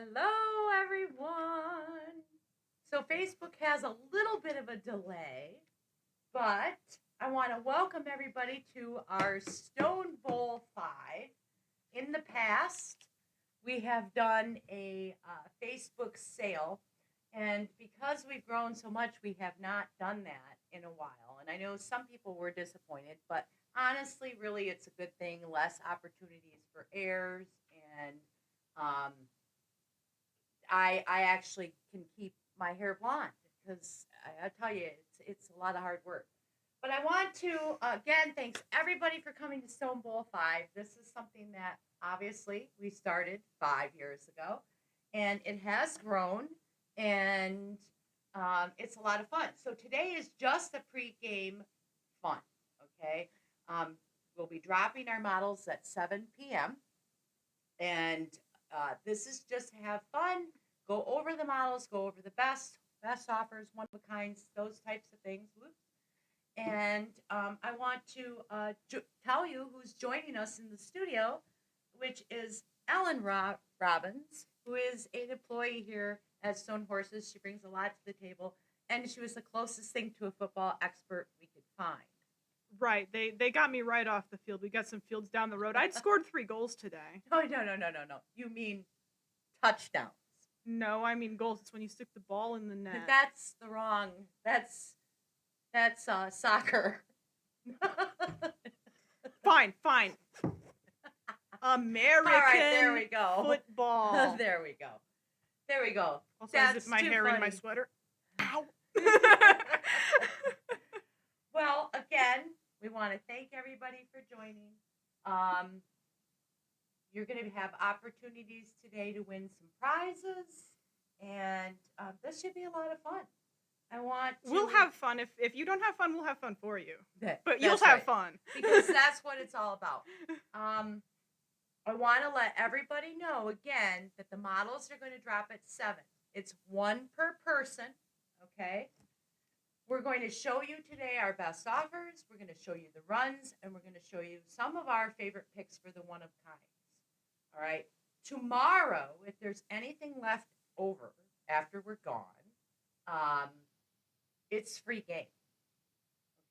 Hello, everyone. So, Facebook has a little bit of a delay, but I want to welcome everybody to our Stone Bowl 5. In the past, we have done a Facebook sale, and because we've grown so much, we have not done that in a while. And I know some people were disappointed, but honestly, really, it's a good thing. Less opportunities for errors, and um, I actually can keep my hair blonde because I tell you it's a lot of hard work. But I want to again thanks everybody for coming to Stone Bowl 5. This is something that obviously we started 5 years ago, and it has grown, and it's a lot of fun. So today is just a pregame fun. Okay, um, we'll be dropping our models at 7 p.m. and this is just to have fun, go over the models, go over the best offers, one of a kinds, those types of things. Whoops. And I want to tell you who's joining us in the studio, which is Ellen Robbins, who is an employee here at Stone Horses. She brings a lot to the table, and she was the closest thing to a football expert we could find. Right. They got me right off the field. We got some fields down the road. I'd scored 3 goals today. No. You mean touchdowns. No, I mean goals. It's when you stick the ball in the net. That's the wrong. That's soccer. Fine. American All right, there we go. Football. There we go. Also, I zipped my hair in my sweater. Ow. Well, again, we want to thank everybody for joining. You're going to have opportunities today to win some prizes, and this should be a lot of fun. We'll have fun. If you don't have fun, we'll have fun for you. But you'll have right. fun. Because that's what it's all about. I want to let everybody know, again, that the models are going to drop at 7. It's 1 per person, okay? We're going to show you today our best offers. We're going to show you the runs, and we're going to show you some of our favorite picks for the one-of-kinds. All right? Tomorrow, if there's anything left over after we're gone, it's free game.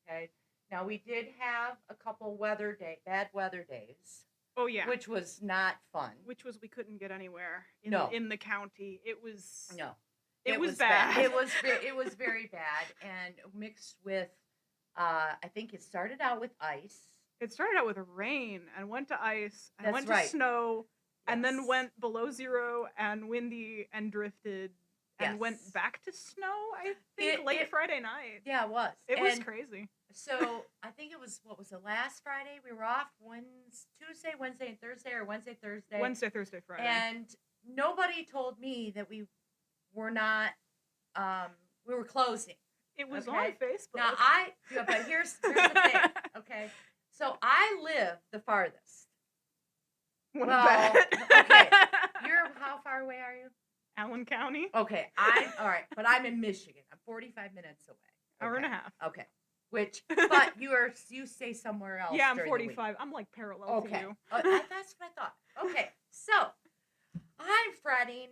Okay? Now, we did have a couple bad weather days. Oh, yeah. Which was not fun. We couldn't get anywhere in the county. It was bad. It was very bad, and mixed with I think it started out with ice. It started out with rain and went to ice and That's went right. to snow, Yes. and then went below zero and windy and drifted and went back to snow, I think, late Friday night. Yeah, it was. It was crazy. So I think it was, what was it, last Friday? We were off Tuesday, Wednesday, and Thursday, or Wednesday, Thursday. Wednesday, Thursday, Friday. And nobody told me that we were not, we were closing. It was on Facebook. Now but here's the thing, okay? So I live the farthest. Okay. How far away are you? Allen County. Okay, all right, but I'm in Michigan. I'm 45 minutes away. Okay. Hour and a half. Okay. But you stay somewhere else. Yeah, I'm 45. I'm like parallel to you. That's what I thought. Okay, so I'm fretting,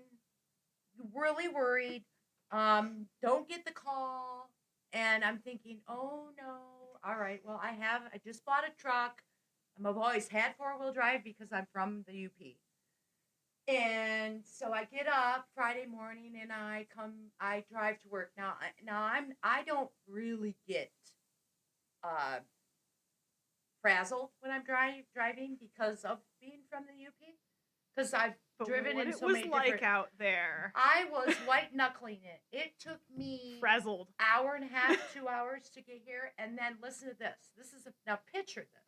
really worried. Don't get the call, and I'm thinking, oh no. All right, well, I just bought a truck. I've always had 4-wheel drive because I'm from the UP. And so I get up Friday morning and I drive to work. Now I don't really get frazzled when I'm driving because of being from the UP. Because I've driven in so many different... What it was like out there. I was white knuckling it. It took me frazzled hour and a half, 2 hours to get here. And then listen to this. Now picture this.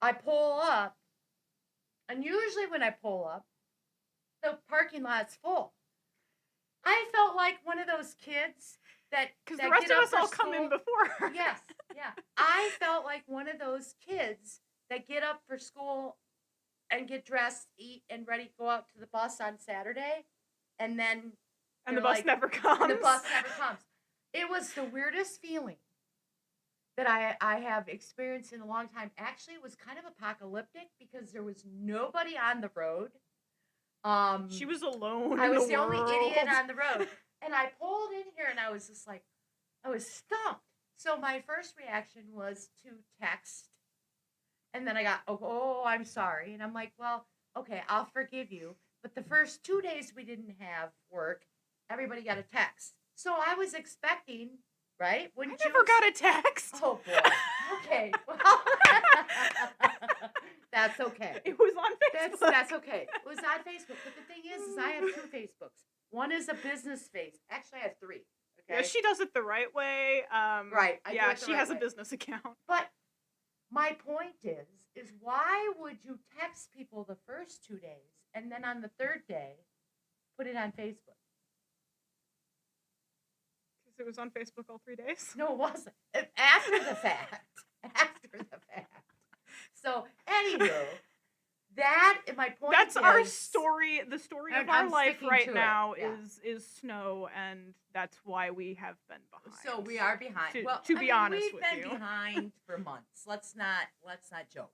I pull up, and usually when I pull up, the parking lot's full. I felt like one of those kids because the rest of us all come in before. Yes, yeah. I felt like one of those kids that get up for school and get dressed, eat, and ready to go out to the bus on Saturday, and then the bus never comes. And the bus never comes. It was the weirdest feeling that I have experienced in a long time. Actually, it was kind of apocalyptic because there was nobody on the road. She was alone. I was the world. only idiot on the road. And I pulled in here and I was just like, I was stumped. So my first reaction was to text. And then I got, oh, I'm sorry. And I'm like, well, okay, I'll forgive you. But the first 2 days we didn't have work, everybody got a text. So I was expecting, right? I never got a text. Oh, boy. Okay. Well, that's okay. It was on Facebook. That's okay. It was on Facebook. But the thing is I have 2 Facebooks. One is a business face. Actually, I have 3. Okay. Yeah, she does it the right way. Right. Yeah, she has a business account. But my point is why would you text people the first 2 days and then on the 3rd day put it on Facebook? Because it was on Facebook all 3 days? No, it wasn't. After the fact. After the fact. So, anywho, my point That's is... our story. The story of our life right now yeah. is snow, and that's why we have been behind. So we are behind. To be honest with you. We've been behind for months. Let's not joke.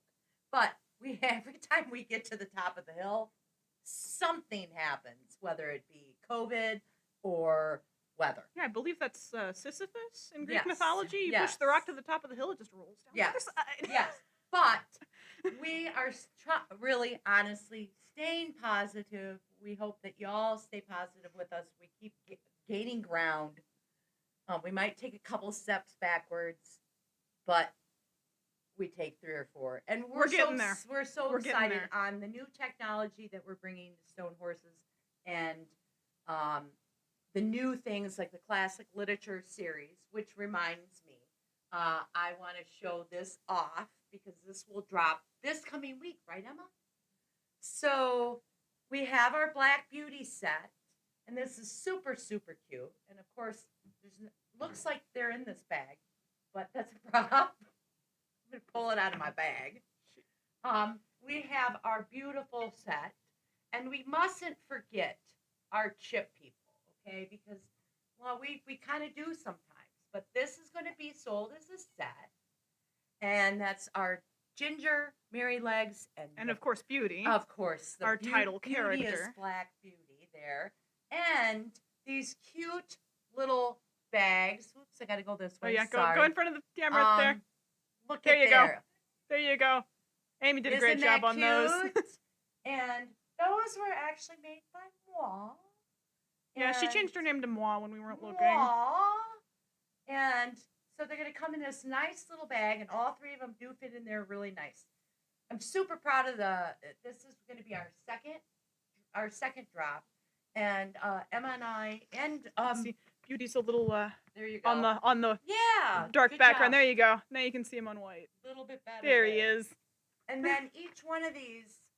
But every time we get to the top of the hill, something happens, whether it be COVID or weather. Yeah, I believe that's Sisyphus in Greek Yes. mythology. You push the rock to the top of the hill, it just rolls down the other side. Yes. But we are really, honestly, staying positive. We hope that y'all stay positive with us. We keep gaining ground. We might take a couple steps backwards, but we take 3 or 4. And we're getting there. We're so We're getting excited there. on the new technology that we're bringing to Stone Horses and the new things like the classic literature series, which reminds me, I want to show this off because this will drop this coming week, right, Emma? So we have our Black Beauty set, and this is super, super cute. And of course, looks like they're in this bag, but that's a prop. I'm going to pull it out of my bag. We have our beautiful set, and we mustn't forget our chip people, okay? Because, well, we kind of do sometimes. But this is going to be sold as a set. And that's our Ginger, Mary Legs, and of course, Beauty. Of course. Our title character. Beauty is Black Beauty there. And these cute little bags. Oops, I got to go this way. Oh, yeah, Sorry. go in front of the camera there. Look there at you there. go. There you go. Amy did a great job on those. And those were actually made by moi. Yeah, she changed her name to Moi when we weren't looking. Moi. And so they're going to come in this nice little bag, and all 3 of them do fit in there really nice. I'm super proud of this is going to be our second drop. And Emma and I, and see, Beauty's a little there you go. on the dark background. Job. There you go. Now you can see him on white. A little bit better. There he is. And then each one of these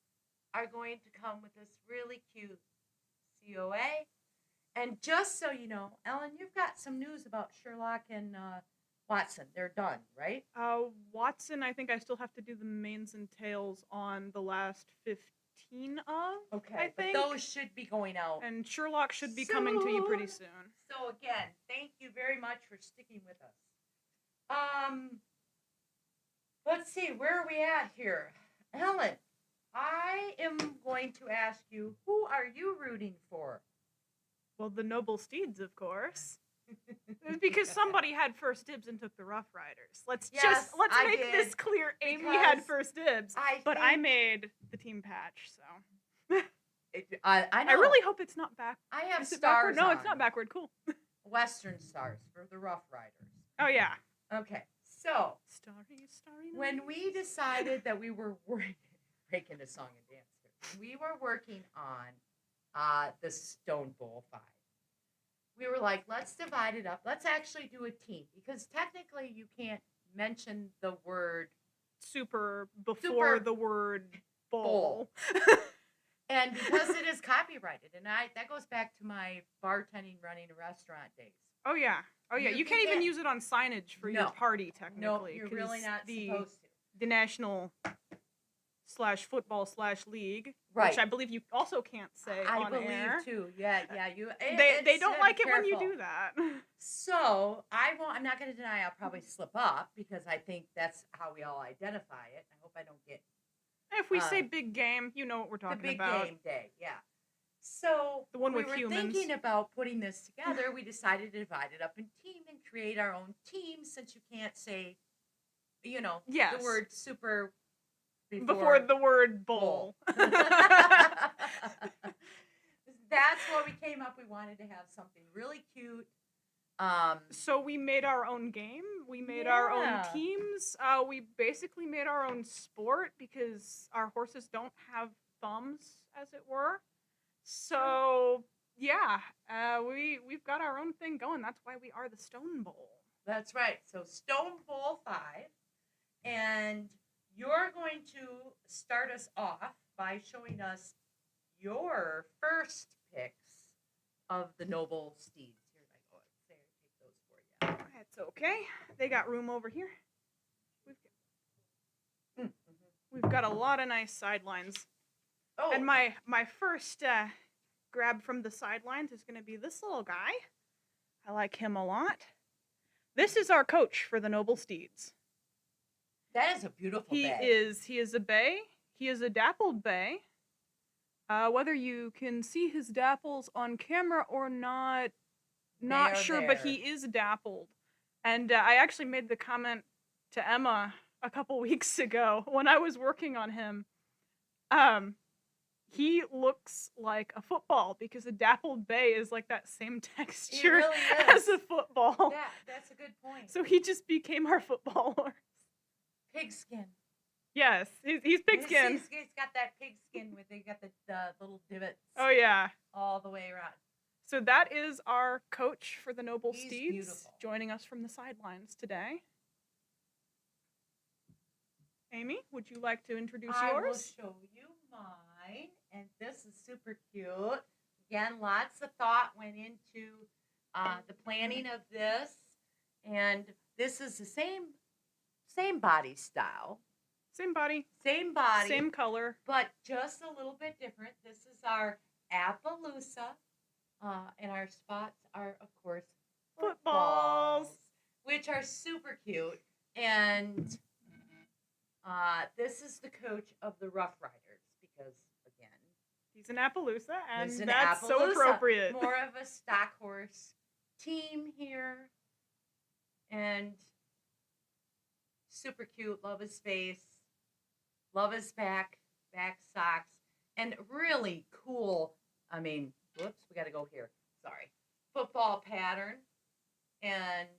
are going to come with this really cute COA. And just so you know, Ellen, you've got some news about Sherlock and Watson. They're done, right? Watson, I think I still have to do the mains and tails on the last 15 of. Okay, I think. But those should be going out. And Sherlock should be coming to you pretty soon. So again, thank you very much for sticking with us. Let's see, where are we at here? Ellen, I am going to ask you, who are you rooting for? Well, the Noble Steeds, of course. Because somebody had first dibs and took the Rough Riders. Let's make this clear. Amy had first dibs, I made the team patch, so. I know. I really hope it's not back. I have Is it stars backward? No, on. it's not backward. Cool. Western stars for the Rough Riders. Oh, yeah. Okay, so starry when night. we decided that we were breaking a song and dance here, we were working on the Stone Bowl 5. We were like, let's divide it up. Let's actually do a team because technically you can't mention the word super before the word bowl. And because it is copyrighted, and that goes back to my bartending, running a restaurant days. Oh yeah, You can't even use it on signage for your party technically. No, you're really not supposed to. The national /football/league, right? Which I believe you also can't say on air. I believe too. Yeah. You. They don't like it when you do that. So I'm not going to deny I'll probably slip up because I think that's how we all identify it. I hope I don't get. If we say big game, you know what we're talking about. The big game day, yeah. So the one we with were humans. thinking about putting this together. We decided to divide it up in team and create our own team, since you can't say, the word super before the word bowl. That's what we came up. We wanted to have something really cute. So we made our own game. We made our own teams. We basically made our own sport because our horses don't have thumbs, as it were. So yeah, we've got our own thing going. That's why we are the Stone Bowl. That's right. So Stone Bowl 5, and you're going to start us off by showing us your first picks of the noble steeds. Here I go. There, take those for you. That's okay. They got room over here. We've got a lot of nice sidelines. Oh. And my first grab from the sidelines is going to be this little guy. I like him a lot. This is our coach for the noble steeds. That is a beautiful bay. He is a bay. He is a dappled bay. Whether you can see his dapples on camera or not sure, but he is dappled. And I actually made the comment to Emma a couple weeks ago when I was working on him. He looks like a football because a dappled bay is like that same texture really as a football. Yeah, that's a good point. So he just became our football horse. Pigskin. Yes, he's pigskin. He's got that pigskin with they got the little divots. Oh yeah, all the way around. So that is our coach for the noble steeds, beautiful. Joining us from the sidelines today. Amy, would you like to introduce yours? I will show you mine, and this is super cute. Again, lots of thought went into the planning of this, and this is the same body style. Same body. Same body. Same color. But just a little bit different. This is our Appaloosa, and our spots are, of course, footballs, which are super cute, and this is the coach of the Rough Riders because, again, he's an Appaloosa, and that's so appropriate. More of a stock horse team here, and super cute. Love his face, love his back socks, and really cool. I mean, whoops, we got to go here. Sorry, football pattern, and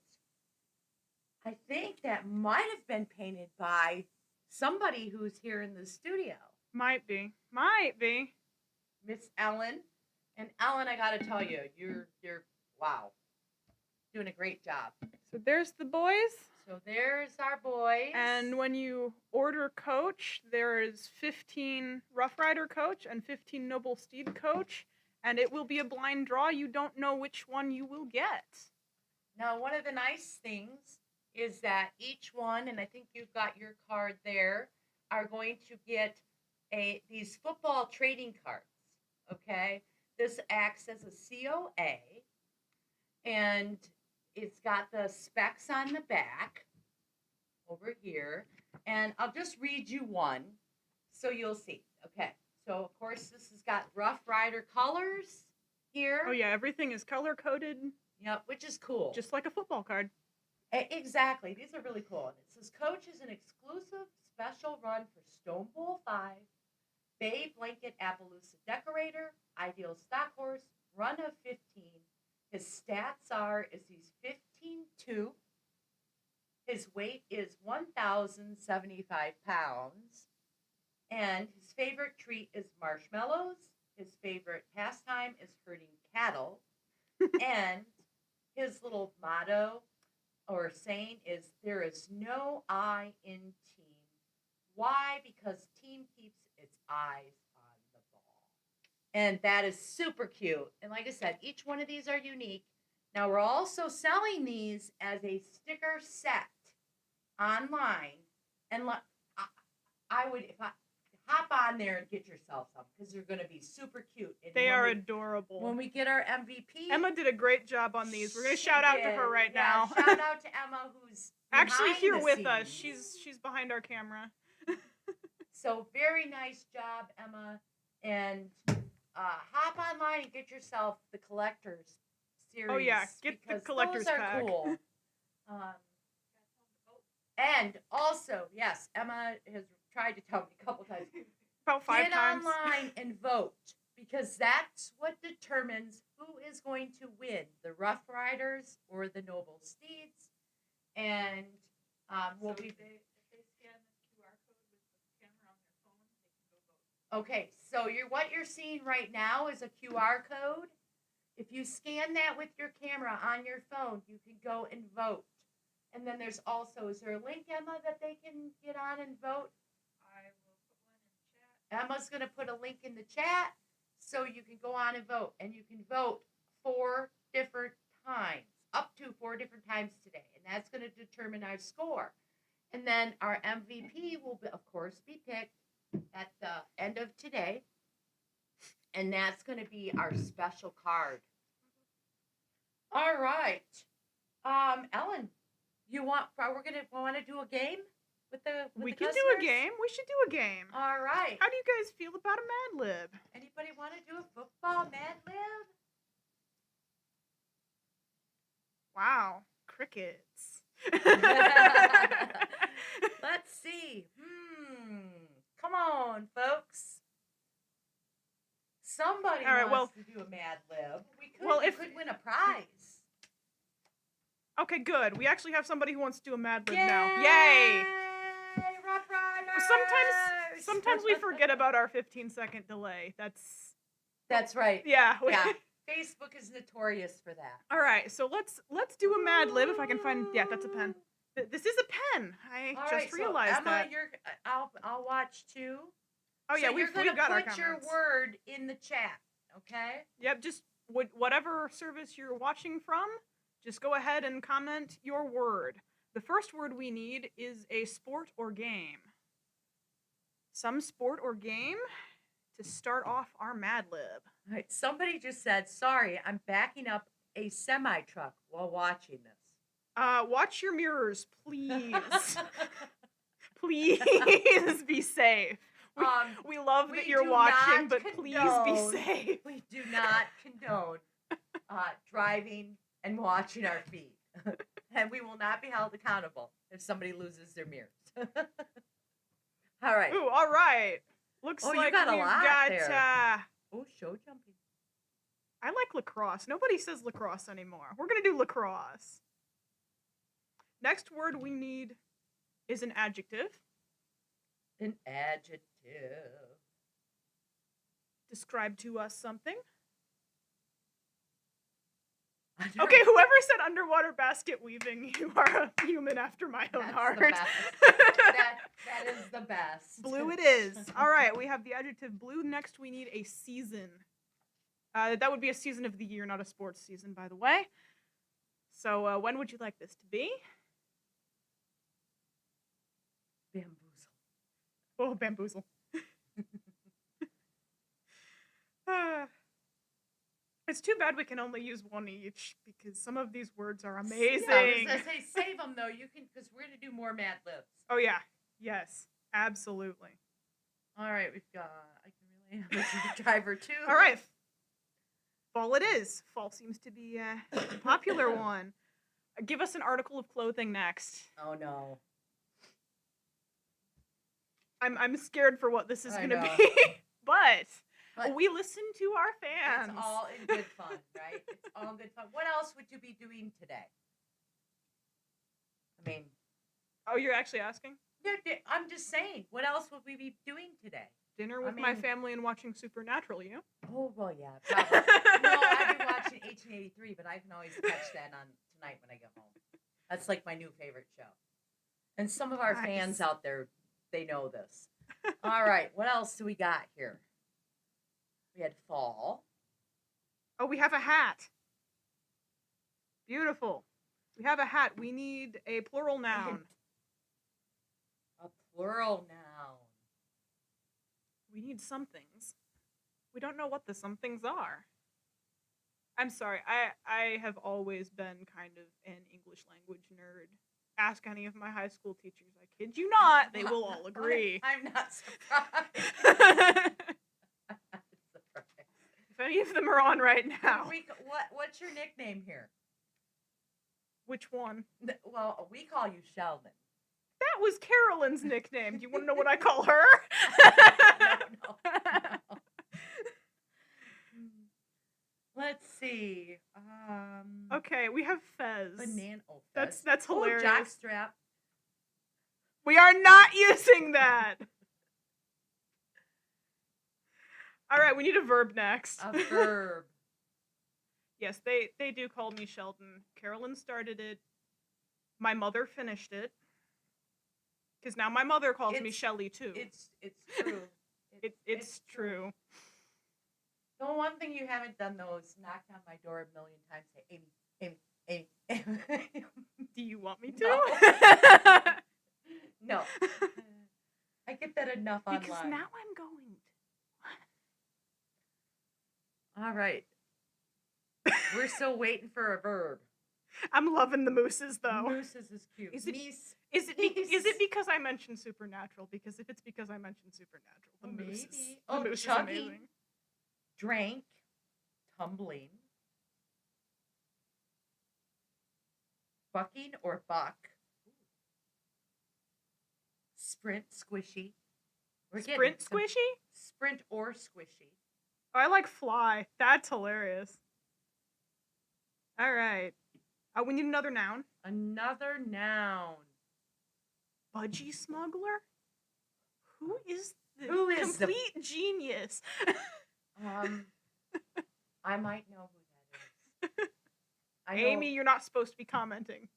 I think that might have been painted by somebody who's here in the studio. Might be. Miss Ellen. And Ellen, I gotta tell you, you're wow. Doing a great job. So there's the boys. So there's our boys. And when you order coach, there is 15 Rough Rider coach and 15 Noble Steed coach. And it will be a blind draw. You don't know which one you will get. Now, one of the nice things is that each one, and I think you've got your card there, are going to get these football trading cards, okay? This acts as a COA, and it's got the specs on the back over here, and I'll just read you one so you'll see, okay? So, of course, this has got Rough Rider colors here. Oh, yeah, everything is color-coded. Yep, which is cool. Just like a football card. Exactly. These are really cool. And it says, Coach is an exclusive special run for Stone Bowl 5, Bay Blanket Appaloosa Decorator, Ideal Stock Horse, run of 15. His stats is he's 15'2". His weight is 1,075 pounds. And his favorite treat is marshmallows. His favorite pastime is herding cattle. And his little motto or saying is, there is no I in team. Why? Because team keeps its eyes on the ball. And that is super cute. And like I said, each one of these are unique. Now, we're also selling these as a sticker set online. And I would, hop on there and get yourself some because they're going to be super cute. And they are adorable. When we get our MVP. Emma did a great job on these. We're going to shout out to her right now. Shout out to Emma, who's actually here with us. She's behind our camera. So very nice job, Emma. And hop online and get yourself the collector's series. Oh yeah, get the collector's those are pack. Cool. And also, yes, Emma has tried to tell me a couple times. About 5 times. Get online and vote, because that's what determines who is going to win, the Rough Riders or the Noble Steeds. And if they scan the QR code with the camera on their phone, they can go vote. Okay, so what you're seeing right now is a QR code. If you scan that with your camera on your phone, you can go and vote. And then there's also, is there a link, Emma, that they can get on and vote? I will put one in the chat. Emma's going to put a link in the chat so you can go on and vote. And you can vote 4 different times, up to 4 different times today. And that's going to determine our score. And then our MVP will, of course, be picked at the end of today. And that's going to be our special card. All right. Ellen. We're gonna want to do a game with the We the can customers? do a game. We should do a game. All right. How do you guys feel about a Mad Lib? Anybody want to do a football Mad Lib? Wow, crickets. Let's see. Come on, folks. Somebody wants to do a Mad Lib. We could win a prize. Okay, good. We actually have somebody who wants to do a Mad Lib Yay! now. Yay! Rough Riders! Sometimes we forget about our 15-second delay. That's right. Yeah. Facebook is notorious for that. All right, so let's do a Mad Lib if I can find. Yeah, that's a pen. This is a pen. I just realized so Emma, that. I'll watch too. Oh yeah, so we've got our comments. Put your word in the chat, okay? Yep, just whatever service you're watching from. Just go ahead and comment your word. The first word we need is a sport or game. Some sport or game to start off our Mad Lib. All right, somebody just said, sorry, I'm backing up a semi-truck while watching this. Watch your mirrors, please. Please be safe. We love that you're watching, but please be safe. We do not condone driving and watching our feet. And we will not be held accountable if somebody loses their mirrors. All right. Ooh, all right. Looks like you got a we've lot got there. Show jumping. I like lacrosse. Nobody says lacrosse anymore. We're going to do lacrosse. Next word we need is an adjective. An adjective. Describe to us something. Okay, whoever said underwater basket weaving, you are a human after my own heart. That is the best. Blue it is. All right, we have the adjective blue. Next, we need a season. That would be a season of the year, not a sports season, by the way. So when would you like this to be? Bamboozle. Oh, bamboozle. It's too bad we can only use one each, because some of these words are amazing. Yeah, I was going to say, save them, though, because we're going to do more Mad Libs. Oh, yeah. Yes. Absolutely. All right, we've got, I can really have a driver, too. All right. Fall it is. Fall seems to be a popular one. Give us an article of clothing next. Oh, no. I'm scared for what this is going to be. But we listen to our fans. It's all in good fun, right? It's all good fun. What else would you be doing today? I mean... Oh, you're actually asking? Yeah, I'm just saying. What else would we be doing today? Dinner with my family and watching Supernatural, you? Oh, well, yeah. Probably. No, I've been watching 1883, but I can always catch that on tonight when I get home. That's like my new favorite show. And some of our fans out there, they know this. All right, what else do we got here? We had fall. Oh, we have a hat. Beautiful. We have a hat. We need a plural noun. A plural noun. We need somethings. We don't know what the somethings are. I'm sorry. I have always been kind of an English language nerd. Ask any of my high school teachers. I kid you not. They will all agree. I'm not surprised. if any of them are on right now. What's your nickname here? Which one? Well, we call you Sheldon. That was Carolyn's nickname. Do you want to know what I call her? No. Let's see. Okay, we have Fez. Banana. Oh, Fez. That's hilarious. Jockstrap. We are not using that. All right, we need a verb next. A verb. Yes, they do call me Sheldon. Carolyn started it. My mother finished it. Because now my mother calls me Shelly too. It's true. It's true. The one thing you haven't done though is knock on my door a million times. Say, Amy. Do you want me to? No. I get that enough online. Because now I'm going to. All right. We're still waiting for a verb. I'm loving the mooses though. Mooses is cute. Is it because I mentioned Supernatural? Because if it's because I mentioned Supernatural, the moose is amazing. Drank, tumbling, bucking or buck, sprint, squishy. Squishy? Sprint or squishy. Oh, I like fly. That's hilarious. All right. We need another noun. Another noun. Budgie smuggler? Who is the complete genius? I might know who that is. Amy, you're not supposed to be commenting.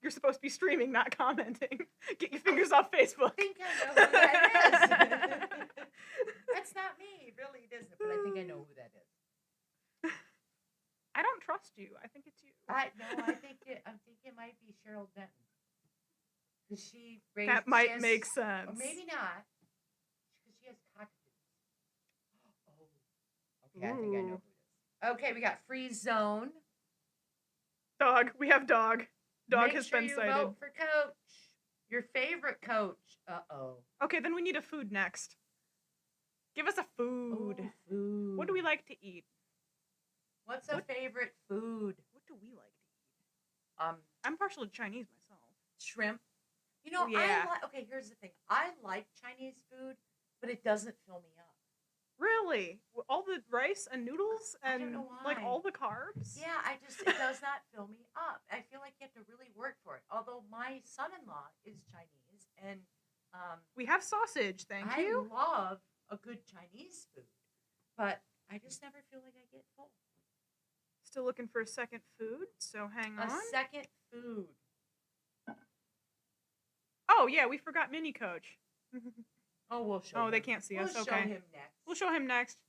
You're supposed to be streaming, not commenting. Get your fingers off Facebook. I think I know who that is. That's not me. Really, it isn't. But I think I know who that is. I don't trust you. I think it's you. I think it might be Cheryl Denton. Because she raised. That might make sense. Or maybe not. Because she has cockatoos. Oh. Okay, I think I know who it is. Okay, we got freeze zone. Dog. We have dog. Dog has been cited. Make sure you vote for coach. Your favorite coach. Uh-oh. Okay, then we need a food next. Give us a food. Ooh, food. What do we like to eat? What's a favorite food? What do we like to eat? I'm partial to Chinese myself. Shrimp. You know, yeah. Okay, here's the thing. I like Chinese food, but it doesn't fill me up. Really? All the rice and noodles and I don't know why. like all the carbs? Yeah, it does not fill me up. I feel like you have to really work for it. Although my son-in-law is Chinese and we have sausage, thank you. I love a good Chinese food, but I just never feel like I get full. Still looking for a second food, so hang on. A second food. Oh, yeah, we forgot Mini Coach. Oh, we'll show him. Oh, they can't see us. We'll Okay. show him next. We'll show him next.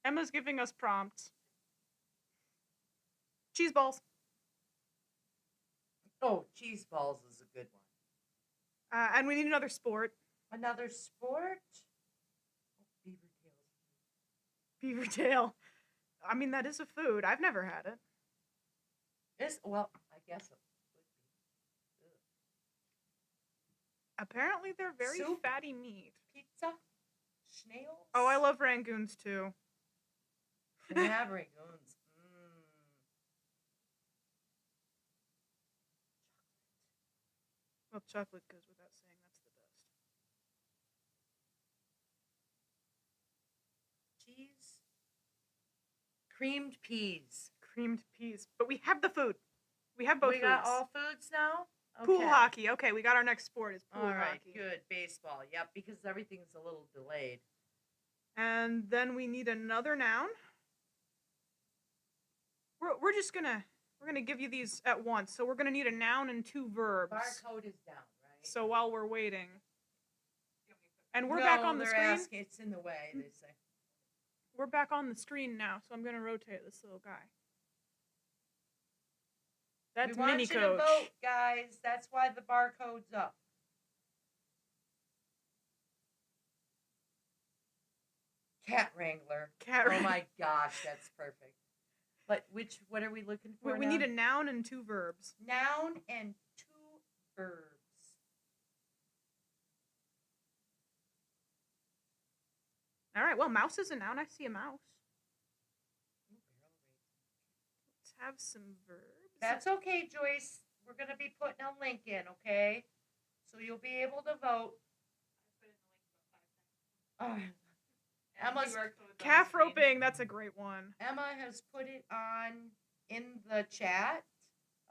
Emma's giving us prompts. Cheese balls. Oh, cheese balls is a good one. And we need another sport. Another sport? Oh, beaver tail. I mean, that is a food. I've never had it. Well, I guess it would be. Apparently, they're very Soup? fatty meat. Pizza? Snails? Oh, I love rangoons, too. Can have rangoons. Well, chocolate goes without saying. That's the best. Cheese? Creamed peas. Creamed peas. But we have the food. We have both foods. We got all foods now? Okay. Pool hockey. Okay, we got our next sport is pool hockey. All right, hockey. Good. Baseball. Yep, because everything's a little delayed. And then we need another noun. We're just gonna give you these at once. So we're gonna need a noun and two verbs. Barcode is down, right? So while we're waiting, and we're back on the screen. It's in the way. They say. We're back on the screen now, so I'm gonna rotate this little guy. That's Mini Coach. We want you to vote, guys. That's why the barcode's up. Cat wrangler. Oh my gosh, that's perfect. But what are we looking for? We need a noun and two verbs. Noun and two verbs. All right. Well, mouse is a noun. I see a mouse. Let's have some verbs. That's okay, Joyce. We're going to be putting a link in, okay? So you'll be able to vote. Emma's calf roping. That's a great one. Emma has put it on in the chat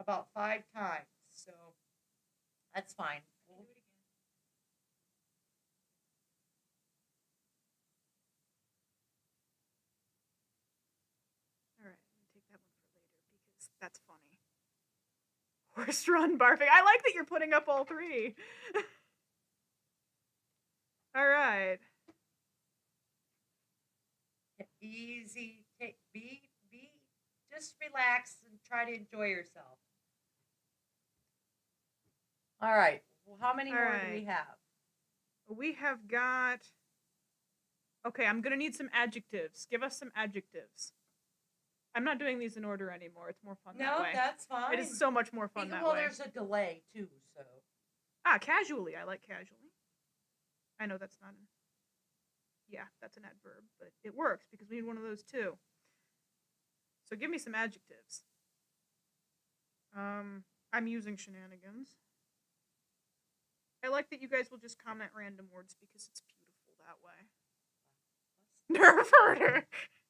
about 5 times, so that's fine. We'll do it again. All right, I'm gonna take that one for later because that's funny. Horse run barfing. I like that you're putting up all 3. All right. Easy. Just relax and try to enjoy yourself. All right. Well, how many more do we have? We have got. Okay, I'm gonna need some adjectives. Give us some adjectives. I'm not doing these in order anymore. It's more fun that way. No, that's fine. It is so much more fun that way. Well, there's a delay too, so. Casually. I like casually. I know that's not an. Yeah, that's an adverb, but it works because we need one of those too. So give me some adjectives. I'm using shenanigans. I like that you guys will just comment random words because it's beautiful that way. Nerve herder.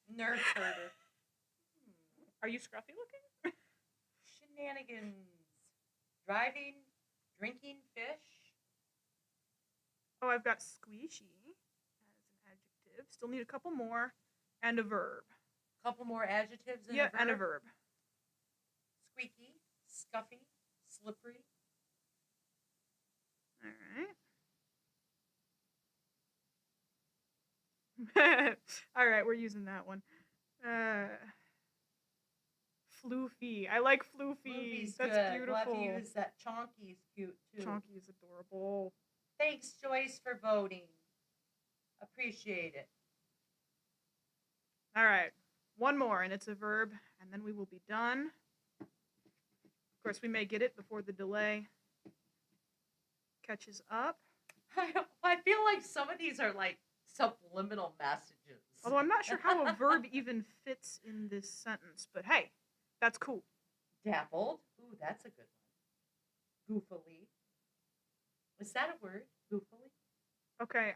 Nerve herder. Are you scruffy looking? Shenanigans. Driving, drinking fish. Oh, I've got squishy as an adjective. Still need a couple more. And a verb. Couple more adjectives and a verb? Yeah, and a verb. Squeaky, scuffy, slippery. Alright. Alright, we're using that one. Floofy. I like floofy. Floofy's That's good. beautiful. We'll have to use that. Chonky's cute too. Chonky is adorable. Thanks, Joyce, for voting. Appreciate it. Alright. One more, and it's a verb, and then we will be done. Of course, we may get it before the delay catches up. I feel like some of these are like subliminal messages. Although I'm not sure how a verb even fits in this sentence, but hey, that's cool. Dappled. Ooh, that's a good one. Goofily. Is that a word? Goofily? Okay,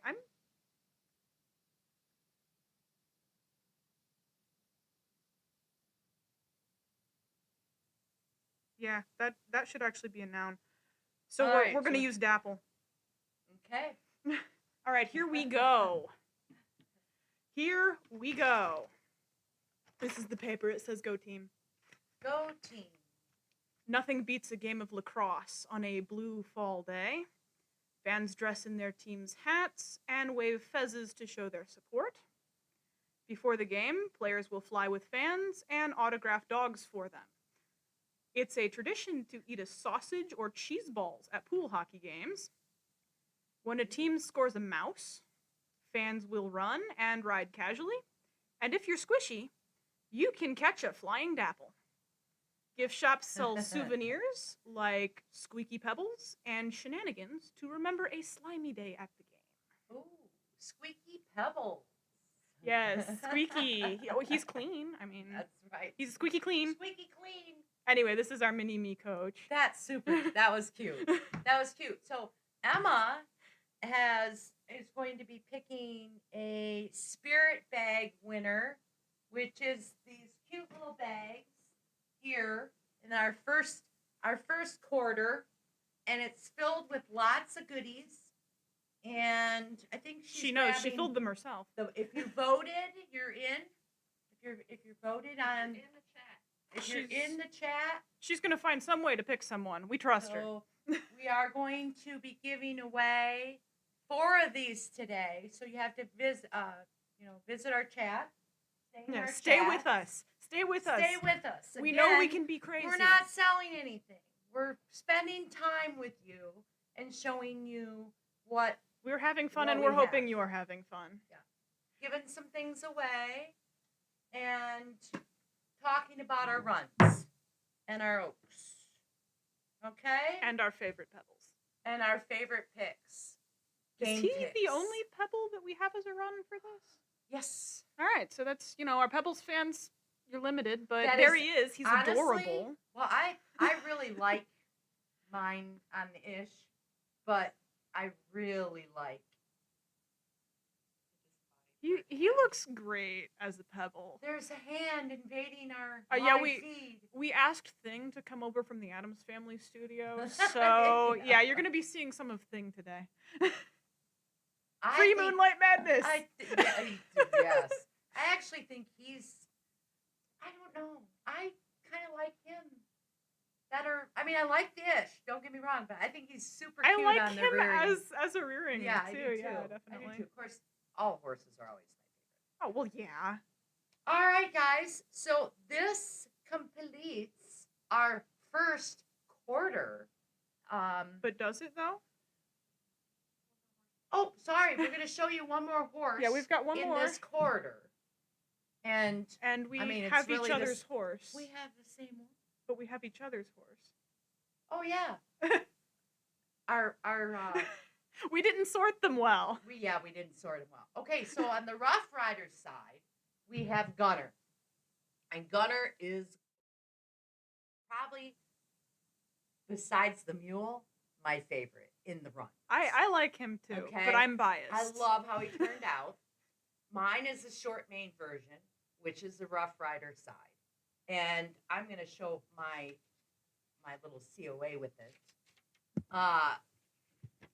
Yeah, that should actually be a noun. So we're going to use dapple. Okay. All right, here we go. Here we go. This is the paper. It says go team. Go team. Nothing beats a game of lacrosse on a blue fall day. Fans dress in their team's hats and wave fezzes to show their support. Before the game, players will fly with fans and autograph dogs for them. It's a tradition to eat a sausage or cheese balls at pool hockey games. When a team scores a mouse, fans will run and ride casually. And if you're squishy, you can catch a flying dapple. Gift shops sell souvenirs like squeaky pebbles and shenanigans to remember a slimy day at the game. Ooh, squeaky pebbles. Yes, squeaky. He's clean. I mean, that's right. He's squeaky clean. Squeaky clean. Anyway, this is our mini-me coach. That's super. That was cute. That was cute. So Emma is going to be picking a spirit bag winner, which is these cute little bags here in our first quarter, and it's filled with lots of goodies. And I think she knows she filled them herself. If you voted, you're in. If you're voted on in the chat. If you're in the chat, she's going to find some way to pick someone. We trust her. We are going to be giving away 4 of these today. So you have to visit our chat. Stay with us. Stay with us. Stay with us. Again, we know we can be crazy. We're not selling anything. We're spending time with you and showing you what we're having fun, and we're hoping you are having fun. Yeah, giving some things away and talking about our runs and our oaks. Okay? And our favorite pebbles. And our favorite picks. Is he the only pebble that we have as a run for this? Yes. All right, so that's, our Pebbles fans, you're limited, but he is. He's honestly, adorable. Well, I really like mine on the ish, but I really like he looks great as a Pebble. There's a hand invading our feed. We asked Thing to come over from the Addams Family studio, so yeah, you're gonna be seeing some of Thing today. Free Moonlight Madness. Yes, I actually think I don't know. I kind of like him better. I mean, I like the ish. Don't get me wrong, but I think he's super cute on the rearing. I like him as a rearing. Yeah, too. I do too. Yeah, definitely. I do too. Of course, all horses are always my Oh favorite. well, yeah. All right, guys. So this completes our first quarter. But does it though? Oh, sorry. We're going to show you one more horse. Yeah, we've got one more in this quarter. And we have each other's horse. We have the same one. But we have each other's horse. Oh yeah. our we didn't sort them well. We didn't sort them well. Okay, so on the Rough Riders side, we have Gunner. And Gunner is probably, besides the mule, my favorite in the run. I like him too, but I'm biased. I love how he turned out. Mine is the short mane version, which is the Rough Rider side. And I'm going to show my little COA with it.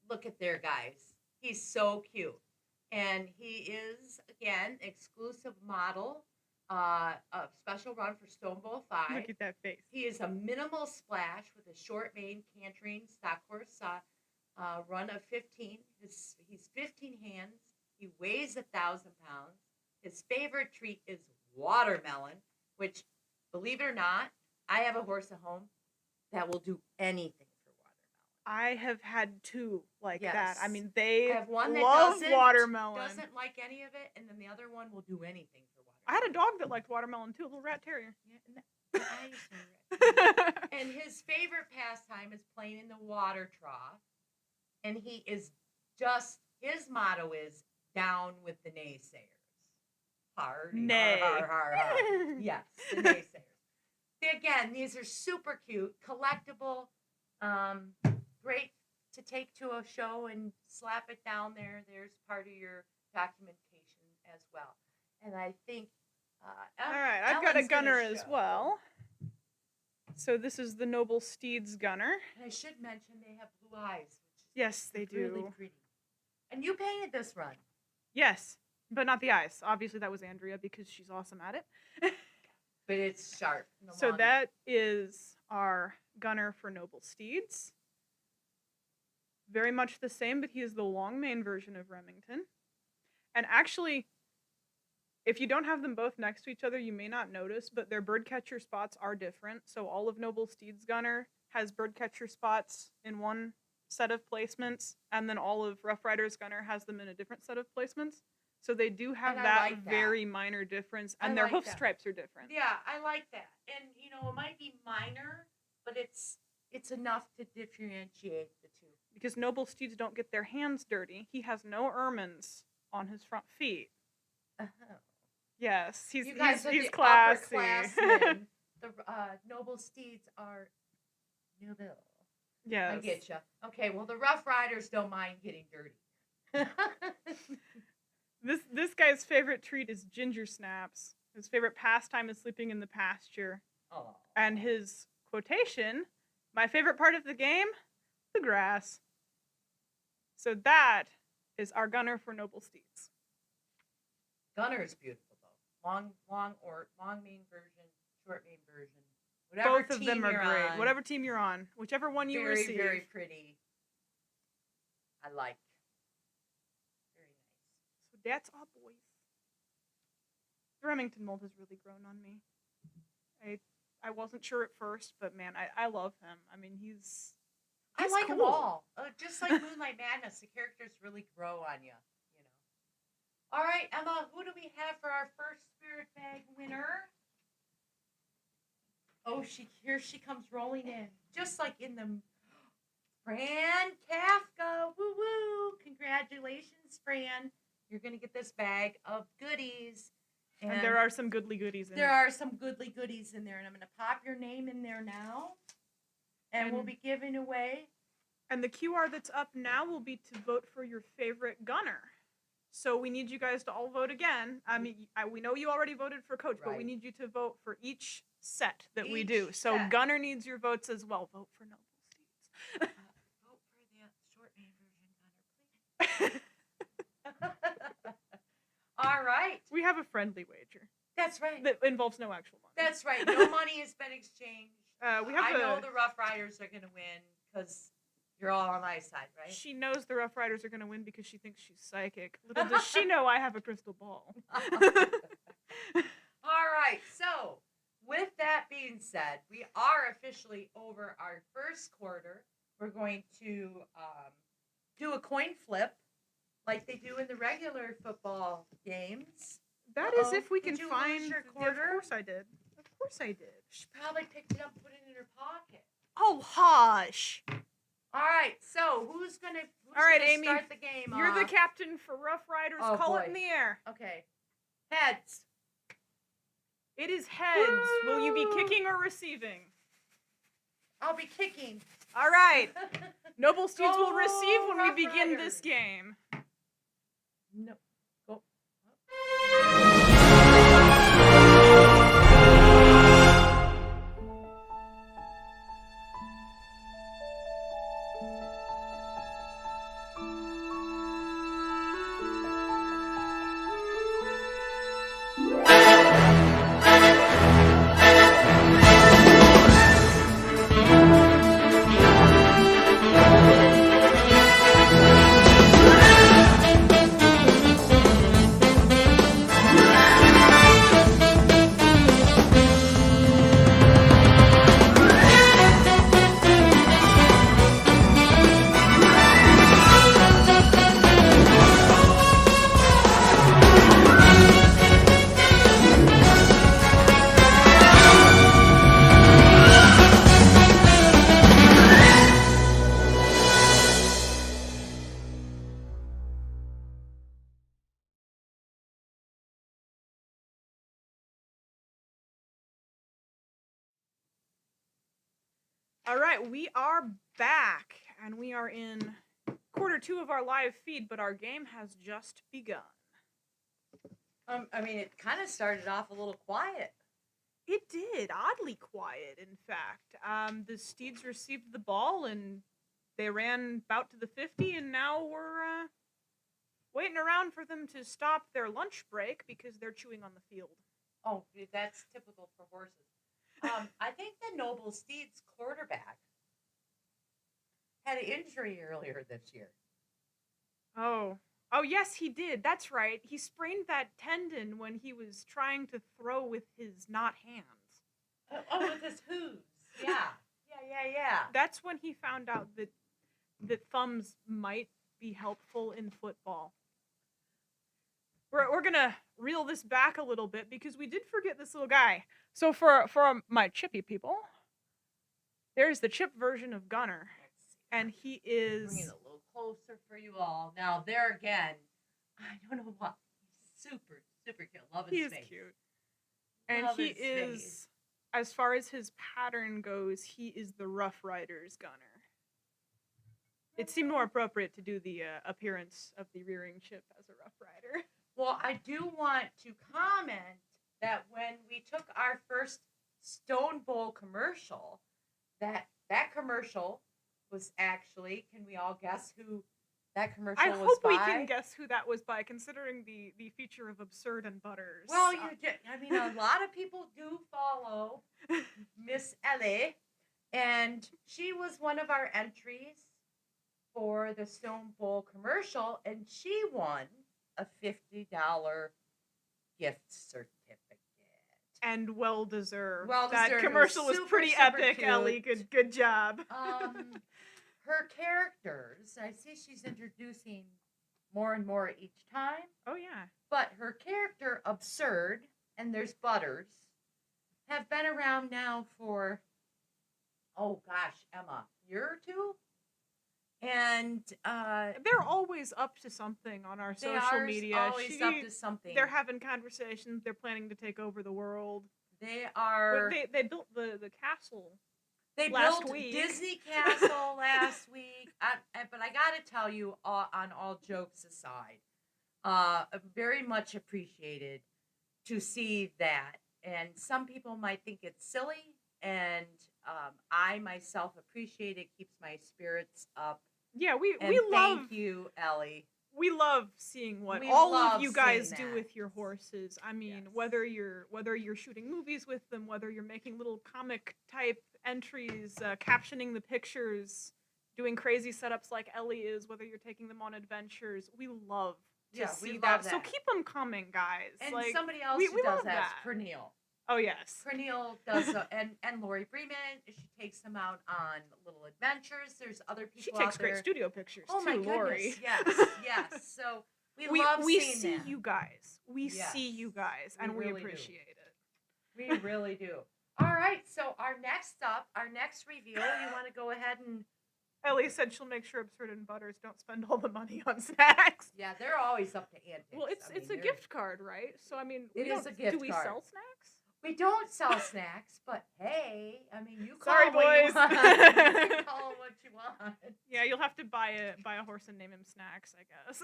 Look at there, guys. He's so cute. And he is, again, exclusive model, a special run for Stone Bowl 5. Look at that face. He is a minimal splash with a short mane cantering stock horse run of 15. He's 15 hands. He weighs 1,000 pounds. His favorite treat is watermelon, which, believe it or not, I have a horse at home that will do anything for watermelon. I have had two like that. I mean, they have one that love watermelon. Doesn't like any of it, and then the other one will do anything for watermelon. I had a dog that liked watermelon too, a little rat terrier. Yeah, I used to have a rat terrier. And his favorite pastime is playing in the water trough. And he is his motto is down with the naysayers. Hard. Nay. Hard. Yes, the naysayers. Again, these are super cute, collectible, great to take to a show and slap it down there. There's part of your documentation as well. And I think, all right, I've got a Gunner as well. So this is the Noble Steeds Gunner. And I should mention they have blue eyes. Yes, they do. Really pretty. And you painted this run. Yes, but not the eyes. Obviously, that was Andrea because she's awesome at it. But it's sharp. So that is our Gunner for Noble Steeds. Very much the same, but he is the long mane version of Remington. And actually, if you don't have them both next to each other, you may not notice, but their birdcatcher spots are different. So all of Noble Steeds Gunner has birdcatcher spots in one set of placements, and then all of Rough Riders Gunner has them in a different set of placements. So they do have that very minor difference, and their hoof stripes are different. Yeah, I like that. And it might be minor, but it's enough to differentiate the two. Because Noble Steeds don't get their hands dirty. He has no ermines on his front feet. Yes, he's classy. Upperclassmen. The Noble Steeds are noble. Yes. I get you. Okay, well, the Rough Riders don't mind getting dirty. This guy's favorite treat is ginger snaps. His favorite pastime is sleeping in the pasture. Oh. And his quotation, my favorite part of the game, the grass. So that is our Gunner for Noble Steeds. Gunner is beautiful, though. Long mane version, short mane version. Whatever Both of them are great. On, whatever team you're on, whichever one you receive. Very, very pretty. I like. Very nice. So that's all, boys. The Remington mold has really grown on me. I wasn't sure at first, but man, I love him. I mean, he's I like cool. them all. Just like Moonlight Madness, the characters really grow on you. All right, Emma, who do we have for our first Spirit Bag winner? Oh, here she comes rolling in. Just like in the... Fran Kafka. Woo-woo. Congratulations, Fran. you're going to get this bag of goodies. And there are some goodly goodies in there. There are some goodly goodies in there. And I'm going to pop your name in there now. And we'll be giving away. And the QR that's up now will be to vote for your favorite gunner. So we need you guys to all vote again. I mean, we know you already voted for Coach, but we need you to vote for each set that we do. So Gunner needs your votes as well. Vote for Noble Steeds. Vote for the short name version Gunner, please. All right. We have a friendly wager. That's right. That involves no actual money. That's right. No money has been exchanged. I know the Rough Riders are going to win because you're all on my side, right? She knows the Rough Riders are going to win because she thinks she's psychic. Little does she know I have a crystal ball. All right. So, with that being said, we are officially over our first quarter. We're going to do a coin flip like they do in the regular football games. That is if we can find your quarter. Of course I did. Of course I did. She probably picked it up and put it in her pocket. Oh, hush. All right, so who's gonna Amy, start the game? You're the captain for Rough Riders. Call it in the air. Okay. Heads. It is heads. Woo! Will you be kicking or receiving? I'll be kicking. All right. Noble Steeds will receive when we begin this game. No. Go. All right, we are back, and we are in quarter 2 of our live feed, but our game has just begun. I mean, it kind of started off a little quiet. It did, oddly quiet, in fact. The Steeds received the ball, and they ran about to the 50, and now we're waiting around for them to stop their lunch break because they're chewing on the field. Oh, that's typical for horses. I think the Noble Steeds quarterback had an injury earlier this year. Oh, yes, he did. That's right. He sprained that tendon when he was trying to throw with his not hands. With his hooves. Yeah. That's when he found out that thumbs might be helpful in football. We're gonna reel this back a little bit because we did forget this little guy. So for my chippy people, there's the chip version of Gunner, and he is. Bring it a little closer for you all. Now there again, I don't know what. He's super cute. Love his face. He is cute, and he is, as far as his pattern goes, he is the Rough Riders Gunner. It seemed more appropriate to do the appearance of the rearing chip as a Rough Rider. Well, I do want to comment that when we took our first Stone Bowl commercial, that commercial was actually, can we all guess who that commercial was by? I hope we can guess who that was by, considering the feature of Absurd and Butters. Well, a lot of people do follow Miss Ellie, and she was one of our entries for the Stone Bowl commercial, and she won a $50 gift certificate. And well deserved. That commercial was pretty epic, cute. Ellie. Good job. Her characters, I see she's introducing more and more each time. Oh, yeah. But her character, Absurd, and there's Butters, have been around now for, Emma, a year or two? And they're always up to something on our social media. Always up to something. They're having conversations. They're planning to take over the world. They are. They built the castle. They built Disney Castle last week. But I gotta tell you, on all jokes aside, very much appreciated to see that. And some people might think it's silly, and I myself appreciate it. Keeps my spirits up. Yeah, we love. Thank you, Ellie. We love seeing what all of you guys do with your horses. I mean, yes. whether you're shooting movies with them, whether you're making little comic type entries, captioning the pictures, doing crazy setups like Ellie is, whether you're taking them on adventures, we love to see that. So keep them coming, guys. And somebody else who does that is Pernille. Oh yes, Pernille does, and Lori Freeman. She takes them out on little adventures. There's other people. She takes great studio pictures too, my Lori. Goodness, yes. So we love we seeing see that. you guys. We see you guys, and we really appreciate it. We really do. All right. So our next reveal. You want to go ahead and? Ellie said she'll make sure Absurd and Butters don't spend all the money on snacks. Yeah, they're always up to antics. Well, it's a gift card, right? So I mean, it is a gift card. Do we sell snacks? We don't sell snacks, but hey, I mean, you call Sorry, what boys. you want. You call what you want. Yeah, you'll have to buy a horse and name him Snacks, I guess.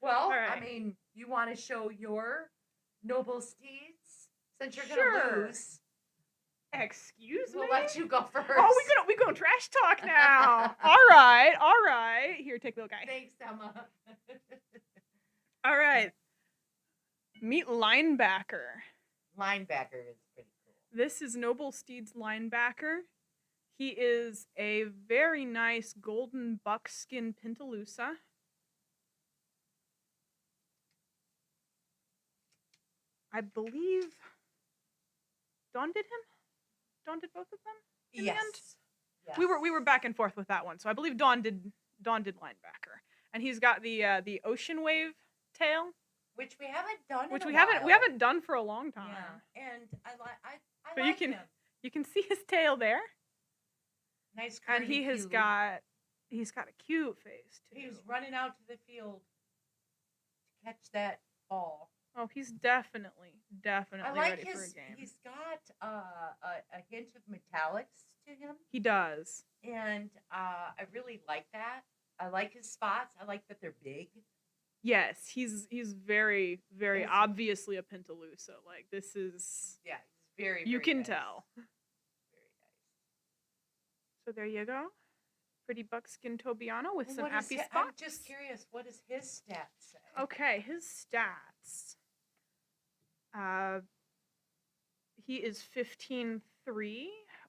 Well, right. I mean, you want to show your noble steeds since you're gonna lose. Excuse me. We'll let you go first. Oh, we going trash talk now. All right. Here, take the little guy. Thanks, Emma. All right. Meet Linebacker. Linebacker is pretty cool. This is Noble Steed's Linebacker. He is a very nice golden buckskin Pintalusa. I believe Dawn did him? Dawn did both of them? In the end? Yes. We were back and forth with that one. So I believe Dawn did Linebacker. And he's got the ocean wave tail. Which we haven't done. Which we haven't done for a long time. Yeah, and I but like him. You can see his tail there. Nice. And he's got a cute face too. He's running out to the field to catch that ball. Oh, he's definitely ready for a game. He's got a hint of metallics to him. He does, and I really like that. I like his spots. I like that they're big. Yes, he's very, very obviously a Pintalusa. Like, this is... Yeah, he's very, you can nice. tell. Very nice. So there you go. Pretty buckskin Tobiano with some happy spots. I'm just curious, what does his stats say? Okay, his stats. He is 15'3",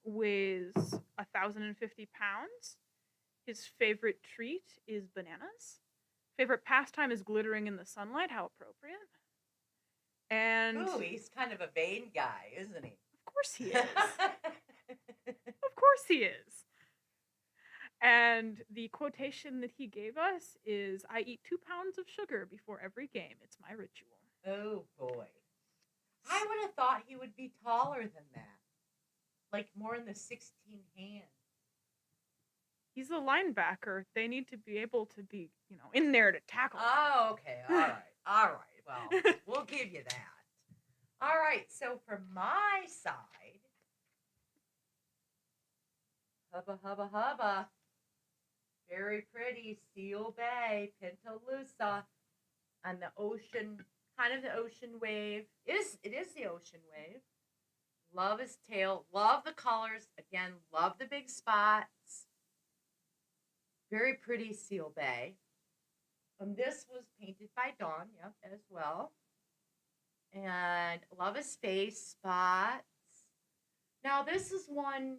weighs 1,050 pounds. His favorite treat is bananas. Favorite pastime is glittering in the sunlight. How appropriate. And ooh, he's kind of a vain guy, isn't he? Of course he is. Of course he is. And the quotation that he gave us is, "I eat 2 pounds of sugar before every game. It's my ritual." Oh, boy. I would have thought he would be taller than that. Like more in the 16 hands. He's a linebacker. They need to be able to be, in there to tackle. Oh, okay. All right. Well, we'll give you that. All right. So for my side, hubba. Very pretty. Seal Bay, Pintalusa, on the ocean, kind of the ocean wave. It is the ocean wave. Love his tail. Love the colors. Again, love the big spots. Very pretty Seal Bay. This was painted by Dawn, yep, as well. And love his face spots. Now, this is one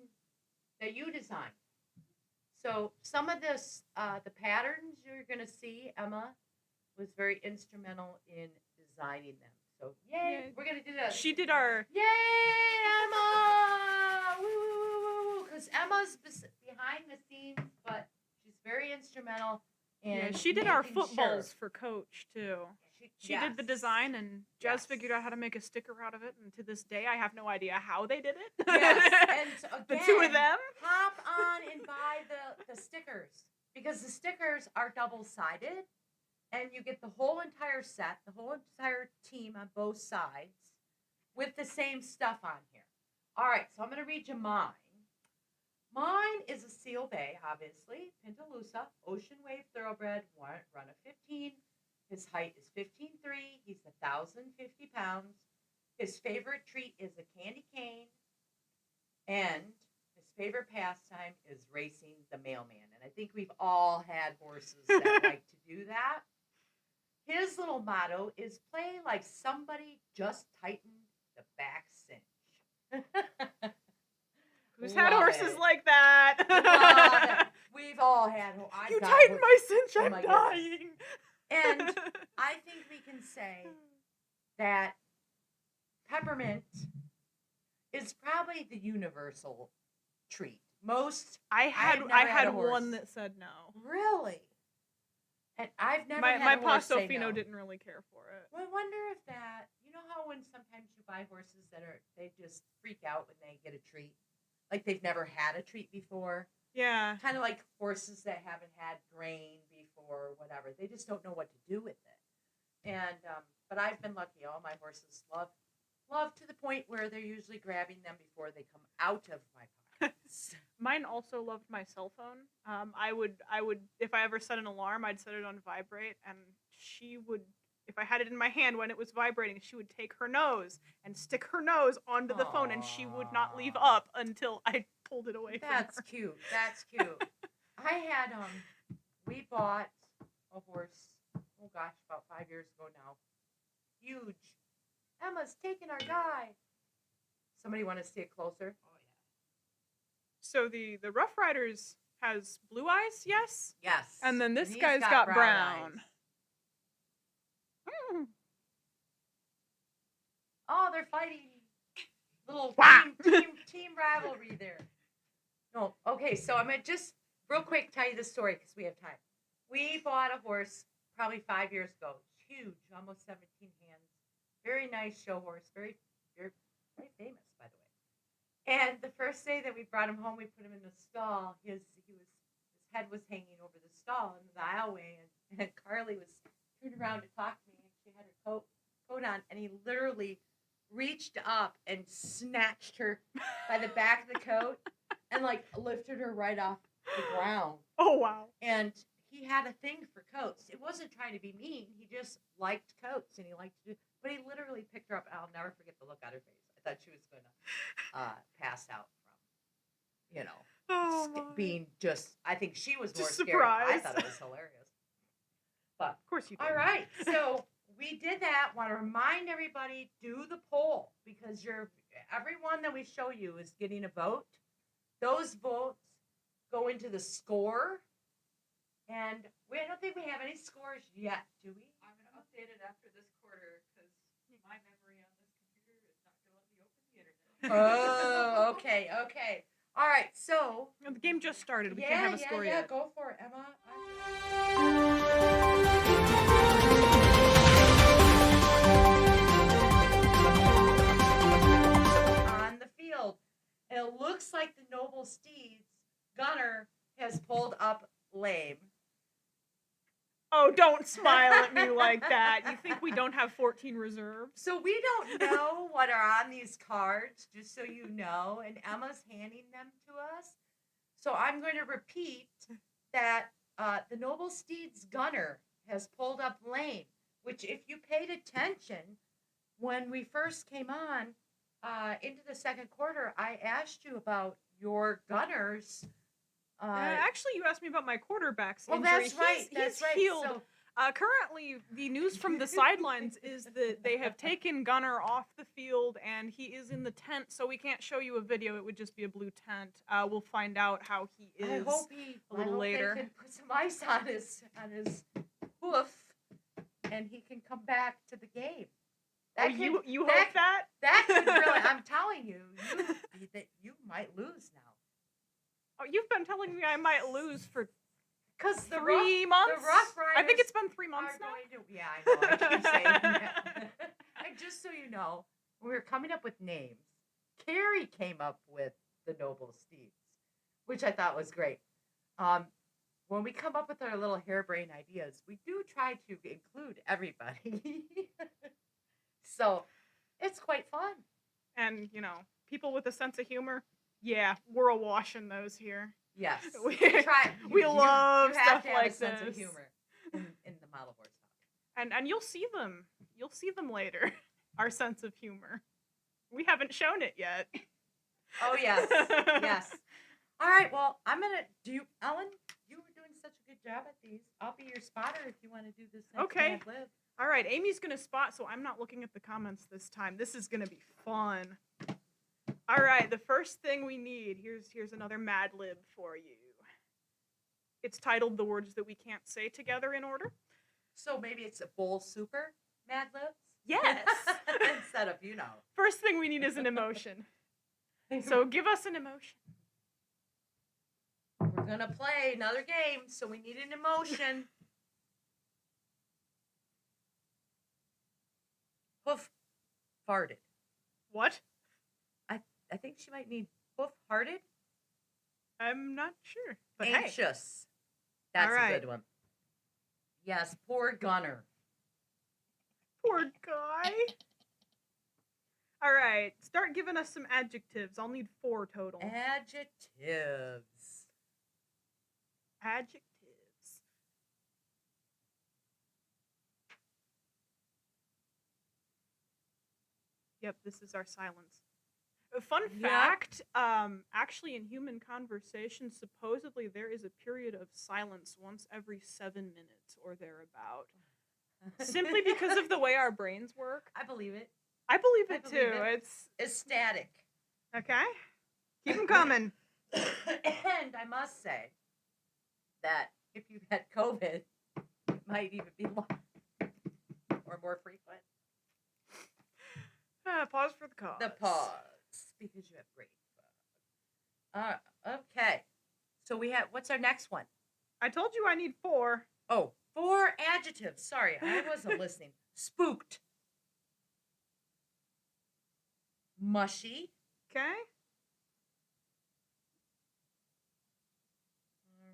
that you designed. So some of this, the patterns you're going to see, Emma was very instrumental in designing them. So, yay, we're going to do this. She did our... Yay, Emma! Woo! Because Emma's behind the scenes, but she's very instrumental in she did our footballs for Coach, too. She did the design, and Jazz figured out how to make a sticker out of it. And to this day, I have no idea how they did it. Yes, and again, the two of them. Hop on and buy the stickers, because the stickers are double-sided, and you get the whole entire set, the whole entire team on both sides, with the same stuff on here. All right, so I'm going to read you mine. Mine is a Seal Bay, obviously, Pintalusa, Ocean Wave Thoroughbred, run of 15. His height is 15'3". He's 1,050 pounds. His favorite treat is a candy cane. And his favorite pastime is racing the mailman. And I think we've all had horses that like to do that. His little motto is play like somebody just tightened the back cinch. Who's had horses like that? We've all had. You tighten my cinch, I'm dying. And I think we can say that peppermint is probably the universal treat. I had one that said no. Really? And I've never had my a horse say Pastofino no. didn't really care for it. Well, I wonder if that, you know how when sometimes you buy horses they just freak out when they get a treat? Like they've never had a treat before. Yeah. Kind of like horses that haven't had grain before or whatever. They just don't know what to do with it. And but I've been lucky. All my horses love to the point where they're usually grabbing them before they come out of my pockets. Mine also loved my cell phone. I would if I ever set an alarm, I'd set it on vibrate, and she would, if I had it in my hand when it was vibrating, she would take her nose and stick her nose onto the phone, and she would not leave up until I pulled it away from her. That's cute. That's cute. I had we bought a horse, oh gosh, about 5 years ago now. Huge. Emma's taking our guy. Somebody want to see it closer? Oh yeah. So the Rough Riders has blue eyes, yes? Yes. And then this guy's got brown. Oh, they're fighting. Little team rivalry there. No, okay, so I'm going to just real quick tell you the story because we have time. We bought a horse probably 5 years ago. Huge, almost 17 hands. Very nice show horse. Very famous, by the way. And the first day that we brought him home, we put him in the stall. His head was hanging over the stall in the aisleway, and Carly was turned around to talk to me, and she had her coat on, and he literally reached up and snatched her by the back of the coat and like lifted her right off the ground. Oh wow. And he had a thing for coats. It wasn't trying to be mean. He just liked coats, and he liked to do. But he literally picked her up. I'll never forget the look on her face. I thought she was going to pass out from, being just. I think she was more scared. I thought it was hilarious. But of course you did. All right, so we did that. Want to remind everybody, do the poll, because everyone that we show you is getting a vote. Those votes go into the score. And I don't think we have any scores yet, do we? I'm going to update it after this quarter because my memory on this computer is not going to let me open the internet. Oh, okay. All right, so. The game just started. We can't have a score yet. Yeah, go for it, Emma. On the field, and it looks like the Noble Steeds Gunner has pulled up lame. Oh, don't smile at me like that. You think we don't have 14 reserves? So we don't know what are on these cards, just so you know, and Emma's handing them to us. So I'm going to repeat that the Noble Steeds Gunner has pulled up lame, which if you paid attention when we first came on into the second quarter, I asked you about your gunners. Actually, you asked me about my quarterback's well, injury. That's right. He's healed. So, currently, the news from the sidelines is that they have taken Gunner off the field, and he is in the tent, so we can't show you a video. It would just be a blue tent. We'll find out how he is a little later. They can put some ice on his hoof, and he can come back to the game. You hope that? That could really, I'm telling you, that you might lose now. Oh, you've been telling me I might lose for Because the 3 months? The Rough Riders. I think it's been 3 months now. Yeah, I know. I keep saying that. And just so you know, when we were coming up with names, Carrie came up with the Noble Steeds, which I thought was great. When we come up with our little harebrained ideas, we do try to include everybody. So it's quite fun. And, people with a sense of humor, yeah, we're awash in those here. Yes. We love stuff like this. Sense of humor in the model horse talk. And you'll see them. You'll see them later. Our sense of humor. We haven't shown it yet. Oh, yes. Yes. All right. Well, I'm going to Ellen, you were doing such a good job at these. I'll be your spotter if you want to do this next Mad Lib. All right. Amy's going to spot, so I'm not looking at the comments this time. This is going to be fun. All right. The first thing we need, here's another Mad Lib for you. It's titled The Words That We Can't Say Together in Order. So maybe it's a bowl super Mad Libs? Yes. Instead of, First thing we need is an emotion. So give us an emotion. We're going to play another game, so we need an emotion. Hoof farted. What? I think she might need hoof hearted. I'm not sure. But anxious. Hey. That's a good one. Yes, poor Gunner. Poor guy. All right, start giving us some adjectives. I'll need 4 total. Adjectives. Yep, this is our silence. A fun fact, actually in human conversation, supposedly there is a period of silence once every 7 minutes or thereabout. Simply because of the way our brains work. I believe it. I believe it too. It's ecstatic. Okay. Keep them coming. And I must say that if you've had COVID, it might even be or more frequent. Pause for the cause. The pause. Because you have great fun. Okay. So what's our next one? I told you I need 4. Oh, 4 adjectives. Sorry, I wasn't listening. Spooked. Mushy. Okay.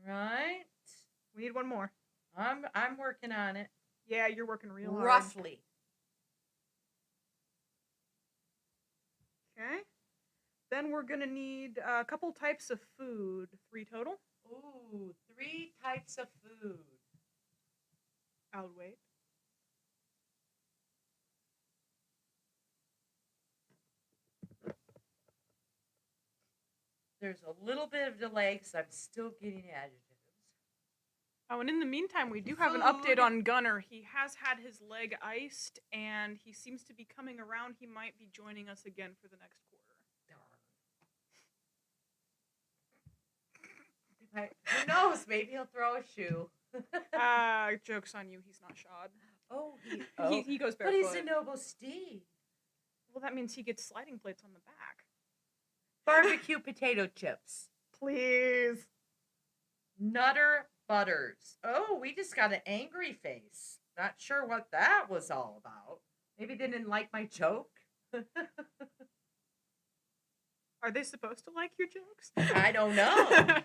All right. We need 1 more. I'm working on it. Yeah, you're working real hard. Roughly. Okay. Then we're going to need a couple types of food. 3 total. Ooh, 3 types of food. I'll wait. There's a little bit of delay because I'm still getting adjectives. Oh, and in the meantime, we do have an update on Gunner. He has had his leg iced, and he seems to be coming around. He might be joining us again for the next quarter. Who knows? Maybe he'll throw a shoe. Joke's on you. He's not shod. Oh, he goes barefoot. But he's a noble steed. Well, that means he gets sliding plates on the back. Barbecue potato chips. Please. Nutter Butters. Oh, we just got an angry face. Not sure what that was all about. Maybe they didn't like my joke. Are they supposed to like your jokes? I don't know.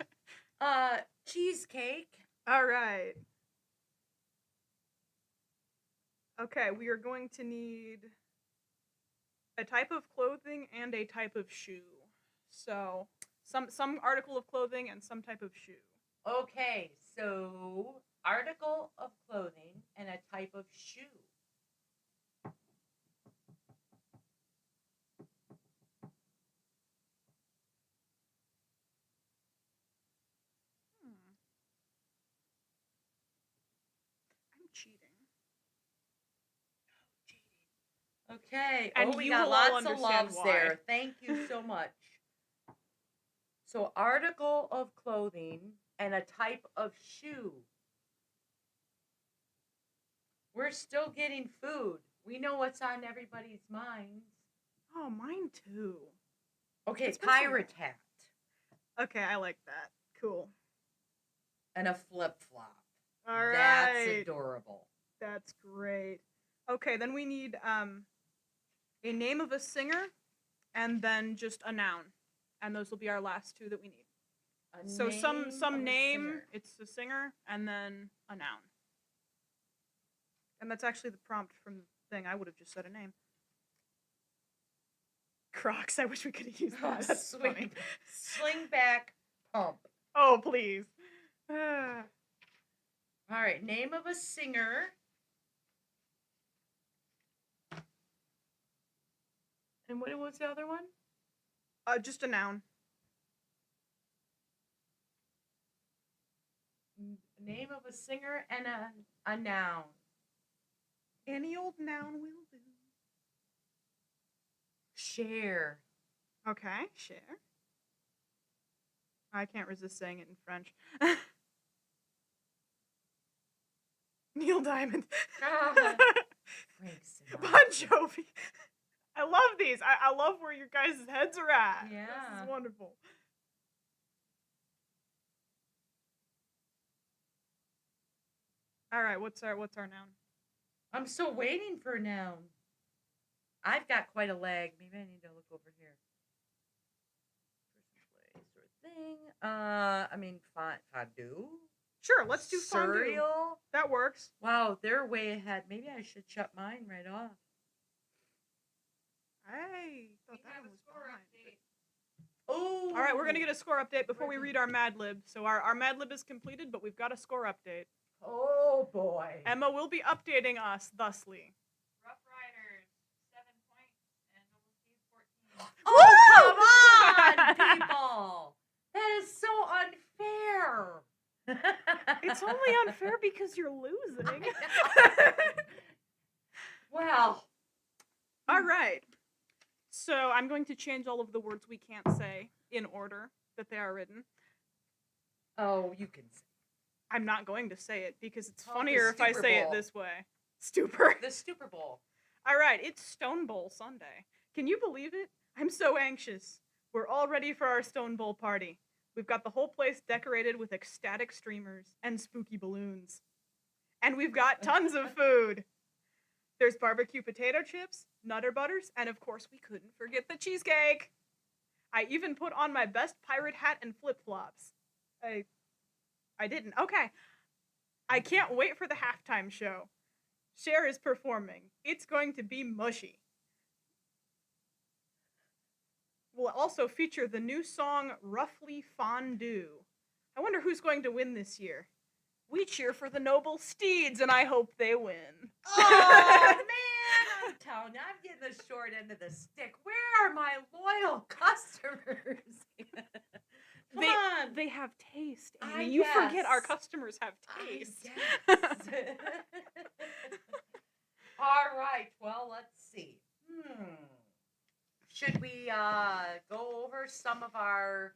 Cheesecake. All right. Okay, we are going to need a type of clothing and a type of shoe. So, some article of clothing and some type of shoe. Okay, so article of clothing and a type of shoe. I'm cheating. Okay. And we you got will all lots of understand loves why. there. Thank you so much. So, article of clothing and a type of shoe. We're still getting food. We know what's on everybody's minds. Oh, mine too. Okay, pirate hat. Okay, I like that. Cool. And a flip-flop. All right. That's adorable. That's great. Okay, then we need a name of a singer and then just a noun. And those will be our last two that we need. So some name, it's a singer, and then a noun. And that's actually the prompt from the thing. I would have just said a name. Crocs. I wish we could have used that. That's funny. Slingback pump. Oh, please. All right. Name of a singer. And what was the other one? Just a noun. Name of a singer and a noun. Any old noun will do. Cher. Okay, Cher. I can't resist saying it in French. Neil Diamond. Bon Jovi. I love these. I love where your guys' heads are at. Yeah. This is wonderful. All right, what's our noun? I'm still waiting for a noun. I've got quite a lag. Maybe I need to look over here. Person, place, or thing. I mean, fondue. Sure, let's do fondue. Cereal. That works. Wow, they're way ahead. Maybe I should shut mine right off. I thought that one was behind. Oh. All right, we're gonna get a score update before we read our Mad Lib. So our Mad Lib is completed, but we've got a score update. Oh boy. Emma will be updating us thusly. Rough Riders, 7 points, and Noble Steeds, 14. Oh, come on, people. That is so unfair. It's only unfair because you're losing. Well. All right. So I'm going to change all of the words we can't say in order that they are written. Oh, you can say. I'm not going to say it because it's Oh, funnier if I say it this way. Stupor. The Stupor Bowl. All right, it's Stone Bowl Sunday. Can you believe it? I'm so anxious. We're all ready for our Stone Bowl party. We've got the whole place decorated with ecstatic streamers and spooky balloons. And we've got tons of food. There's barbecue potato chips, Nutter Butters, and of course we couldn't forget the cheesecake. I even put on my best pirate hat and flip-flops. I didn't. Okay. I can't wait for the halftime show. Cher is performing. It's going to be mushy. We'll also feature the new song Roughly Fondue. I wonder who's going to win this year. We cheer for the Noble Steeds, and I hope they win. Oh, man, I'm telling you, I'm getting the short end of the stick. Where are my loyal customers? Come on. They have taste, Amy. You forget our customers have taste. All right, well, let's see. Should we go over some of our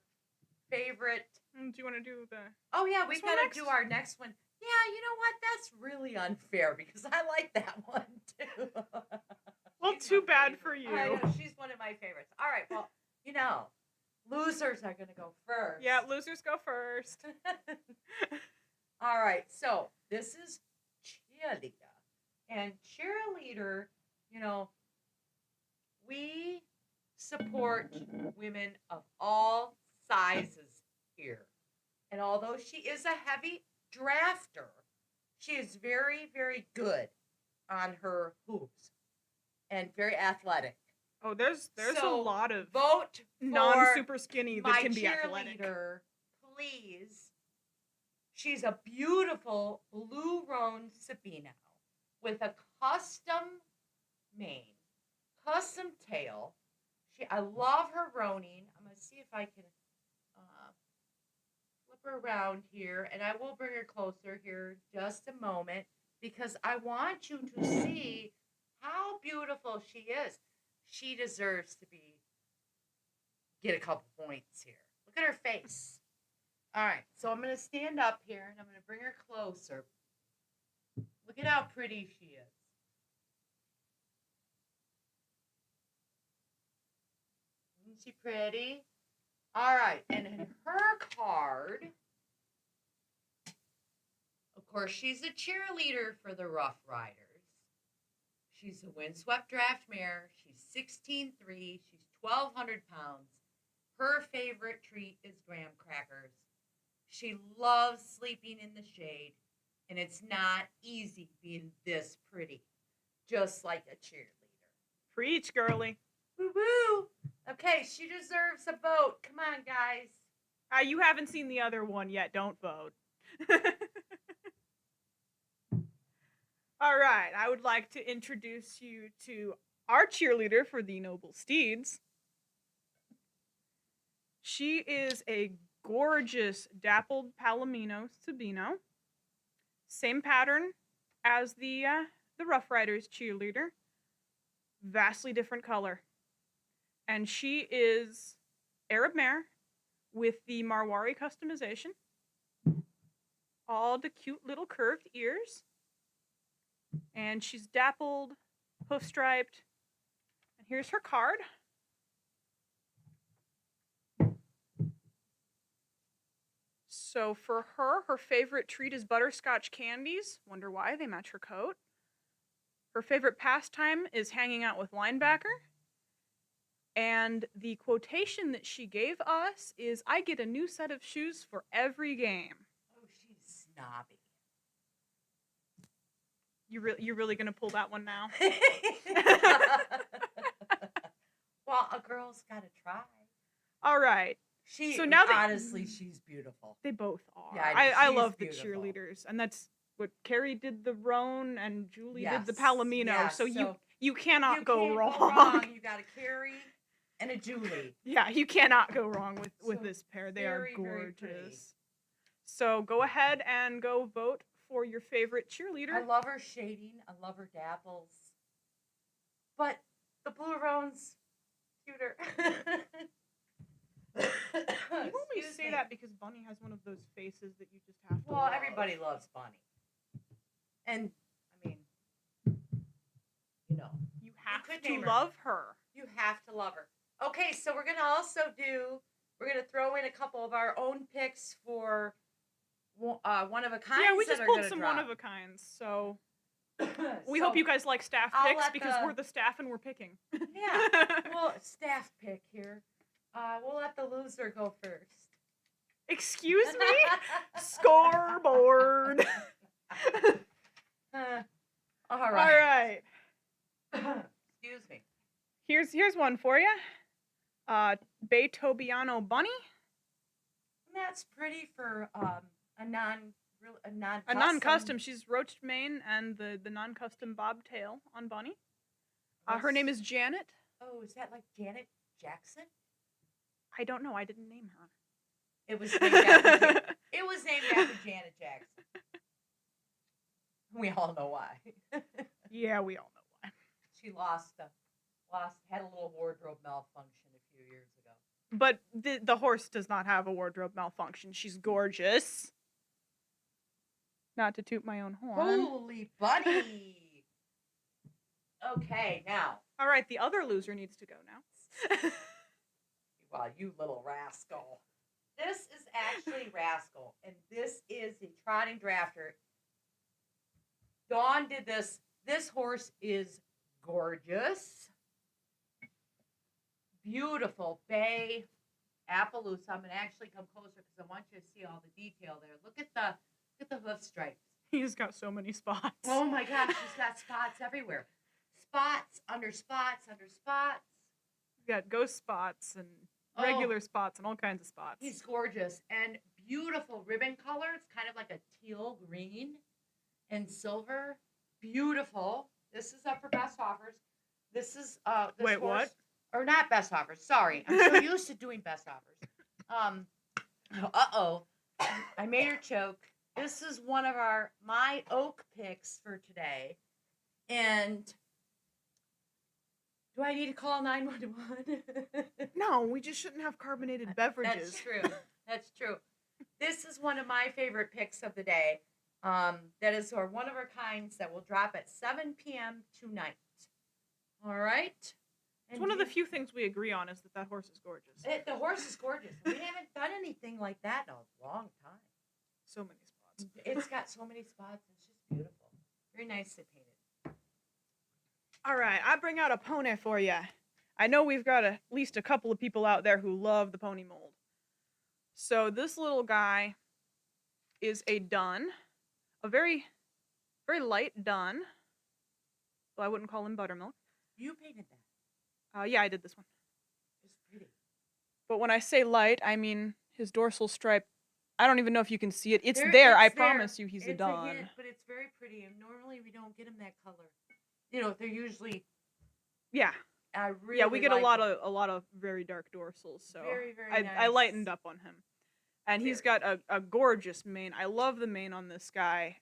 favorite... Do you want to do the... Oh, yeah, we got to do our next one. Yeah, you know what? That's really unfair because I like that one, too. Well, too bad for you. I know, she's one of my favorites. All right, well, you know, losers are going to go first. Yeah, losers go first. All right, so this is cheerleader. And cheerleader, you know, we support women of all sizes here. And although she is a heavy drafter, she is very, very good on her hoops and very athletic. Oh, there's a lot of vote non-super skinny that can be my athletic. cheerleader, please. She's a beautiful blue roan Sabino with a custom mane, custom tail. I love her roning. I'm going to see if I can flip her around here, and I will bring her closer here just a moment because I want you to see how beautiful she is. She deserves to get a couple points here. Look at her face. All right, so I'm going to stand up here, and I'm going to bring her closer. Look at how pretty she is. Isn't she pretty? All right, and in her card, course, she's a cheerleader for the Rough Riders. She's a windswept draft mare. She's 16'3". She's 1,200 pounds. Her favorite treat is graham crackers. She loves sleeping in the shade, and it's not easy being this pretty, just like a cheerleader. Preach, girly. Woo-woo! Okay, she deserves a vote. Come on, guys. You haven't seen the other one yet. Don't vote. All right, I would like to introduce you to our cheerleader for the Noble Steeds. She is a gorgeous dappled Palomino Sabino. Same pattern as the Rough Riders cheerleader. Vastly different color. And she is Arab mare with the Marwari customization. All the cute little curved ears. And she's dappled, hoof striped. And here's her card. So for her favorite treat is butterscotch candies. Wonder why, they match her coat. Her favorite pastime is hanging out with linebacker. And the quotation that she gave us is, "I get a new set of shoes for every game." Oh, she's snobby. You're really gonna pull that one now? Well, a girl's gotta try. All right. So now honestly, she's beautiful. They both are. Yeah, I love beautiful. the cheerleaders, and that's what Carrie did the roan and Julie did the Yes, Palomino. yes, So so you cannot go can't wrong. Go wrong. You got a Carrie and a Julie. Yeah, you cannot go wrong with So this pair. They very, are very pretty. gorgeous. So go ahead and go vote for your favorite cheerleader. I love her shading. I love her dapples. But the blue roan's cuter. You only say that because Bunny has one of those faces that you just have to Well, love. everybody loves Bunny. And, I mean, you know. You have could to name her. love her. You have to love her. Okay, so we're going to throw in a couple of our own picks for one of a kind. Yeah, we just pulled some one of a kinds. So we hope you guys like staff picks because we're the staff and we're picking. Yeah, well, staff pick here. We'll let the loser go first. Excuse me? Scoreboard. All right. Excuse me. Here's one for you. Beethobiano Bunny. That's pretty for a non-custom. A non-custom. She's roached mane and the non-custom bobtail on Bunny. Her name is Janet. Oh, is that like Janet Jackson? I don't know. I didn't name her. It was named after Janet Jackson. We all know why. Yeah, we all know why. She had a little wardrobe malfunction a few years ago. But the horse does not have a wardrobe malfunction. She's gorgeous. Not to toot my own horn. Holy Bunny! Okay, now. All right, the other loser needs to go now. Well, you little rascal. This is actually Rascal, and this is the trotting drafter. Dawn did this. This horse is gorgeous. Beautiful bay Appaloosa. I'm going to actually come closer because I want you to see all the detail there. Look at the hoof stripes. He's got so many spots. Oh my gosh, she's got spots everywhere. Spots, under spots, under spots. He's got ghost spots and regular spots and all kinds of spots. He's gorgeous and beautiful ribbon color. It's kind of like a teal green and silver. Beautiful. This is up for best offers. This is this Wait, horse, what? Or not best offers. Sorry, I'm so used to doing best offers. I made her choke. This is one of my oak picks for today. And do I need to call 911? No, we just shouldn't have carbonated beverages. That's true. That's true. This is one of my favorite picks of the day. That is our one of our kinds that will drop at 7 p.m. tonight. All right? It's one of the few things we agree on is that horse is gorgeous. The horse is gorgeous. We haven't done anything like that in a long time. So many spots. It's got so many spots. It's just beautiful. Very nicely painted. All right, I bring out a pony for you. I know we've got at least a couple of people out there who love the pony mold. So this little guy is a dun, a very, very light dun. Well, I wouldn't call him buttermilk. You painted that? Yeah, I did this one. It's pretty. But when I say light, I mean his dorsal stripe. I don't even know if you can see it. It's there. I promise you, he's a dun. Hint, but it's very pretty. And normally we don't get them that color. You know, they're usually. Yeah. We get a lot of very dark dorsals. So very, very nice. I lightened up on him, and he's got a gorgeous mane. I love the mane on this guy.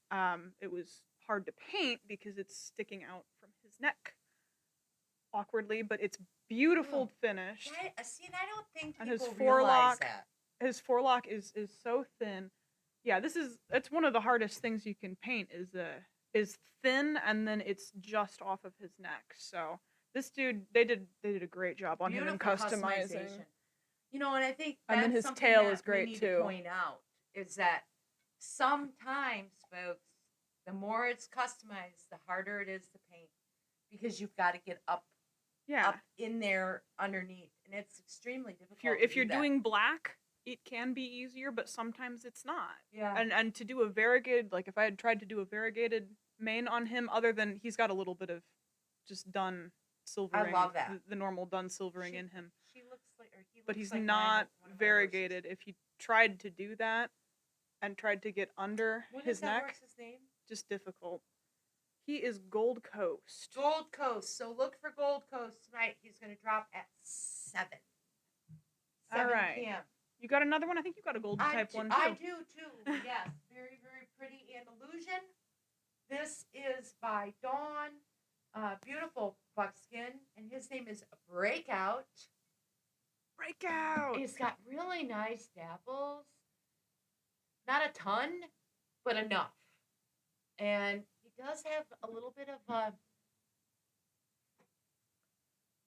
It was hard to paint because it's sticking out from his neck awkwardly, but it's beautiful finish. See, and I don't think people and his realize that. His forelock is so thin. Yeah, it's one of the hardest things you can paint is thin, and then it's just off of his neck. So this dude, they did a great job on him in customizing. You know, and I think and then his tail is great too. To point out is that sometimes, folks, the more it's customized, the harder it is to paint because you've got to get up in there underneath, and it's extremely difficult. If you're doing black, it can be easier, but sometimes it's not. Yeah. And to do a variegated, like if I had tried to do a variegated mane on him, other than he's got a little bit of just dun silvering. I love that. The normal dun silvering in him. He looks but he's like not variegated. If he tried to do that and tried to get under his neck, what's his name? Just difficult. He is Gold Coast. Gold Coast. So look for Gold Coast tonight. He's going to drop at 7 All right. p.m. You got another one? I think you got a golden type one too. I do too. Yes. Very, very pretty and illusion. This is by Dawn. Beautiful buckskin. And his name is Breakout. Breakout. He's got really nice dapples. Not a ton, but enough. And he does have a little bit of a...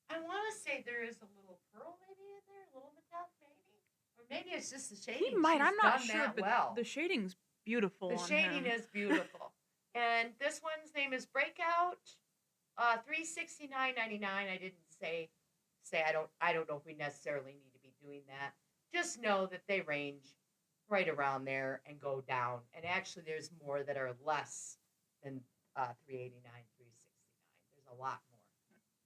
I want to say there is a little pearl maybe in there, a little bit of maybe. Or maybe it's just the shading. He might, I'm not sure, but the shading's beautiful on him. The shading is beautiful. And this one's name is Breakout. $369.99. I didn't say I don't know if we necessarily need to be doing that. Just know that they range right around there and go down. And actually there's more that are less than $389, $369. There's a lot more.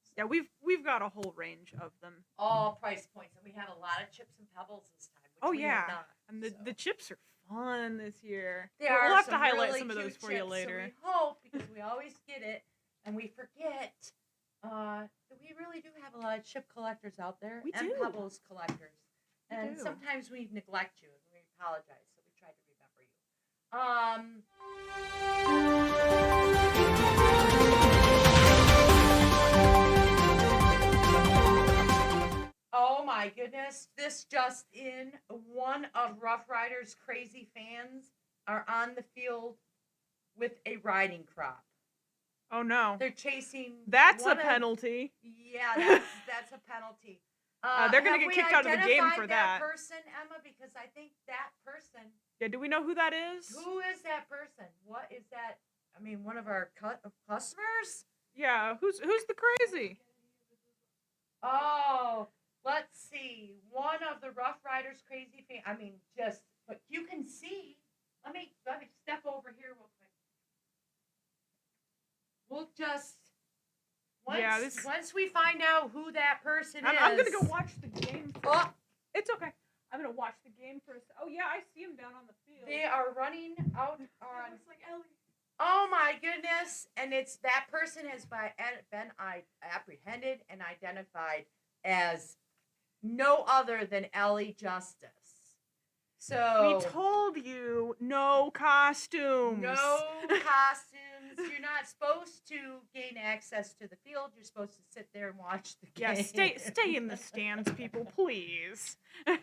So, yeah, we've got a whole range of them. All price points, and we have a lot of chips and pebbles this time. Which we have not, and the chips are fun this year. We'll have to highlight really some of those for chips, you later. So we hope, because we always get it and we forget. We really do have a lot of chip collectors out there and pebbles collectors, and sometimes we neglect you, and we apologize. So we try to remember you. Oh my goodness! This just in: one of Rough Riders' crazy fans are on the field with a riding crop. Oh no! They're chasing. That's a penalty. Yeah, that's a penalty. They're gonna get kicked out of the game for that. Person, Emma, because I think that person. Yeah, do we know who that is? Who is that person? What is that? I mean, one of our customers. Yeah, who's the crazy? Oh, let's see. One of the Rough Riders' crazy fans. I mean, but you can see. Let me step over here real quick. We'll just once we find out who that person is. I'm gonna go watch the game. It's okay. I'm gonna watch the game first. Oh yeah, I see him down on the field. They are running out on. Looks like Ellie. Oh my goodness! And that person has been apprehended and identified as no other than Ellie Justice. So we told you no costumes. No costumes. You're not supposed to gain access to the field. You're supposed to sit there and watch the game. Yeah, stay in the stands, people, please. They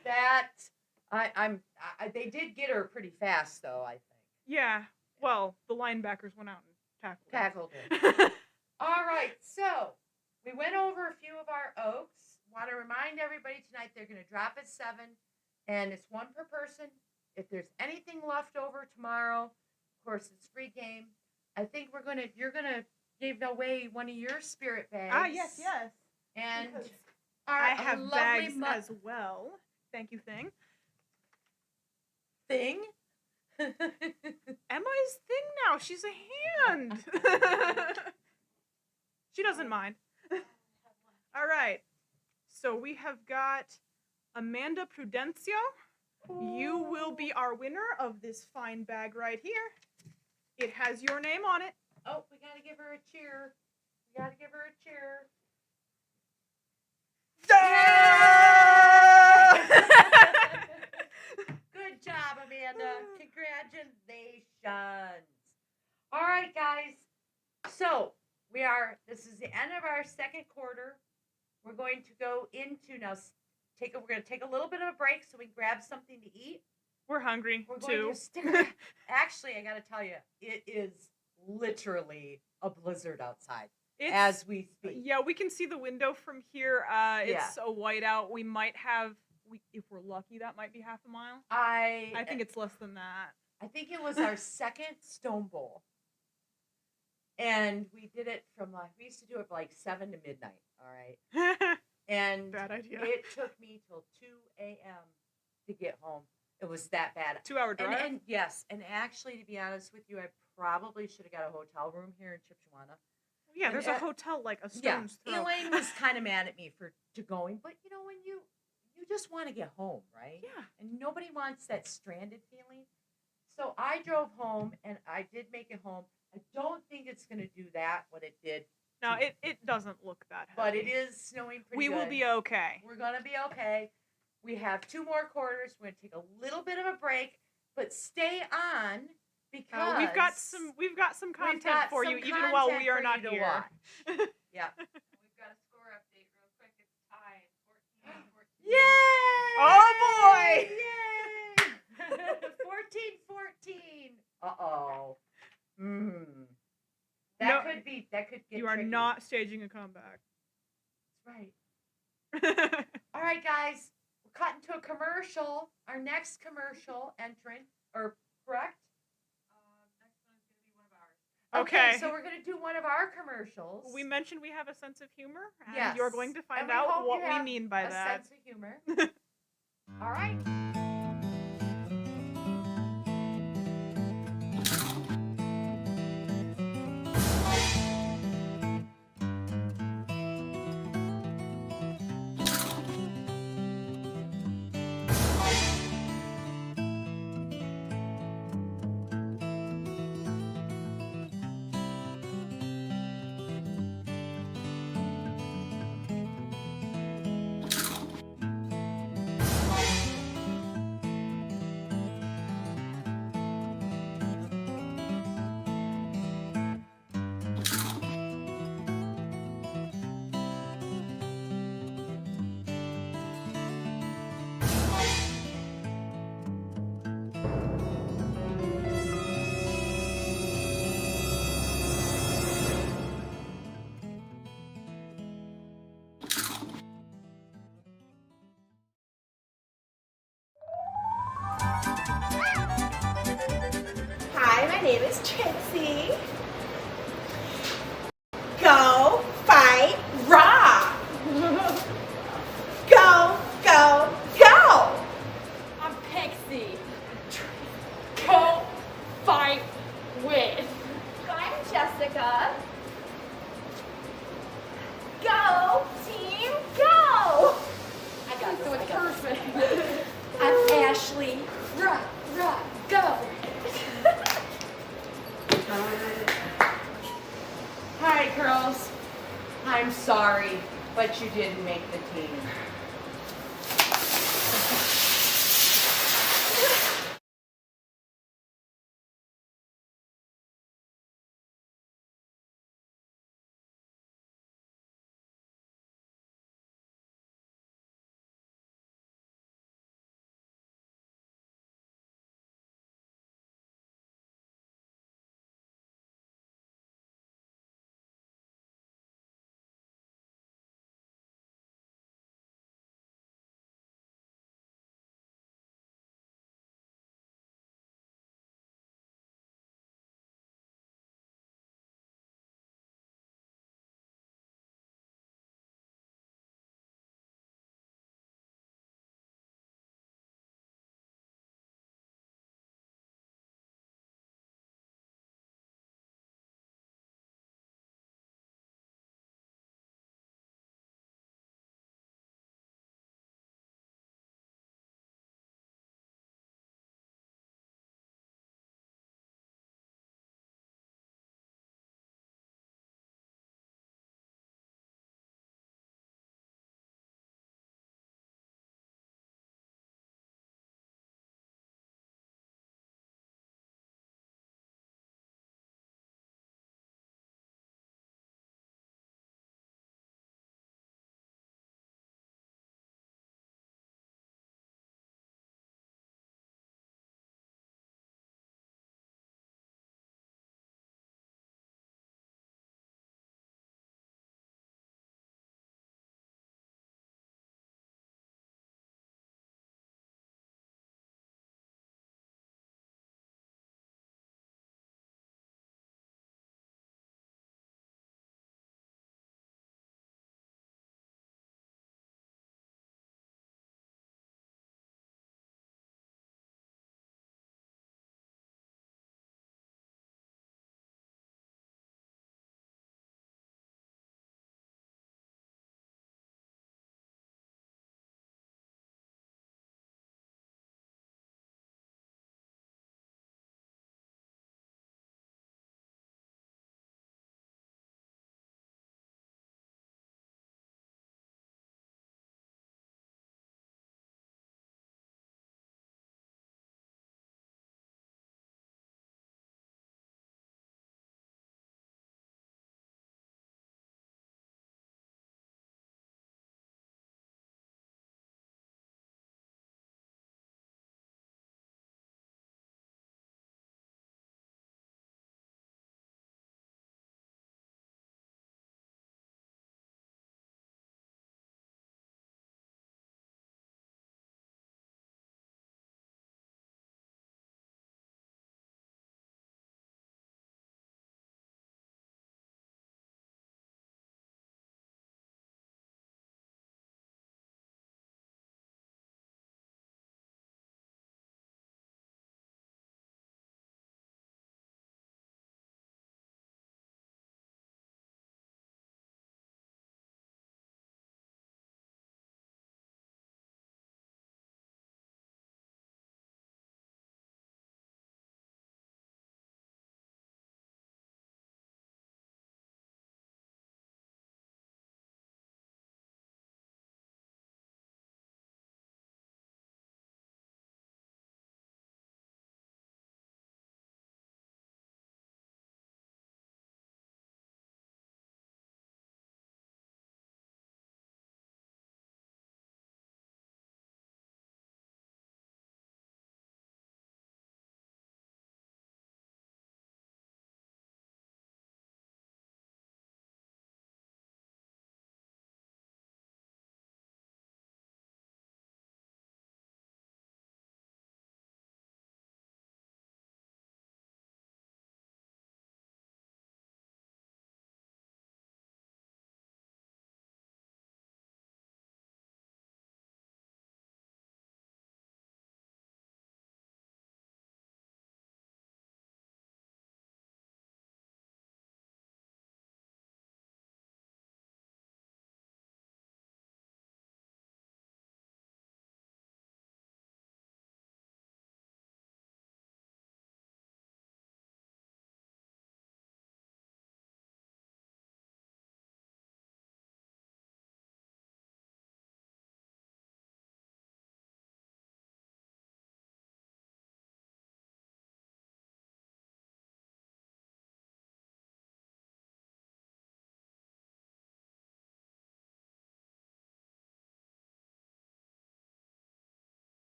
did get her pretty fast, though, I think. Yeah. Well, the linebackers went out and tackled her. All right, so we went over a few of our oaks. Want to remind everybody tonight they're going to drop at 7, and it's one per person, if there's anything left over tomorrow, of course it's free game. I think you're gonna give away one of your spirit bags. Yes. And I have bags as well. Thank you, Thing. Thing? Emma's Thing now. She's a hand. She doesn't mind. All right. So we have got Amanda Prudencio. You will be our winner of this fine bag right here. It has your name on it. Oh, we gotta give her a cheer. Good job, Amanda. Congratulations. All right, guys. So this is the end of our second quarter. We're going to go into now. We're going to take a little bit of a break so we can grab something to eat. We're hungry too. Actually, I got to tell you, it is literally a blizzard outside as we speak. Yeah, we can see the window from here. It's a whiteout. We might have, if we're lucky, that might be half a mile. I think it's less than that. I think it was our second Stone Bowl. And we did it we used to do it from 7 to midnight, all right? And bad idea. It took me till 2 a.m. to get home. It was that bad. 2-hour drive? And yes, and actually, to be honest with you, I probably should have got a hotel room here in Chippewana. Yeah, there's a hotel a stone's throw. Elaine was kind of mad at me for going, but when you just want to get home, right? Yeah. And nobody wants that stranded feeling. So I drove home, and I did make it home. I don't think it's going to do what it did. No, it doesn't look that heavy. But it is snowing pretty good. We will be okay. We're going to be okay. We have 2 more quarters. We're going to take a little bit of a break, but stay on because we've got some content for you even while we are not here. Yeah. We've got a score update real quick. It's tied 14-14. Yay! Oh boy! Yay! 14-14. Uh-oh. That could get You are tricky. not staging a comeback. That's right. All right, guys. We're cutting to a commercial. Our next commercial entrant, correct? Next one is going to be one of ours. Okay. So we're going to do one of our commercials. We mentioned we have a sense of humor, and yes. you're going to find out what we mean by that. A sense of humor. All right. Hi, my name is Trixie. Go, fight, rock. Go, go, go. I'm Pixie. Go, fight, win. I'm Jessica. Go, team, go. I got this. It's perfect. I'm Ashley. Rock, rock, go. Hi, girls. I'm sorry, but you didn't make the team.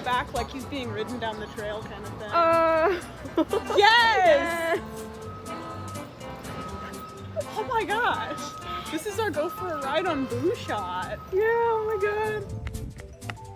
the back like he's being ridden down the trail kind of thing. Yes! Oh my gosh. This is our go for a ride on Boo shot. Yeah, oh my god.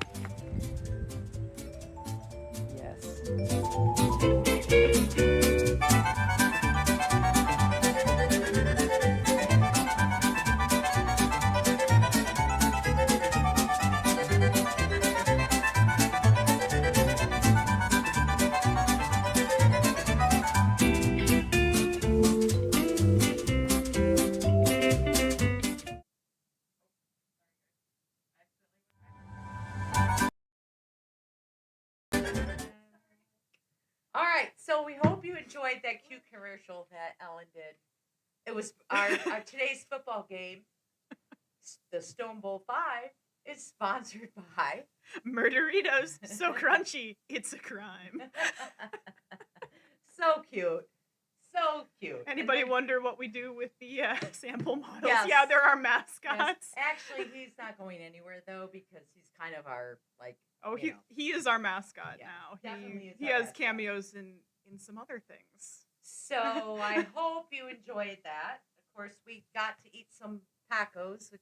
All right, so we hope you enjoyed that cute commercial that Ellen did. It was our today's football game. The Stone Bowl 5 is sponsored by Murderitos, so crunchy, it's a crime. So cute. So cute. Anybody wonder what we do with the sample models? Yes. Yeah, they're our mascots. Yes. Actually, he's not going anywhere though because he's kind of our like. Oh, he is our mascot now. Definitely is he our has mascot. cameos in some other things. So I hope you enjoyed that. Of course, we got to eat some tacos, which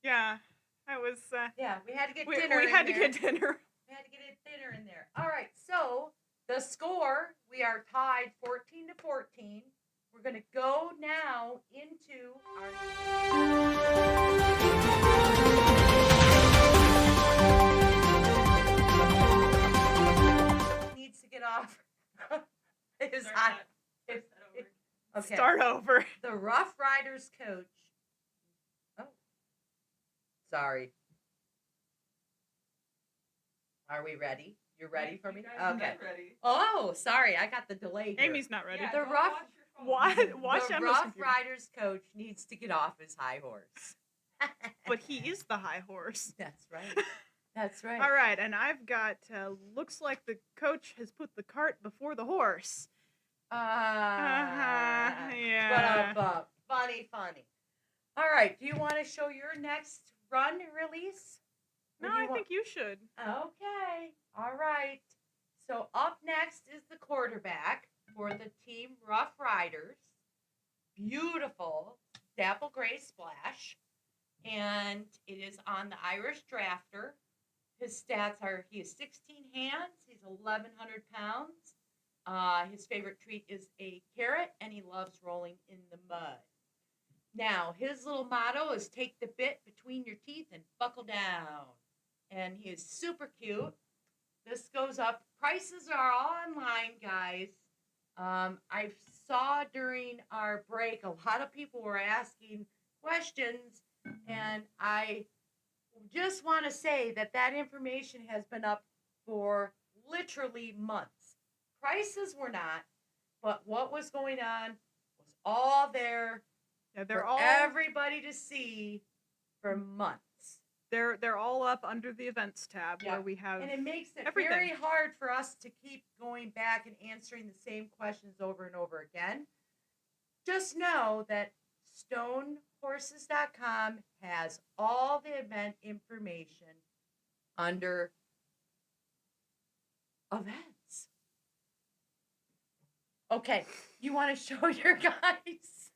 Yeah, I was. yeah, we had to get dinner. We had to there. get dinner. We had to get a dinner in there. All right, so the score, we are tied 14-14. We're going to go now into our needs to get off. His hot. Okay. Start over. The Rough Riders coach. Oh. Sorry. Are we ready? You're ready for me? Okay. Ready. Oh, sorry. I got the delay here. Amy's not ready. Yeah, The don't rough- watch your phone. Watch the Emma's Rough computer. Riders coach needs to get off his high horse. But he is the high horse. That's right. That's right. All right, and I've got. Looks like the coach has put the cart before the horse. Yeah. But funny. All right. Do you want to show your next run release? Or No, do you I think you should. Okay. All right. So up next is the quarterback for the team Rough Riders. Beautiful dapple gray splash. And it is on the Irish Drafter. His stats are he has 16 hands. He's 1,100 pounds. His favorite treat is a carrot, and he loves rolling in the mud. Now, his little motto is take the bit between your teeth and buckle down. And he is super cute. This goes up. Prices are all online, guys. I saw during our break a lot of people were asking questions, and I just want to say that information has been up for literally months. Prices were not, but what was going on was all there Yeah, they're for all everybody to see for months. they're all up under the events tab Yeah. where we have. And it makes it everything. very hard for us to keep going back and answering the same questions over and over again. Just know that stonehorses.com has all the event information under events. Okay, you want to show your guys?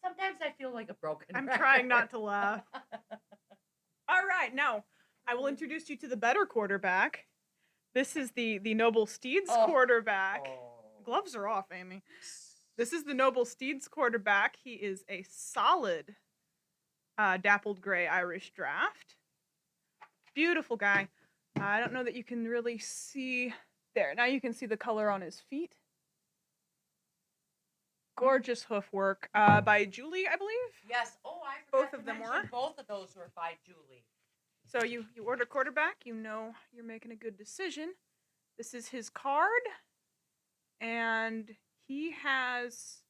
Sometimes I feel like a broken I'm record. trying not to laugh. All right, now I will introduce you to the better quarterback. This is the Noble Steeds quarterback. Oh. Gloves are off, Amy. This is the Noble Steeds quarterback. He is a solid dappled gray Irish draft. Beautiful guy. I don't know that you can really see there. Now you can see the color on his feet. Gorgeous hoof work by Julie, I believe. Yes. Oh, I Both forgot of to them mention were? Both of those were by Julie. So you order quarterback, you know you're making a good decision. This is his card, and he has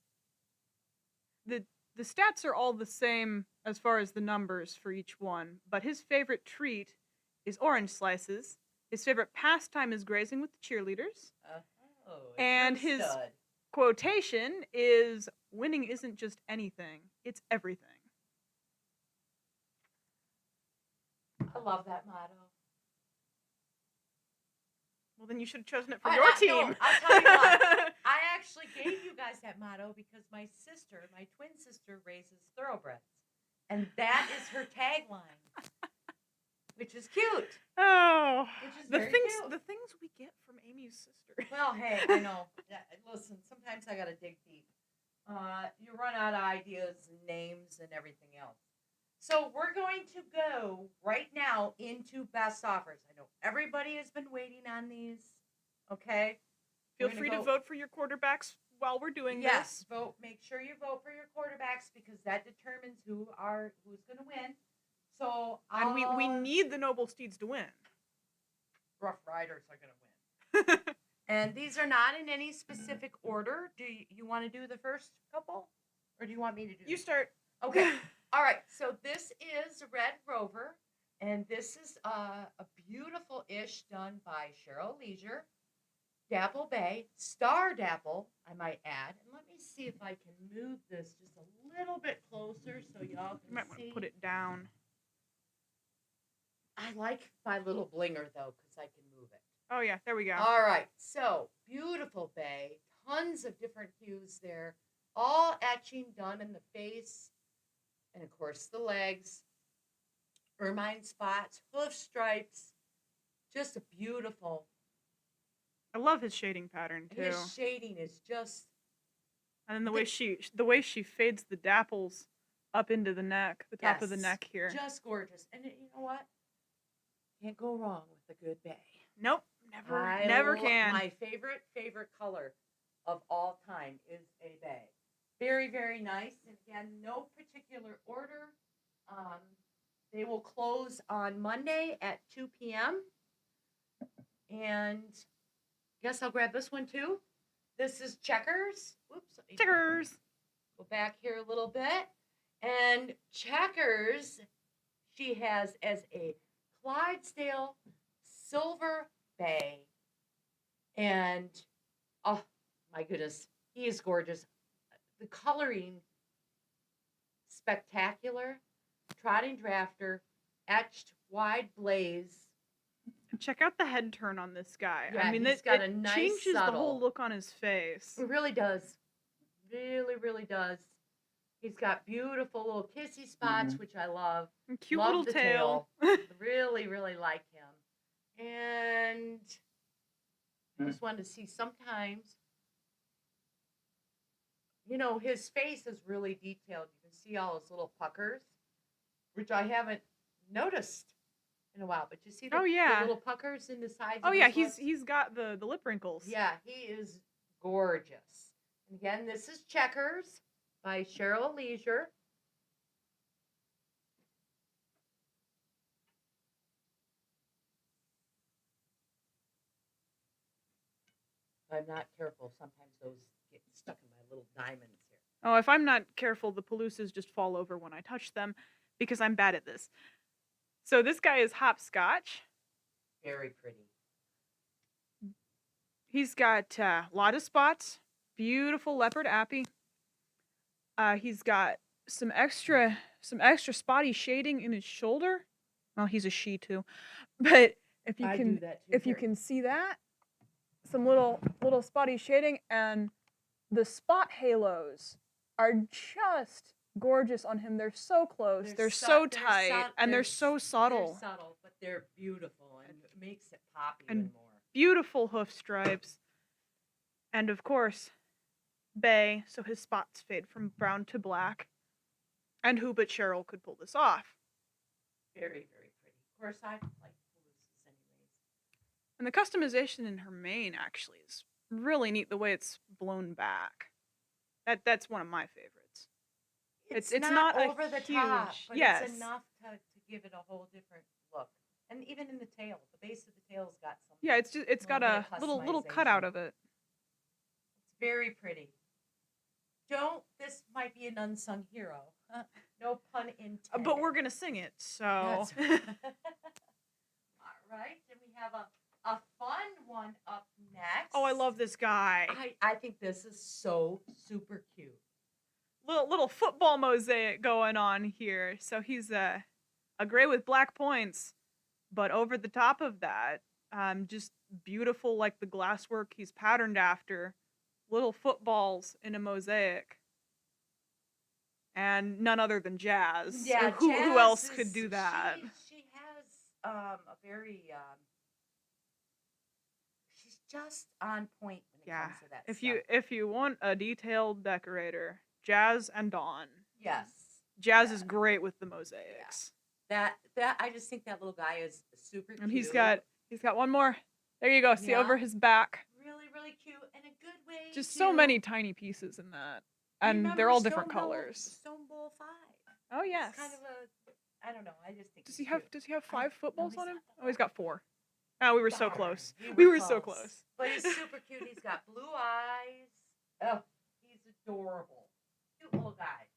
the stats are all the same as far as the numbers for each one, but his favorite treat is orange slices. His favorite pastime is grazing with the cheerleaders. And his stud. Quotation is winning isn't just anything, it's everything. I love that motto. Well, then you should have chosen it for your team. No, I'll tell you what. I actually gave you guys that motto because my twin sister, raises thoroughbreds. And that is her tagline, which is cute. Oh, which is the very things cute. the things we get from Amy's sister. Well, hey, I know. Listen, sometimes I got to dig deep. You run out of ideas and names and everything else. So we're going to go right now into best offers. I know everybody has been waiting on these. Okay. Feel free to vote for your quarterbacks while we're doing this. Yes, vote. Make sure you vote for your quarterbacks because that determines who's going to win. So and we need the Noble Steeds to win. Rough Riders are going to win. And these are not in any specific order. Do you want to do the first couple, or do you want me to do? You start. Okay. All right. So this is Red Rover, and this is a beautiful ish done by Cheryl Leisure, Dapple Bay, Star Dapple, I might add. And let me see if I can move this just a little bit closer so y'all can You might want see. to put it down. I like my little blinger though because I can move it. Oh yeah, there we go. All right, so beautiful bay, tons of different hues there, all etching done in the face, and of course the legs, ermine spots, hoof stripes, just a beautiful. I love his shading pattern too. His shading is just. And then the way she fades the dapples up into the neck, the top of the neck here. Just gorgeous, and you know what? Can't go wrong with a good bay. Nope. Never can. My favorite color of all time is a bay. Very, very nice. And again, no particular order. They will close on Monday at 2 p.m. And I guess I'll grab this one too. This is Checkers. Whoops. Checkers. Go back here a little bit. And Checkers, she has as a Clydesdale silver bay, and oh my goodness, he is gorgeous. The coloring spectacular. Trotting drafter, etched wide blaze. Check out the head turn on this guy. Yeah, I mean, he's got a nice changes subtle. the whole look on his face. It really does. Really does. He's got beautiful little kissy spots, which I love. And cute Love little the tail. Really like him. And I just wanted to see sometimes, his face is really detailed. You can see all his little puckers, which I haven't noticed in a while. But you see the little puckers in the sides Oh of yeah, his lips? he's got the lip wrinkles. Yeah, he is gorgeous. And again, this is Checkers by Cheryl Leisure. If I'm not careful, sometimes those get stuck in my little diamonds here. Oh, if I'm not careful, the pelusas just fall over when I touch them because I'm bad at this. So this guy is hopscotch. Very pretty. He's got a lot of spots. Beautiful leopard appy. He's got some extra spotty shading in his shoulder. Well, he's a she too, but if you can see that, some little spotty shading, and the spot halos are just gorgeous on him. They're so close. They're so tight, and they're so subtle. They're subtle, but they're beautiful, and it makes it pop even more. Beautiful hoof stripes, and of course, bay, so his spots fade from brown to black. And who but Cheryl could pull this off? Very, very pretty. Of course, I like pelusas anyways. And the customization in her mane actually is really neat. The way it's blown back. That's one of my favorites. It's not over the top, but yes. it's enough to give it a whole different look. And even in the tail, the base of the tail's got some. Yeah, it's got a little customization. cutout of it. It's very pretty. This might be an unsung hero. No pun intended. But we're gonna sing it, so. That's right. All right, and we have a fun one up next. Oh, I love this guy. I think this is so super cute. Little football mosaic going on here. So he's a gray with black points, but over the top of that, Just beautiful, like the glasswork he's patterned after. Little footballs in a mosaic. And none other than Jazz. Yeah, who else could do that? She has a very she's just on point when it comes to that stuff. If you want a detailed decorator, Jazz and Dawn. Yes. Jazz is great with the mosaics. Yeah. That I just think that little guy is super cute. And he's got one more. There you go. See over his back. Really, really cute and a good way. Just so many tiny pieces in that. And they're all different colors. Stone Bowl 5. Oh yes. It's kind of I don't know. I just think. Does he have 5 footballs on him? Oh, he's got 4. Oh, we were so close. We were so close. But he's super cute. He's got blue eyes. Oh, he's adorable. Cute little guy.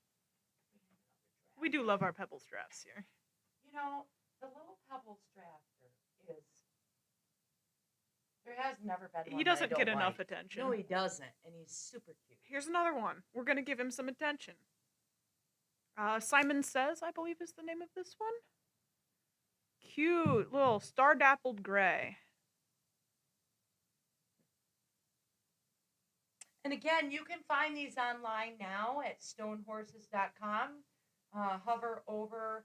We do love our Pebbles drafts here. You know, the little Pebbles drafter is. There has never been one. He doesn't get enough attention. No, he doesn't, and he's super cute. Here's another one. We're gonna give him some attention. Simon Says, I believe, is the name of this one. Cute little star-dappled gray. And again, you can find these online now at stonehorses.com. Hover over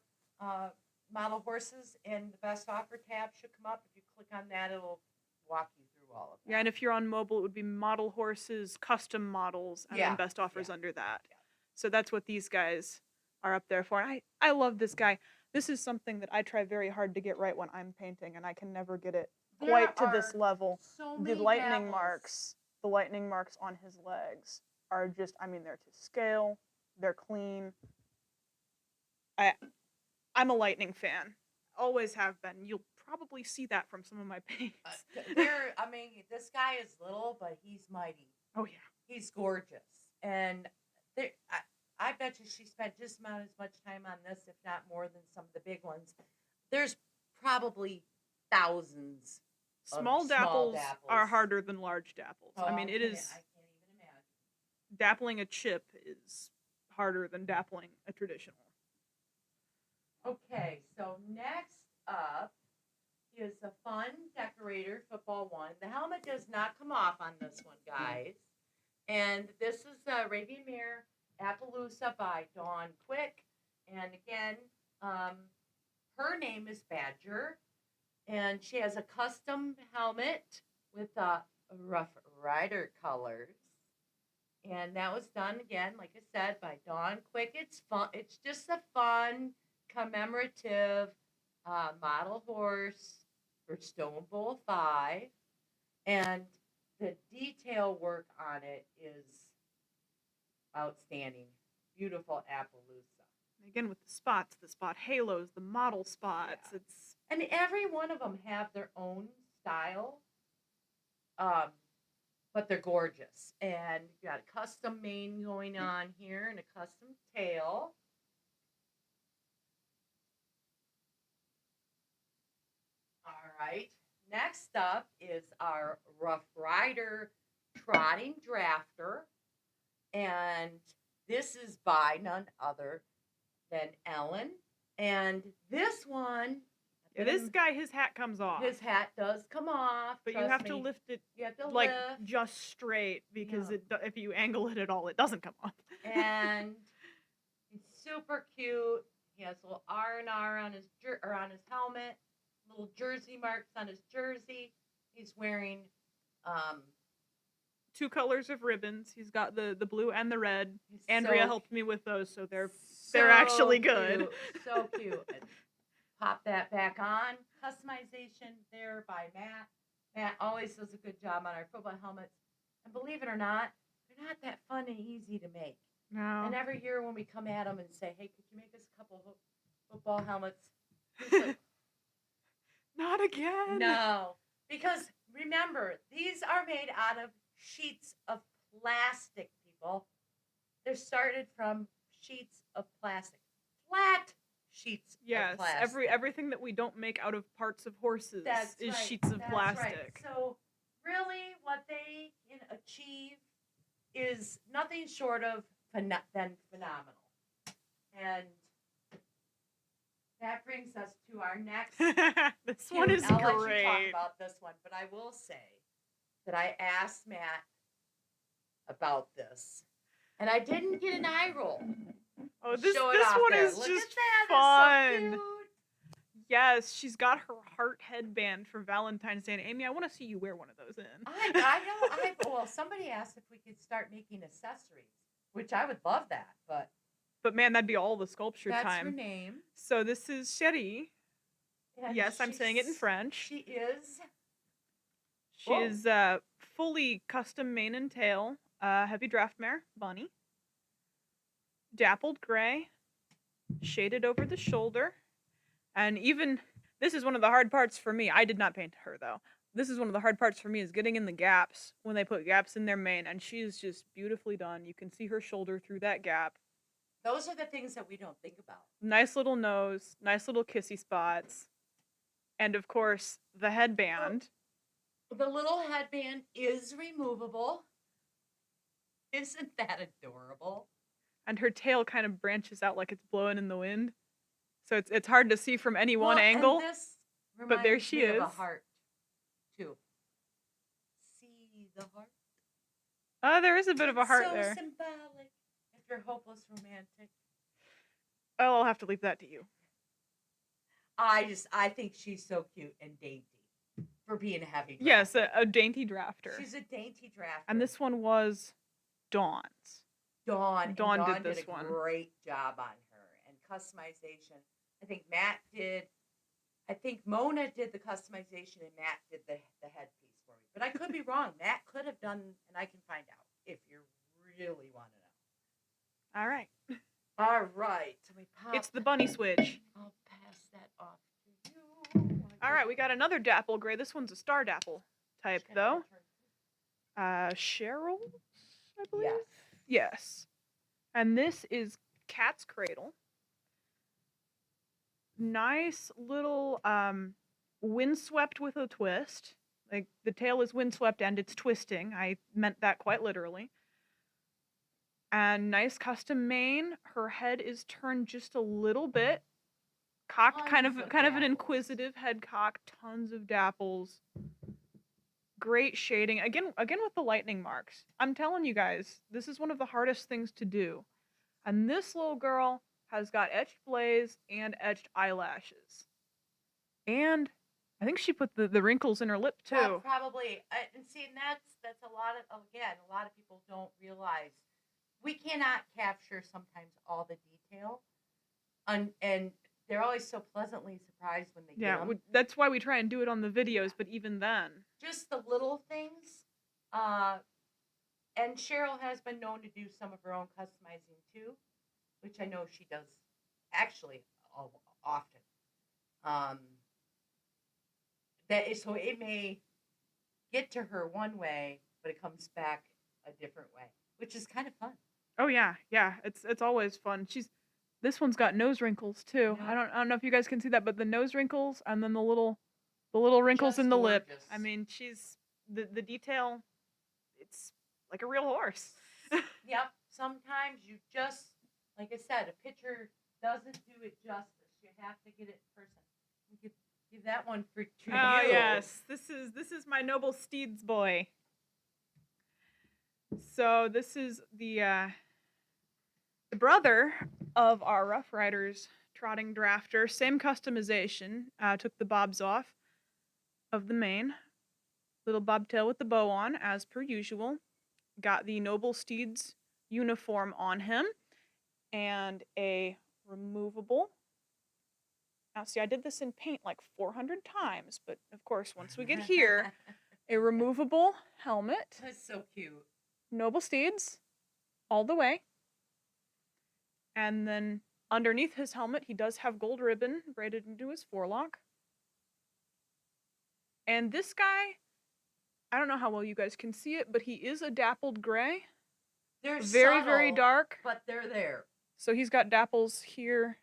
model horses, and the best offer tab should come up. If you click on that, it'll walk you through all of that. Yeah, and if you're on mobile, it would be model horses, custom models, and then best offers under that. Yeah. So that's what these guys are up there for. I love this guy. This is something that I try very hard to get right when I'm painting, and I can never get it quite to this level. So the lightning marks on his legs are just, I mean, they're to scale, they're clean. I'm a lightning fan. Always have been. You'll probably see that from some of my paints. This guy is little, but he's mighty. Oh yeah. He's gorgeous. And I bet you she spent just about as much time on this, if not more, than some of the big ones. There's probably thousands. Small dapples are harder than large dapples. Oh, I mean, it is. I can't even imagine. Dappling a chip is harder than dappling a traditional. Okay, so next up is a fun decorator football one. The helmet does not come off on this one, guys. And this is Arabian Mare Appaloosa by Dawn Quick. And again, her name is Badger. And she has a custom helmet with Rough Rider colors. And that was done, again, like I said, by Dawn Quick. It's fun. It's just a fun, commemorative model horse for Stone Bowl 5. And the detail work on it is outstanding. Beautiful Appaloosa. Again, with the spots, the spot halos, the model spots. Yeah. And every one of them have their own style, but they're gorgeous. And you got a custom mane going on here and a custom tail. All right. Next up is our Rough Rider Trotting Drafter. And this is by none other than Ellen. And this one... Yeah, this guy, his hat comes off. His hat does come off. But you have to lift it just straight because if you angle it at all, it doesn't come off. And he's super cute. He has a little R&R on his helmet, little jersey marks on his jersey. He's wearing 2 colors of ribbons. He's got the blue and the red. Andrea helped me with those, so they're actually good. Cute. So cute. Pop that back on. Customization there by Matt. Matt always does a good job on our football helmets. And believe it or not, they're not that fun and easy to make. No. And every year when we come at them and say, hey, could you make us a couple of football helmets? Like, not again. No. Because remember, these are made out of sheets of plastic, people. They're started from sheets of plastic. Flat sheets of plastic. Yes, everything that we don't make out of parts of horses is sheets of plastic. Right. So really what they can achieve is nothing short of than phenomenal. And That brings us to our next. This one is I'll great. let you talk about this one, but I will say that I asked Matt about this, and I didn't get an eye roll. Oh, this Show one there. is Look just at that. fun. That's so cute. Yes, she's got her heart headband for Valentine's Day. And Amy, I want to see you wear one of those in. I know. Well, somebody asked if we could start making accessories, which I would love that, but. But man, that'd be all the sculpture That's time. her name. So this is Cherie. And yes, I'm saying it in French. She is. She is fully custom mane and tail, heavy draft mare, bunny. Dappled gray, shaded over the shoulder. And even, this is one of the hard parts for me. I did not paint her though. This is one of the hard parts for me is getting in the gaps when they put gaps in their mane. And she is just beautifully done. You can see her shoulder through that gap. Those are the things that we don't think about. Nice little nose, nice little kissy spots. And of course, the headband. The little headband is removable. Isn't that adorable? And her tail kind of branches out like it's blowing in the wind. So it's hard to see from any one angle. And this but there she is. Of a heart, too. See the heart? Oh, there is a bit of a heart so there. Symbolic. If you're hopeless romantic. Oh, I'll have to leave that to you. I think she's so cute and dainty for being a heavy drafter. Yes, a dainty drafter. She's a dainty drafter. And this one was Dawn's. Dawn did this a one. Great job on her. And customization. I think Matt did. I think Mona did the customization and Matt did the headpiece for me. But I could be wrong. Matt could have done, and I can find out if you really want to know. All right. All right. So we pop. It's the bunny switch. I'll pass that off to you. All right, we got another dapple gray. This one's a star dapple type, though. Cheryl, I believe? Yes. Yes. And this is Cat's Cradle. Nice little windswept with a twist. Like, the tail is windswept and it's twisting. I meant that quite literally. And nice custom mane. Her head is turned just a little bit. Cocked, kind of an inquisitive head cock. Tons of dapples. Great shading. Again with the lightning marks. I'm telling you guys, this is one of the hardest things to do. And this little girl has got etched blaze and etched eyelashes. And I think she put the wrinkles in her lip too. Probably. And see, and that's a lot of people don't realize we cannot capture sometimes all the detail. And they're always so pleasantly surprised when they get them. That's why we try and do it on the videos, but even then. Just the little things. And Cheryl has been known to do some of her own customizing too, which I know she does actually often. So it may get to her one way, but it comes back a different way, which is kind of fun. Oh yeah, it's always fun. This one's got nose wrinkles too. Yeah. I don't know if you guys can see that, but the nose wrinkles and then the little wrinkles Just in the lip. gorgeous. I mean, she's the detail. It's like a real horse. Yep. Sometimes you just, like I said, a picture doesn't do it justice. You have to get it in person. We could give that one to you. Oh yes, this is my noble steeds boy. So this is the brother of our Rough Riders trotting drafter. Same customization. Took the bobs off of the mane. Little bobtail with the bow on, as per usual. Got the noble steeds uniform on him. And a removable. Now see, I did this in paint like 400 times, but of course, once we get here, a removable helmet. That's so cute. Noble steeds, all the way. And then underneath his helmet, he does have gold ribbon braided into his forelock. And this guy, I don't know how well you guys can see it, but he is a dappled gray. They're very, subtle, very dark. but they're there. So he's got dapples here,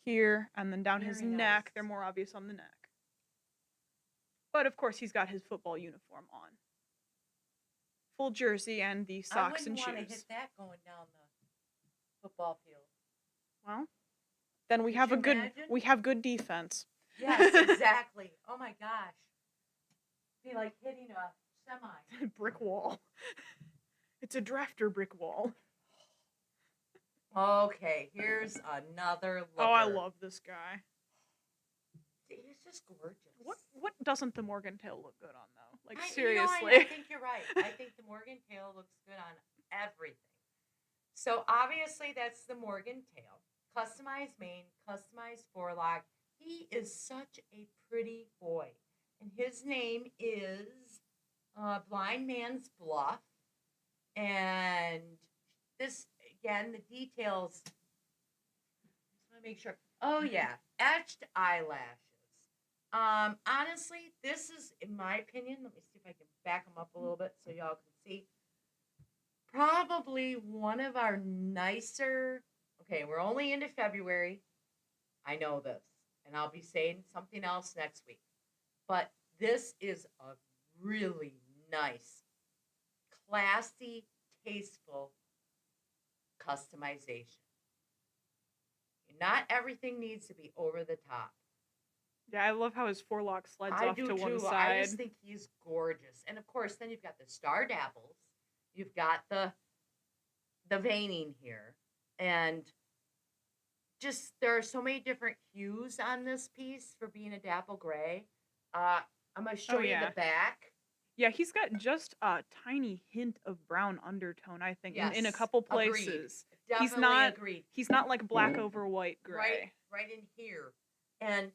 here, and then down his Very neck. nice. They're more obvious on the neck. But of course, he's got his football uniform on. Full jersey and the socks and shoes. I wouldn't want to hit that going down the football field. Well, Then we Could have you a good imagine? we have good defense. Yes, exactly. Oh my gosh. Be like hitting a semi. Brick wall. It's a drafter brick wall. Okay, here's another looker. Oh, I love this guy. He's just gorgeous. What doesn't the Morgan tail look good on though? Like I seriously. think you're right. I think the Morgan tail looks good on everything. So obviously that's the Morgan tail. Customized mane, customized forelock. He is such a pretty boy. And his name is Blind Man's Bluff. And this, again, the details. Just want to make sure. Oh, yeah. Etched eyelashes. Honestly, this is, in my opinion, let me see if I can back them up a little bit so y'all can see. Probably one of our nicer, okay, we're only into February. I know this. And I'll be saying something else next week. But this is a really nice, classy, tasteful customization. Not everything needs to be over the top. Yeah, I love how his forelock slides I off do to one too. side. I just think he's gorgeous. And of course, then you've got the star dapples. You've got the veining here. And just there are so many different hues on this piece for being a dapple gray. I'm going to show you the back. Yeah, he's got just a tiny hint of brown undertone, I think, Yes, in a couple places. Agreed. He's not agreed. He's not like black over white gray. Right in here. And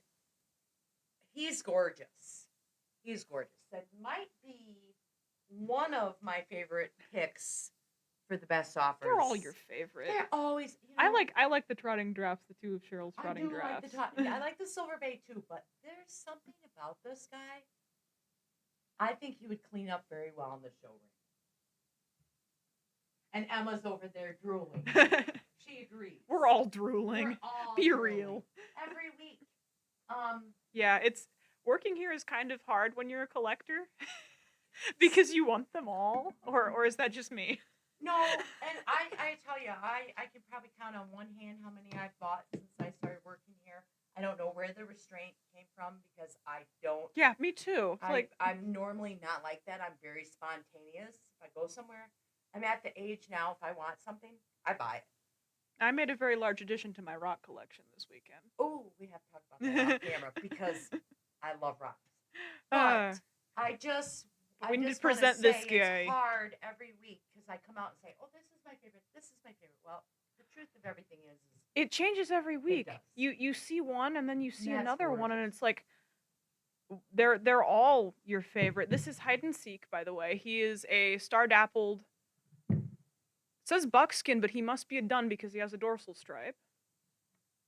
he's gorgeous. He's gorgeous. That might be one of my favorite picks for the best offers. They're all your favorite. They're always. I like the trotting drafts, the two of Cheryl's trotting drafts. I like the Silver Bay too, but there's something about this guy. I think he would clean up very well in the showroom. And Emma's over there drooling. She agrees. We're all drooling. We're all Be drooling. real. Every week. Yeah, it's working here is kind of hard when you're a collector because you want them all, or is that just me? No, and I tell you, I can probably count on one hand how many I've bought since I started working here. I don't know where the restraint came from because I don't. Yeah, me too. I'm normally not like that. I'm very spontaneous. If I go somewhere, I'm at the age now. If I want something, I buy it. I made a very large addition to my rock collection this weekend. Oh, we have to talk about that off camera because I love rocks. But I just need to present this guy. It's hard every week because I come out and say, "Oh, this is my favorite. This is my favorite." Well, the truth of everything is it changes every week. Does. You see one and then you see That's another gorgeous. one and it's like they're all your favorite. This is Hide and Seek, by the way. He is a star dappled. It says buckskin, but he must be a dun because he has a dorsal stripe.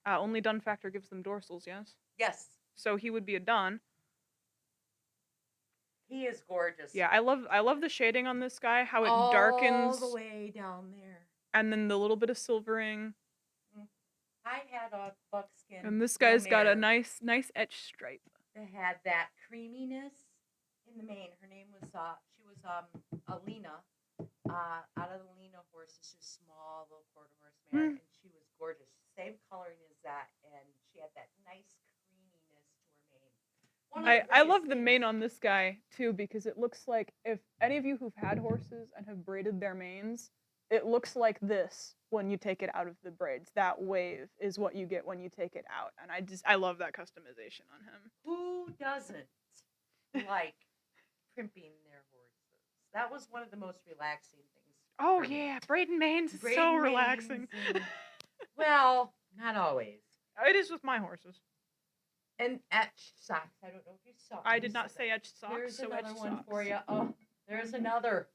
Only dun factor gives them dorsals, yes? Yes. So he would be a dun. He is gorgeous. Yeah, I love the shading on this guy, how it all darkens all the way down there. And then the little bit of silvering. I had a buckskin. And this guy's got a mare nice etched stripe. that had that creaminess in the mane. Her name was she was Alina, out of the Lena horse. It's just small little quarter horse mare, and she was gorgeous. Same coloring as that, and she had that nice creaminess to her mane. I love the mane on this guy too because it looks like if any of you who've had horses and have braided their manes, it looks like this when you take it out of the braids. That wave is what you get when you take it out, and I love that customization on him. Who doesn't like primping their horses? That was one of the most relaxing things. Oh yeah, braiding manes is so relaxing. Well, not always. It is with my horses. And etched socks. I don't know if you saw. I did not say etched socks. There's so another etched one socks. for you. Oh, there's another.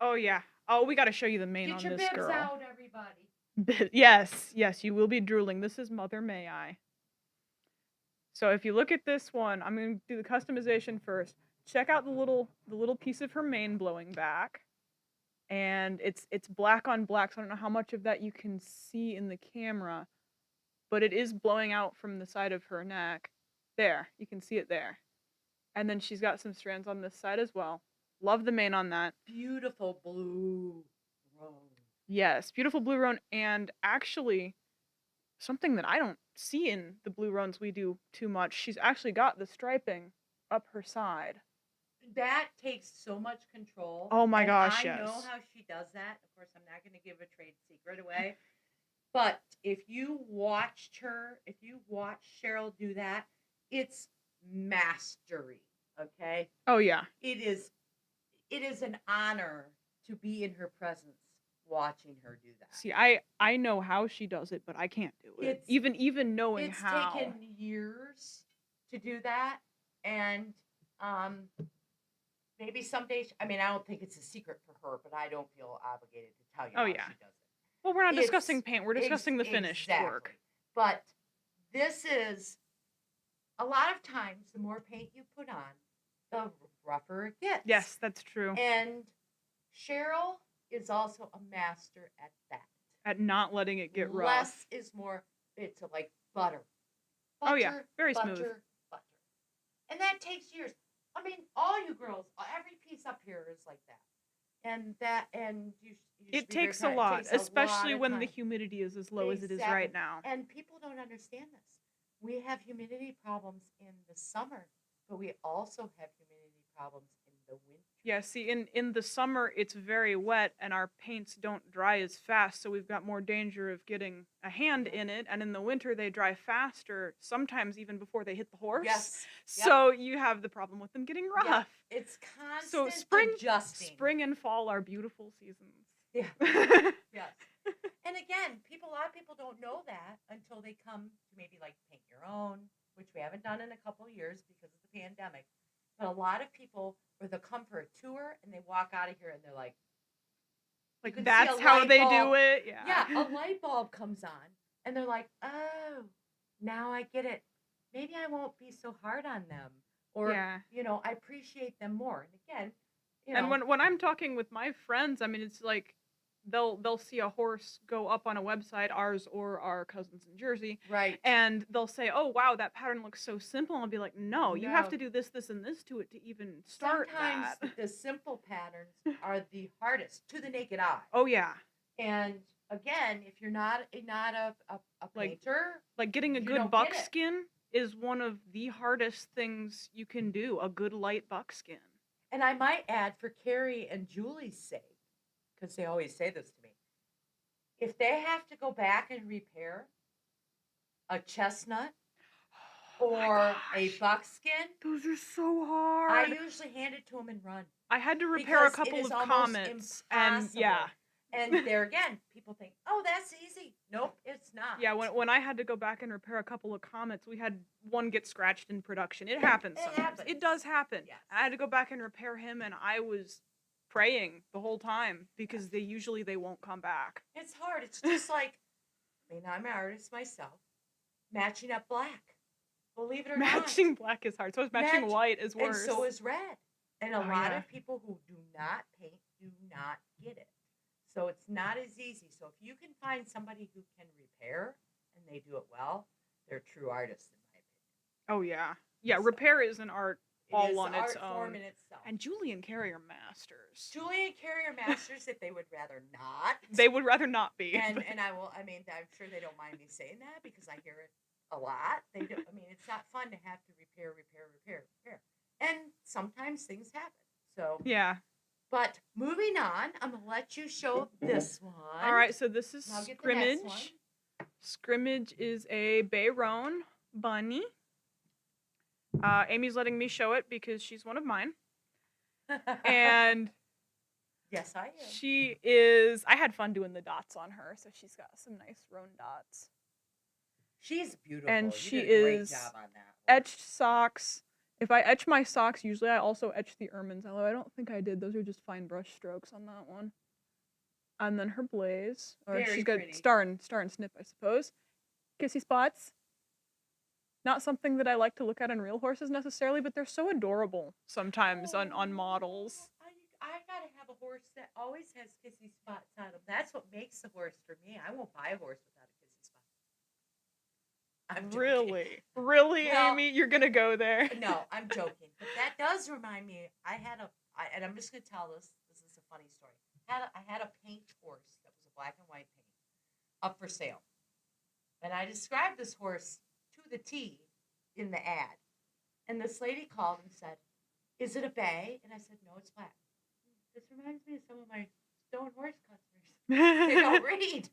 Oh yeah. Oh, we got to show you the mane Get on your this bibs girl. out, everybody. Yes, you will be drooling. This is Mother May I. So if you look at this one, I'm going to do the customization first. Check out the little piece of her mane blowing back. And it's black on black, so I don't know how much of that you can see in the camera, but it is blowing out from the side of her neck. There, you can see it there. And then she's got some strands on this side as well. Love the mane on that. Beautiful blue roan. Yes, beautiful blue roan. And actually, something that I don't see in the blue runs we do too much. She's actually got the striping up her side. That takes so much control. Oh my and gosh, I yes. know how she does that. Of course, I'm not going to give a trade secret away. But if you watched Cheryl do that, it's mastery, okay? Oh yeah. It is an honor to be in her presence watching her do that. See, I know how she does it, but I can't do it. Even knowing how. It's taken years to do that, and maybe someday. I mean, I don't think it's a secret for her, but I don't feel obligated to tell you how she does it. Well, we're not discussing paint. We're discussing the finished work. But this is a lot of times the more paint you put on, the rougher it gets. Yes, that's true. And Cheryl is also a master at that. At not letting it get rough. Less is more. It's like butter. Oh yeah, very smooth. Butter. And that takes years. I mean, all you girls, every piece up here is like that. And you it takes a lot, especially when the humidity is as low as it is right now. And people don't understand this. We have humidity problems in the summer, but we also have humidity problems in the winter. Yeah, see, in the summer, it's very wet, and our paints don't dry as fast, so we've got more danger of getting a hand in it, and in the winter, they dry faster, sometimes even before they hit the horse. Yes. So you have the problem with them getting rough. Yeah. It's constant adjusting. Spring and fall are beautiful seasons. Yeah. Yes. And again, a lot of people don't know that until they come to maybe like paint your own, which we haven't done in a couple of years because of the pandemic. But a lot of people, or they'll come for a tour and they walk out of here and they're like that's how they do it. Yeah. Yeah, a light bulb comes on and they're like, oh, now I get it. Maybe I won't be so hard on them, or I appreciate them more. And again, and when I'm talking with my friends, I mean, it's like they'll see a horse go up on a website, ours or our cousins in Jersey, right? And they'll say, "Oh wow, that pattern looks so simple." And I'll be like, "No, you have to do this, this, and this to it to even start." Sometimes the simple patterns are the hardest to the naked eye. Oh yeah. And again, if you're not a painter, like getting a good buckskin is one of the hardest things you can do. A good light buckskin. And I might add, for Carrie and Julie's sake, because they always say this to me, if they have to go back and repair a chestnut or a buckskin, those are so hard. I usually hand it to them and run. I had to repair a couple of comets, and and there again, people think, "Oh, that's easy." Nope, it's not. Yeah, when I had to go back and repair a couple of comets, we had one get scratched in production. It happens sometimes. It does happen. Yes. I had to go back and repair him, and I was praying the whole time because they won't come back. It's hard. It's just like, I mean, I'm an artist myself. Matching up black, believe it or not. Matching black is hard. So is matching white is worse. And so is red. And a lot of people who do not paint do not get it. So it's not as easy. So if you can find somebody who can repair and they do it well, they're true artists in my opinion. Oh yeah. Yeah, repair is an art all on its own. Form in itself. And Julie and Carrie are masters. Julie and Carrie are masters if they would rather not. They would rather not be. And I mean, I'm sure they don't mind me saying that because I hear it a lot. They do. I mean, it's not fun to have to repair. And sometimes things happen. So yeah. But moving on, I'm gonna let you show this one. All right, so this is Scrimmage. Scrimmage is a Bayronne bunny. Amy's letting me show it because she's one of mine. And yes, I am. She is. I had fun doing the dots on her, so she's got some nice roan dots. She's beautiful. And you she did a great is job on that one. Etched socks. If I etch my socks, usually I also etch the ermines, although I don't think I did. Those are just fine brush strokes on that one. And then her blaze. Or Very she's got pretty. star and snip, I suppose. Kissy spots. Not something that I like to look at on real horses necessarily, but they're so adorable sometimes on models. I gotta have a horse that always has kissy spots on him. That's what makes the horse for me. I won't buy a horse without a kissy spot. I'm joking. Really, Well, Amy? You're gonna go there? No, I'm joking. But that does remind me. And I'm just gonna tell this. This is a funny story. I had a paint horse that was a black and white paint up for sale. And I described this horse to the T in the ad. And this lady called and said, "Is it a bay?" And I said, "No, it's black." This reminds me of some of my stone horse customers. They don't read.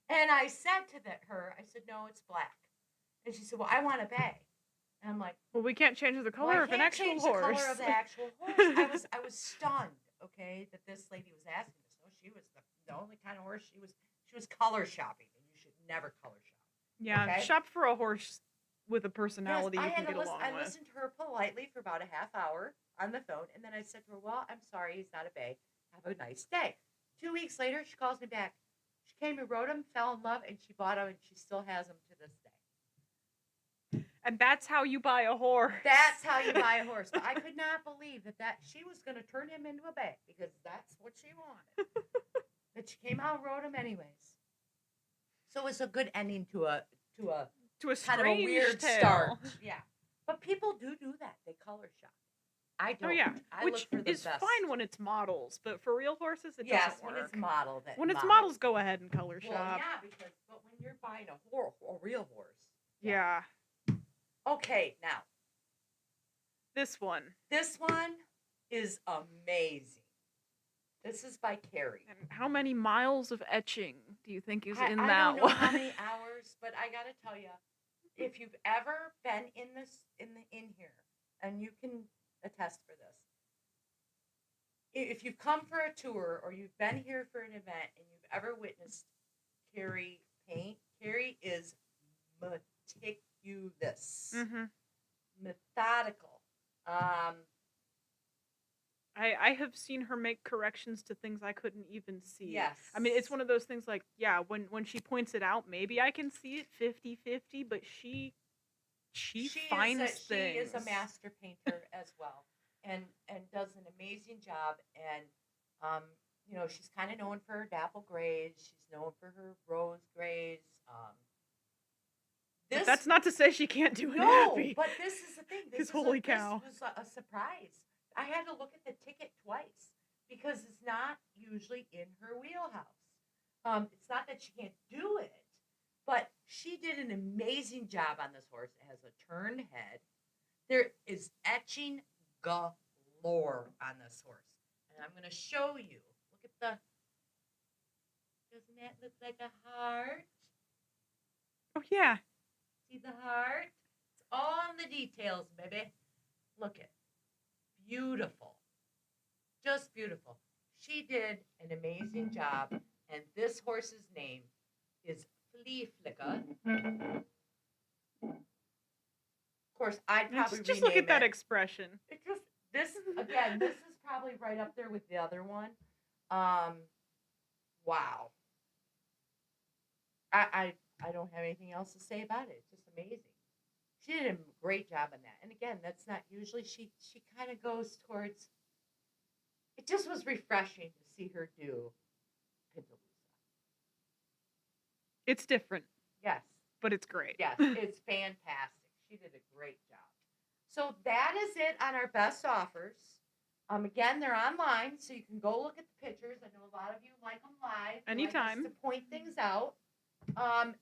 And I said to her, I said, "No, it's black." And she said, "Well, I want a bay." And I'm like, "Well, we can't change the color of an actual change horse." The color of the actual horse. I was stunned, okay, that this lady was asking this. No, she was the only kind of horse she was color shopping, and you should never color shop. Yeah, okay? Shop for a horse with a personality you can get along with. I listened to her politely for about a half hour on the phone, and then I said to her, "Well, I'm sorry, he's not a bay. Have a nice day." 2 weeks later, she calls me back. She came and rode him, fell in love, and she bought him, and she still has him to this day. And that's how you buy a horse. That's how you buy a horse. But I could not believe that she was going to turn him into a bay because that's what she wanted. But she came out and rode him anyways. So it was a good ending to a kind of a weird tale. start. Yeah. But people do that. They color shop. I don't. Oh yeah, I which look for the is best. fine when it's models, but for real horses, it Yes, doesn't work. when it's modeled. When it's models, go ahead and color shop. Well, yeah, but when you're buying a real horse. Yeah. Okay, now. This one is amazing. This is by Carrie. And how many miles of etching do you think is in I that don't know one? how many hours, but I gotta tell you, if you've ever been in here, and you can attest for this, if you've come for a tour or you've been here for an event and you've ever witnessed Carrie paint, Carrie is meticulous, methodical. I have seen her make corrections to things I couldn't even see. Yes. I mean, it's one of those things like, yeah, when she points it out, maybe I can see it 50-50, but she finds things. She is a master painter as well, and does an amazing job. And she's kind of known for her dapple grays. She's known for her rose grays. But that's not to say she can't do an Abbey. But this is the thing. This was a surprise. I had to look at the ticket twice because it's not usually in her wheelhouse. It's not that she can't do it, but she did an amazing job on this horse. It has a turned head. There is etching galore on this horse. And I'm going to show you. Look at doesn't that look like a heart? Oh, yeah. See the heart? It's all in the details, baby. Look at it. Beautiful. Just beautiful. She did an amazing job, and this horse's name is Fleeflicka. Of course, I'd probably just look at that expression. This is probably right up there with the other one. Wow. I don't have anything else to say about it. It's just amazing. She did a great job on that. And again, that's not usually, she kind of goes towards, it just was refreshing to see her do Pintaloosa. It's different. Yes. But it's great. Yes, it's fantastic. She did a great job. So that is it on our best offers. Again, they're online, so you can go look at the pictures. I know a lot of you like them live. Anytime. Like us to point things out.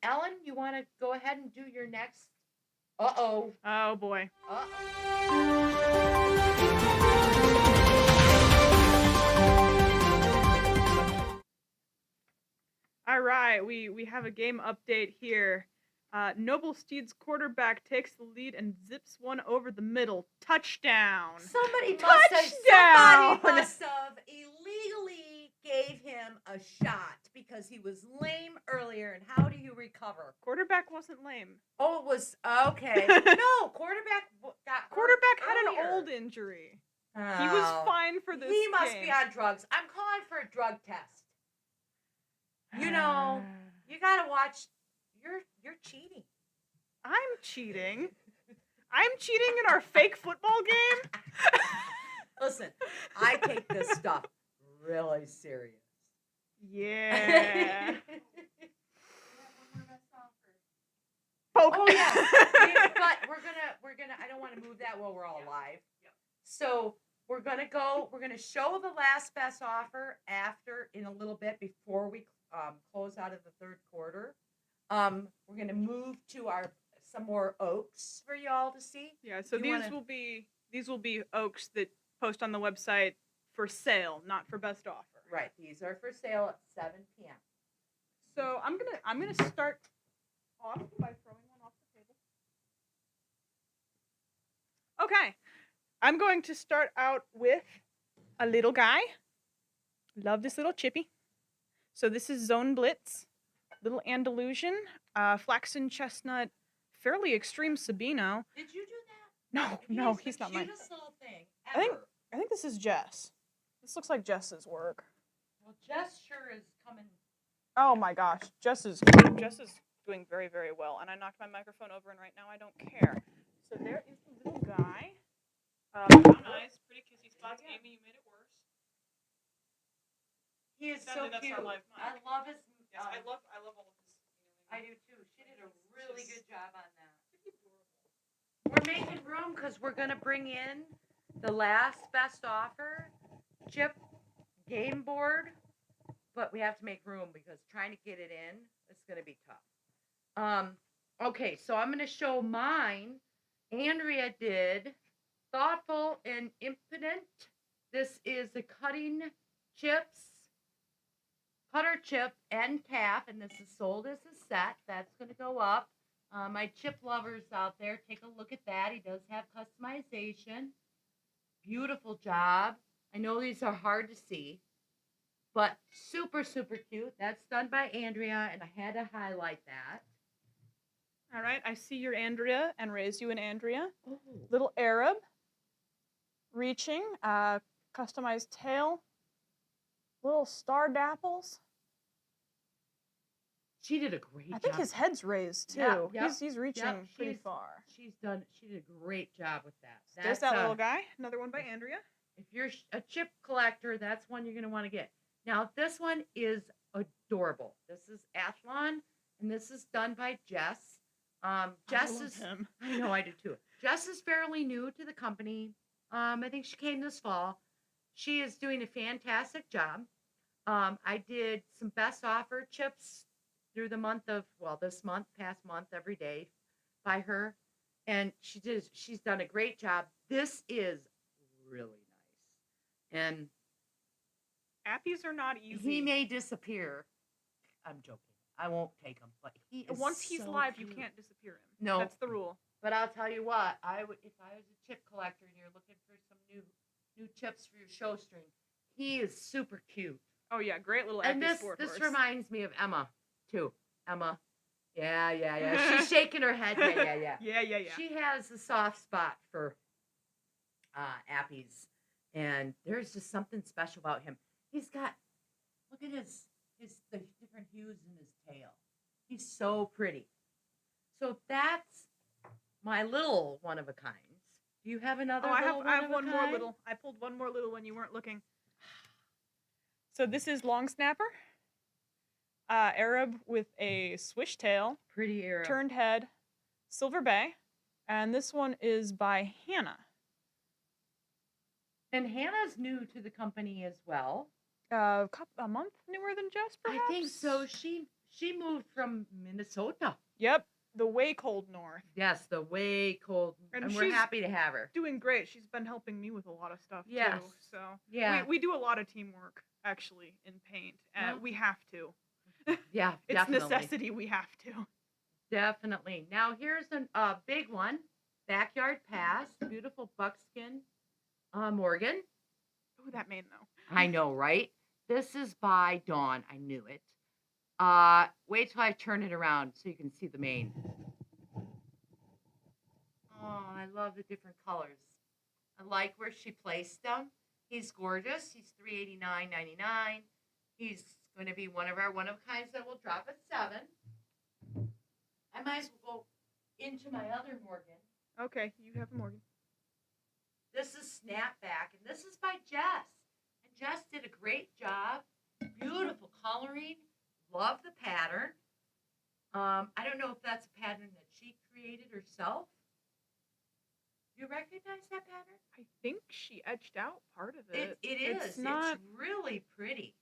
Ellen, you want to go ahead and do your next? Uh-oh. Oh, boy. All right, we have a game update here. Noble Steed's quarterback takes the lead and zips one over the middle. Touchdown. Somebody must have illegally gave him a shot because he was lame earlier. And how do you recover? Quarterback wasn't lame. Oh, it was okay. No, quarterback got Quarterback had earlier. an old injury. He was fine for this. He must be on drugs. I'm calling for a drug test. You know, you gotta watch. You're cheating. I'm cheating. I'm cheating in our fake football game. Listen, I take this stuff really serious. Yeah. Poke. Oh yeah. But we're gonna. I don't want to move that while we're all live. Yep. So we're gonna show the last best offer in a little bit before we close out of the third quarter. We're gonna move to some more oaks for y'all to see. Yeah, so these will be oaks that post on the website for sale, not for best offer. Right, these are for sale at 7 p.m. So I'm gonna start off by throwing one off the table. Okay, I'm going to start out with a little guy. Love this little chippy. So this is Zone Blitz, little Andalusian, flaxen chestnut, fairly extreme Sabino. Did you do that? No, he's not mine. Cutest little thing ever. I think this is Jess. This looks like Jess's work. Well, Jess sure is coming. Oh my gosh, Jess is doing very, very well, and I knocked my microphone over, and right now I don't care. So there is the little guy. Nice, pretty kissy spots. Yeah. Amy, you made it worse. He is Sadly, so that's cute. our live mic. I love his. Yes, I love all of this. I do too. She did a really good job on that. We're making room because we're gonna bring in the last best offer chip game board, but we have to make room because trying to get it in is gonna be tough. Okay, so I'm gonna show mine. Andrea did thoughtful and impotent. This is the cutting chips. Cutter chip and calf, and this is sold as a set. That's going to go up. My chip lovers out there, take a look at that. He does have customization. Beautiful job. I know these are hard to see, but super, super cute. That's done by Andrea, and I had to highlight that. All right, I see your Andrea and raise you an Andrea. Oh. Little Arab, reaching, customized tail, little star dapples. She did a great job. I think his head's raised too. Yep, He's reaching pretty far. She did a great job with that. There's that little guy. Another one by Andrea. If you're a chip collector, that's one you're going to want to get. Now, this one is adorable. This is Athlon, and this is done by Jess. Jess is him. I know, I do too. Jess is fairly new to the company. I think she came this fall. She is doing a fantastic job. I did some best offer chips through the month of, this month, past month, every day by her. And she's done a great job. This is really nice. And appies are not easy. he may disappear. I'm joking. I won't take him, but he is once he's so live, cute. you can't disappear him. No. That's the rule. But I'll tell you what, if I was a chip collector and you're looking for some new chips for your show string, he is super cute. Oh yeah, great little And appy sport this horse. reminds me of Emma too. Emma. Yeah. She's shaking her head. Yeah. Yeah. She has a soft spot for appies, and there's just something special about him. He's got, look at the different hues in his tail. He's so pretty. So that's my little one of a kind. Do you have another? I have one more little. I pulled one more little when you weren't looking. So this is long snapper, Arab with a swish tail, Pretty Arab. turned head, silver bay, and this one is by Hannah. And Hannah's new to the company as well. A month newer than Jess, perhaps? I think so. She moved from Minnesota. Yep, the way cold north. Yes, the way cold, and we're she's happy to have her. Doing great. She's been helping me with a lot of stuff Yes. too. So Yeah. we do a lot of teamwork actually in paint. We have to. Yeah, It's definitely. necessity. We have to. Definitely. Now here's a big one. Backyard Pass. Beautiful buckskin. Morgan. Oh, that mane though. I know, right? This is by Dawn. I knew it. Wait till I turn it around so you can see the mane. Oh, I love the different colors. I like where she placed them. He's gorgeous. He's $389.99. He's going to be one of our one-of-kinds that will drop at $7. I might as well go into my other Morgan. Okay, you have a Morgan. This is Snapback, and this is by Jess. And Jess did a great job. Beautiful coloring. Love the pattern. I don't know if that's a pattern that she created herself. Do you recognize that pattern? I think she etched out part of it. It is. It's not. It's really pretty.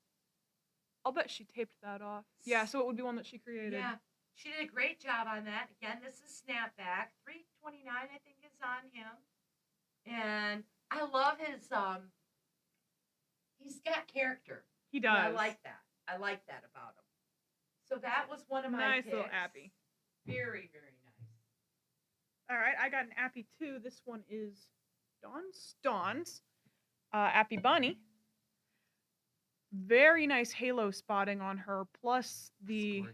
I'll bet she taped that off. Yeah, so it would be one that she created. Yeah. She did a great job on that. Again, this is snapback. $3.29, I think, is on him. And I love his he's got character. He does. And I like that. I like that about him. So that was one of my nice picks. little appy. Very, very nice. All right, I got an appy too. This one is Dawn's Appy Bunny. Very nice halo spotting on her, plus the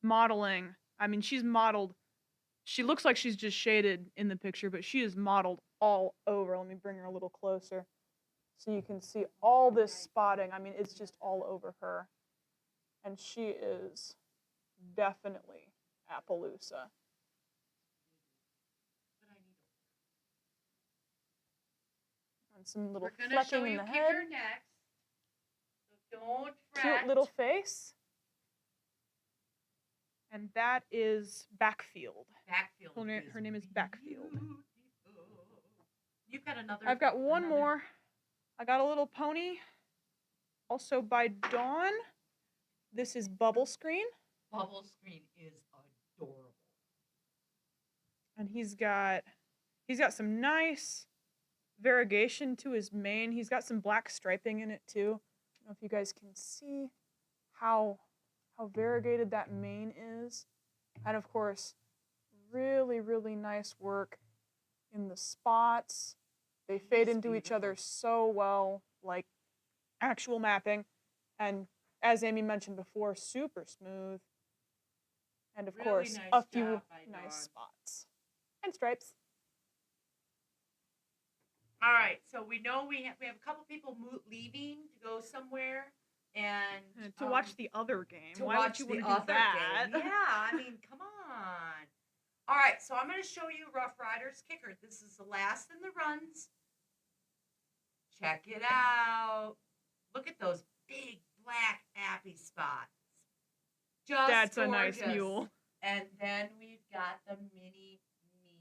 modeling. I mean, she's modeled. She looks like she's just shaded in the picture, but she is modeled all over. Let me bring her a little closer so you can see all this spotting. I mean, it's just all over her. And she is definitely Appaloosa. And some little flecking in the head. We're going to show you kicker next. So don't fret. Cute little face. And that is Backfield. Backfield. Her name is Backfield. You've got another. I've got one more. I got a little pony. Also by Dawn. This is Bubble Screen. Bubble Screen is adorable. And he's got some nice variegation to his mane. He's got some black striping in it too. I don't know if you guys can see how variegated that mane is. And of course, really, really nice work in the spots. They fade into each other so well, like actual mapping. And as Amy mentioned before, super smooth. And of Really course, nice a few job by nice Dawn. spots. And stripes. All right, so we know we have a couple people leaving to go somewhere and to watch the other game. To Why watch would you the want to do other that? game. Yeah, I mean, come on. All right, so I'm going to show you Rough Riders kicker. This is the last in the runs. Check it out. Look at those big black appy spots. Just That's gorgeous. a nice mule. And then we've got the mini me.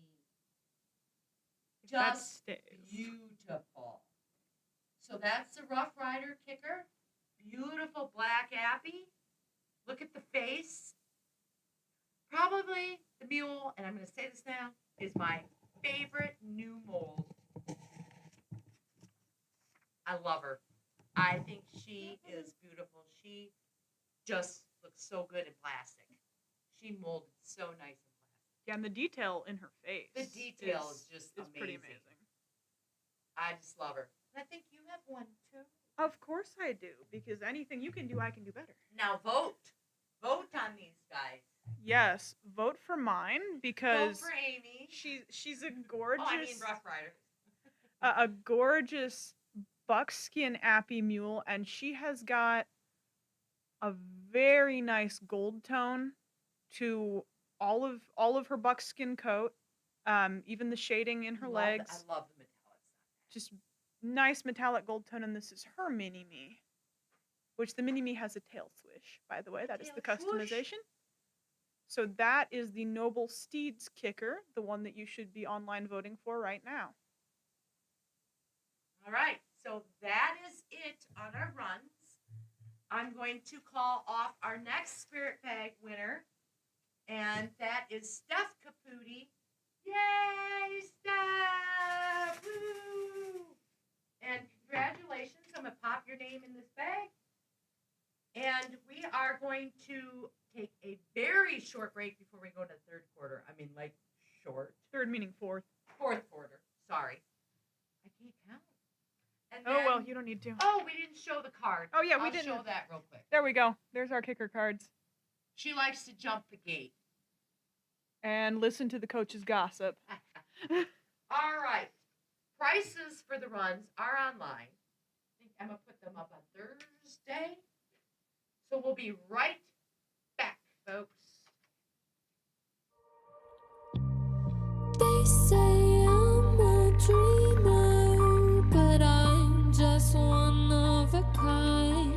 That Just stays. beautiful. So that's the Rough Rider kicker. Beautiful black appy. Look at the face. Probably the mule, and I'm going to say this now, is my favorite new mold. I love her. I think she is beautiful. She just looks so good in plastic. She molded so nice in plastic. Yeah, and the detail in her face. The detail is just is amazing. pretty amazing. I just love her. And I think you have one too. Of course I do, because anything you can do, I can do better. Now vote. Vote on these guys. Yes, vote for mine because Vote for Amy. she's a gorgeous. Oh, I mean Rough Rider. A gorgeous buckskin appy mule, and she has got a very nice gold tone to all of her buckskin coat, even the shading in her legs. I love the metallics. Just nice metallic gold tone, and this is her mini me, which the mini me has a tail swish, by the way. That is the Tail swoosh. customization. So that is the Noble Steeds kicker, the one that you should be online voting for right now. All right, so that is it on our runs. I'm going to call off our next Spirit Bag winner, and that is Steph Caputi. Yay, Steph! Woo! And congratulations, I'm going to pop your name in this bag. And we are going to take a very short break before we go to the third quarter. I mean, like, short. Third meaning fourth. Fourth quarter, sorry. I can't count. And Oh, well, you don't need to. Oh, we didn't show the card. Oh, yeah, we I'll didn't. show that real quick. There we go. There's our kicker cards. She likes to jump the gate. And listen to the coach's gossip. All right. Prices for the runs are online. I think Emma put them up on Thursday. So we'll be right back, folks. They say I'm a dreamer, but I'm just one of a kind.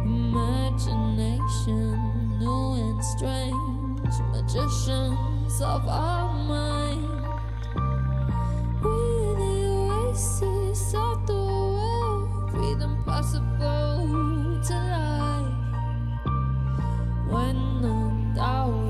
Imagination, new and strange, magicians of our mind. We're the oasis of the world, breathe impossible to lie. When the doubt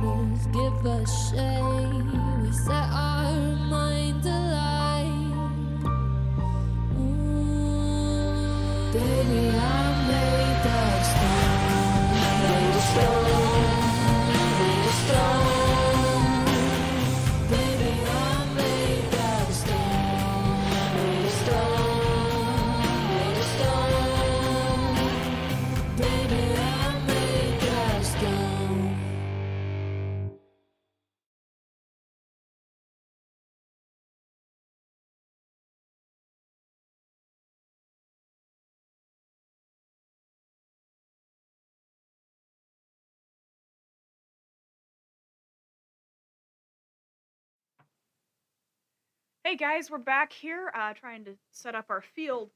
Hey guys, we're back here trying to set up our field.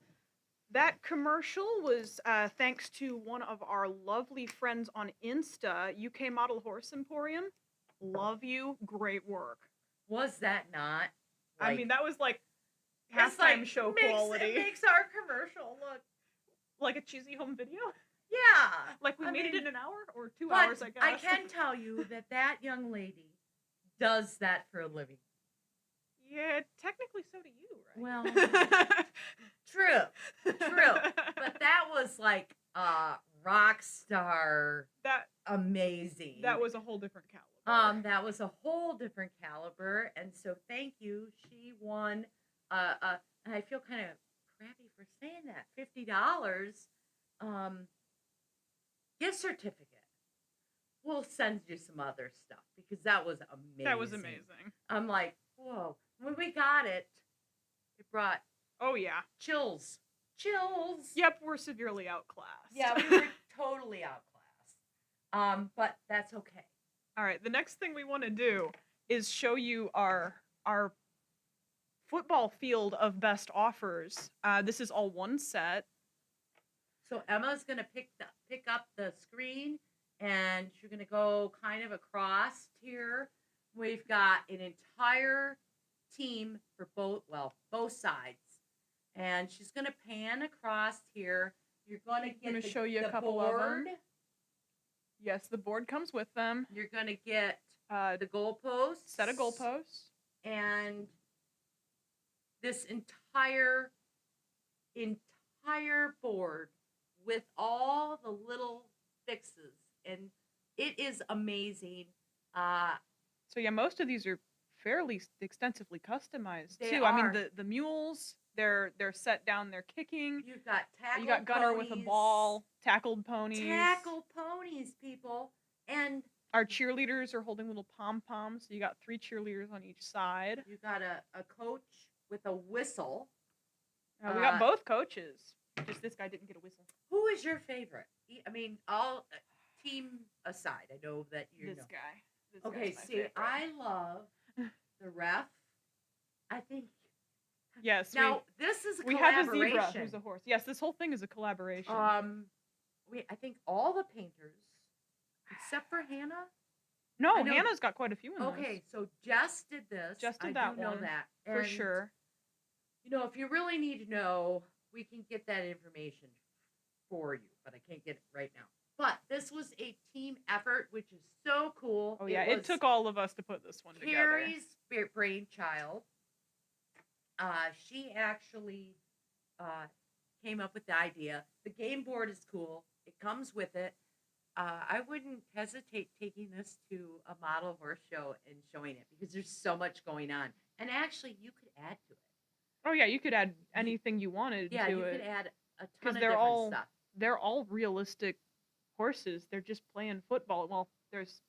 That commercial was thanks to one of our lovely friends on Insta, UK Model Horse Emporium. Love you, great work. Was that not? I mean, that was like halftime show quality. It makes our commercial look like a cheesy home video. Yeah, like we made it in an hour or 2 hours, I guess. I can tell you that young lady does that for a living. Yeah, technically so do you, right? Well, true. But that was like rock star. That amazing. That was a whole different caliber. That was a whole different caliber, and so thank you. She won. And I feel kind of crappy for saying that. $50. Gift certificate. We'll send you some other stuff because that was amazing. That was amazing. I'm like, whoa. When we got it, it brought chills. Yep, we're severely outclassed. Yeah, we were totally outclassed. But that's okay. All right, the next thing we want to do is show you our football field of best offers. This is all one set. So Emma's gonna pick up the screen, and she's gonna go kind of across here. We've got an entire team for both sides, and she's gonna pan across here. You're gonna get show you a couple board. Of them. Yes, the board comes with them. You're gonna get the goalposts, set of goalposts, and this entire board with all the little fixes, and it is amazing. So yeah, most of these are fairly extensively customized They too. are. I mean, the mules, they're set down, they're kicking. You've got You got gunner with a ball, tackled ponies. Tackled ponies, people, and our cheerleaders are holding little pom poms. So you got 3 cheerleaders on each side. you got a coach with a whistle. We got both coaches. Just this guy didn't get a whistle. Who is your favorite? I mean, all team aside, I know that you This know. guy. This Okay, guy's my see, favorite. I love the ref. I think. Yes. Now this is a we have a collaboration. zebra who's a horse. Yes, this whole thing is a collaboration. I think all the painters, except for Hannah. No, I know- Hannah's got quite a few in this. Okay, so Jess did this. Jess did I that do know one, that for And, sure. You know, if you really need to know, we can get that information for you, but I can't get it right now. But this was a team effort, which is so cool. Oh yeah, it took all of us to put this one together. Carrie's brainchild. She actually came up with the idea. The game board is cool. It comes with it. I wouldn't hesitate taking this to a model horse show and showing it because there's so much going on. And actually, you could add to it. Oh yeah, you could add anything you wanted Yeah, to you it. could add a ton Because of they're different all stuff. they're all realistic horses. They're just playing football. Well, there's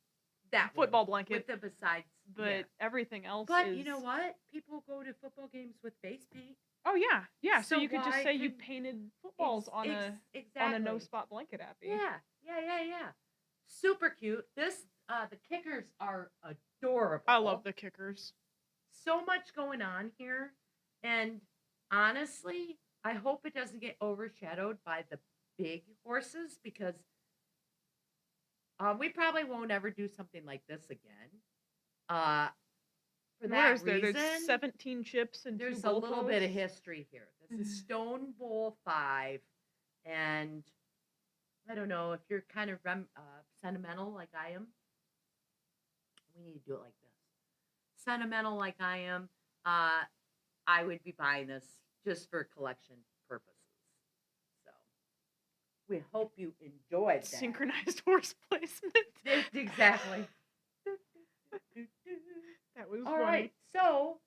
That football one, blanket, with the besides, but yeah. everything else But is. you know what? People go to football games with face paint. Oh yeah. So So you could just why say you couldn't- painted footballs on a exactly. no spot blanket appy. Yeah. Super cute. This the kickers are adorable. I love the kickers. So much going on here, and honestly, I hope it doesn't get overshadowed by the big horses because we probably won't ever do something like this again. For that reason, There's 17 chips and there's 2 a little bit of goalposts. history here. This is Stone Bowl 5, and I don't know if you're kind of sentimental like I am. We need to do it like this. Sentimental like I am, I would be buying this just for collection purposes. So we hope you enjoyed that. Synchronized horse placement. Exactly. That was All funny. right, so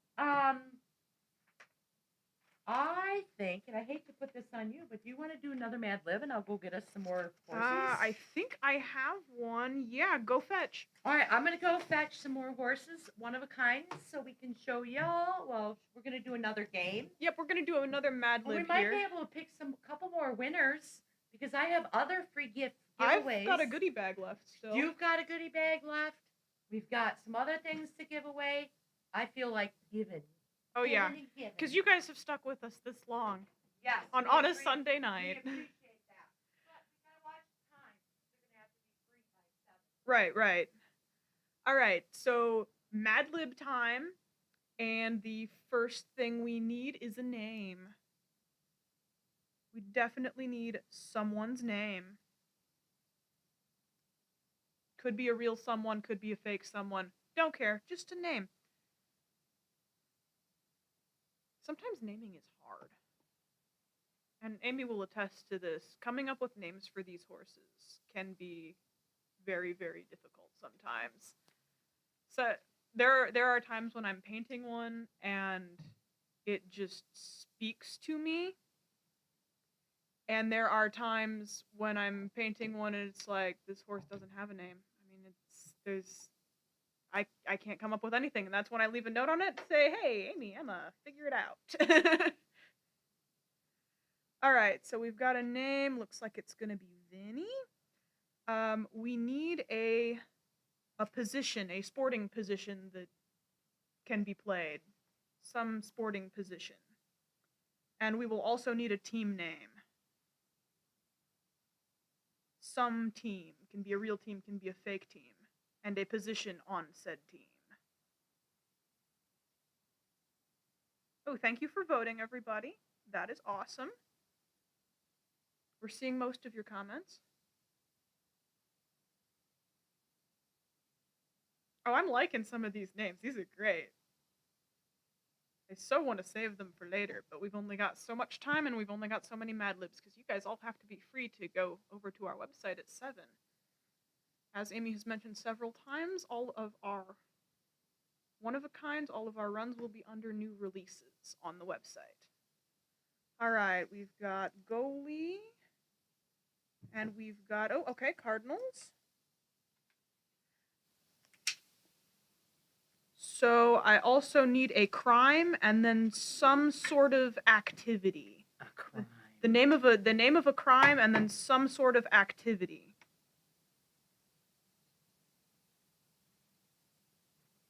I think, and I hate to put this on you, but do you want to do another Mad Lib, and I'll go get us some more horses? I think I have one. Yeah, go fetch. All right, I'm gonna go fetch some more horses, one of a kind, so we can show y'all. Well, we're gonna do another game. Yep, we're gonna do another Mad Well, Lib we might here. be able to pick couple more winners because I have other free giveaways. I've got a goodie bag left still. You've got a goodie bag left. We've got some other things to give away. I feel like giving. Oh yeah, because you guys have stuck with us this long. Yes. On a Sunday night. We appreciate that. But we gotta watch the time. They're gonna have to be free by 7. Right, right. All right, so Mad Lib time, and the first thing we need is a name. We definitely need someone's name. Could be a real someone, could be a fake someone. Don't care, just a name. Sometimes naming is hard. And Amy will attest to this. Coming up with names for these horses can be very, very difficult sometimes. So there are times when I'm painting one and it just speaks to me. And there are times when I'm painting one and it's like, this horse doesn't have a name. I mean, I can't come up with anything. And that's when I leave a note on it to say, hey, Amy, Emma, figure it out. All right, so we've got a name. Looks like it's going to be Vinny. We need a position, a sporting position that can be played. Some sporting position. And we will also need a team name. Some team. Can be a real team, can be a fake team. And a position on said team. Oh, thank you for voting, everybody. That is awesome. We're seeing most of your comments. Oh, I'm liking some of these names. These are great. I so want to save them for later, but we've only got so much time and we've only got so many Mad Libs because you guys all have to be free to go over to our website at 7. As Amy has mentioned several times, all of our one-of-a-kinds, all of our runs will be under new releases on the website. All right, we've got goalie. And we've got, oh, okay, Cardinals. So I also need a crime and then some sort of activity. A crime. The name of a crime and then some sort of activity.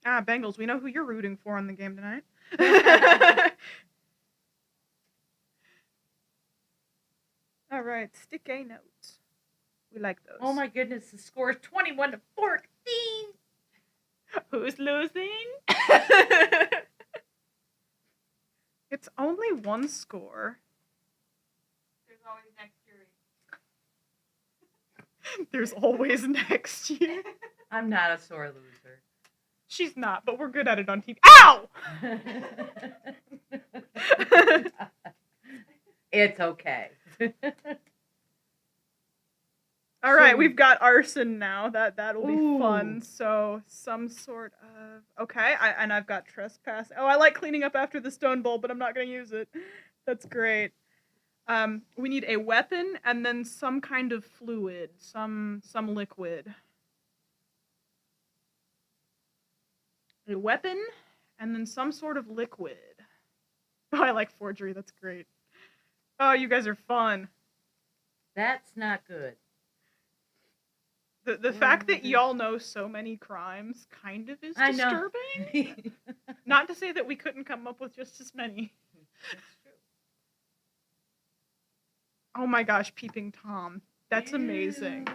Ah, Bengals, we know who you're rooting for on the game tonight. All right, stick A notes. We like those. Oh my goodness, the score is 21-14. Who's losing? It's only one score. There's always next year. There's always next year. I'm not a sore loser. She's not, but we're good at it on TV. Ow! It's okay. All right, we've got arson now. That'll be fun. So some sort of okay. I've got trespass. Oh, I like cleaning up after the stone bowl, but I'm not gonna use it. That's great. We need a weapon and then some kind of fluid, some liquid. A weapon and then some sort of liquid. Oh, I like forgery. That's great. Oh, you guys are fun. That's not good. The fact that y'all know so many crimes kind of is disturbing. Not to say that we couldn't come up with just as many. That's true. Oh my gosh, Peeping Tom. That's amazing.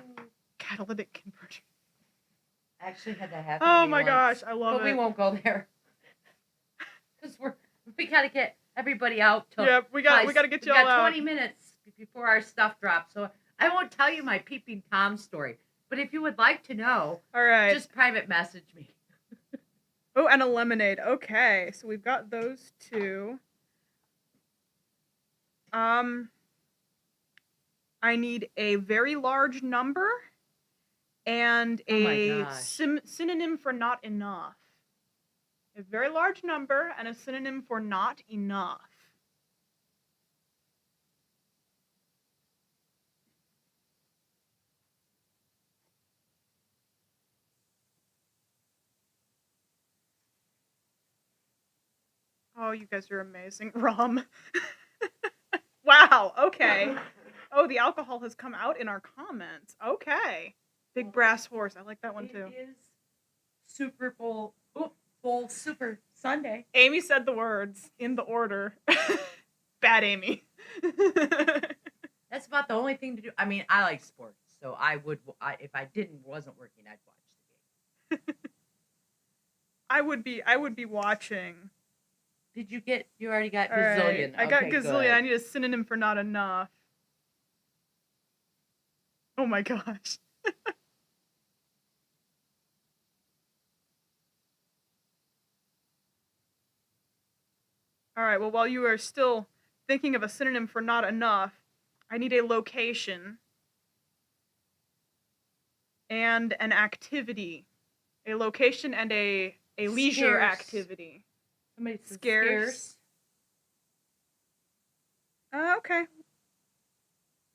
Catalytic converter. I actually had that happen. Oh my gosh, I love it. But we won't go there. Because we gotta get everybody out. Yep, we gotta get y'all out. We got 20 minutes before our stuff drops, so I won't tell you my Peeping Tom story. But if you would like to know, all right, just private message me. Oh, and a lemonade. Okay, so we've got those two. I need a very large number and a synonym for not enough. A very large number and a synonym for not enough. Oh, you guys are amazing. Rum. Wow, okay. Oh, the alcohol has come out in our comments. Okay. Big brass horse. I like that one too. It is Super Bowl. Bowl Super Sunday. Amy said the words in the order. Bad Amy. That's about the only thing to do. I mean, I like sports, so if I wasn't working, I'd watch the game. I would be watching. Did you already got gazillion. Right. I got gazillion. Good. I need a synonym for not enough. Oh my gosh. All right, well, while you are still thinking of a synonym for not enough, I need a location and an activity. A location and a leisure activity. Somebody said Scarce. Okay.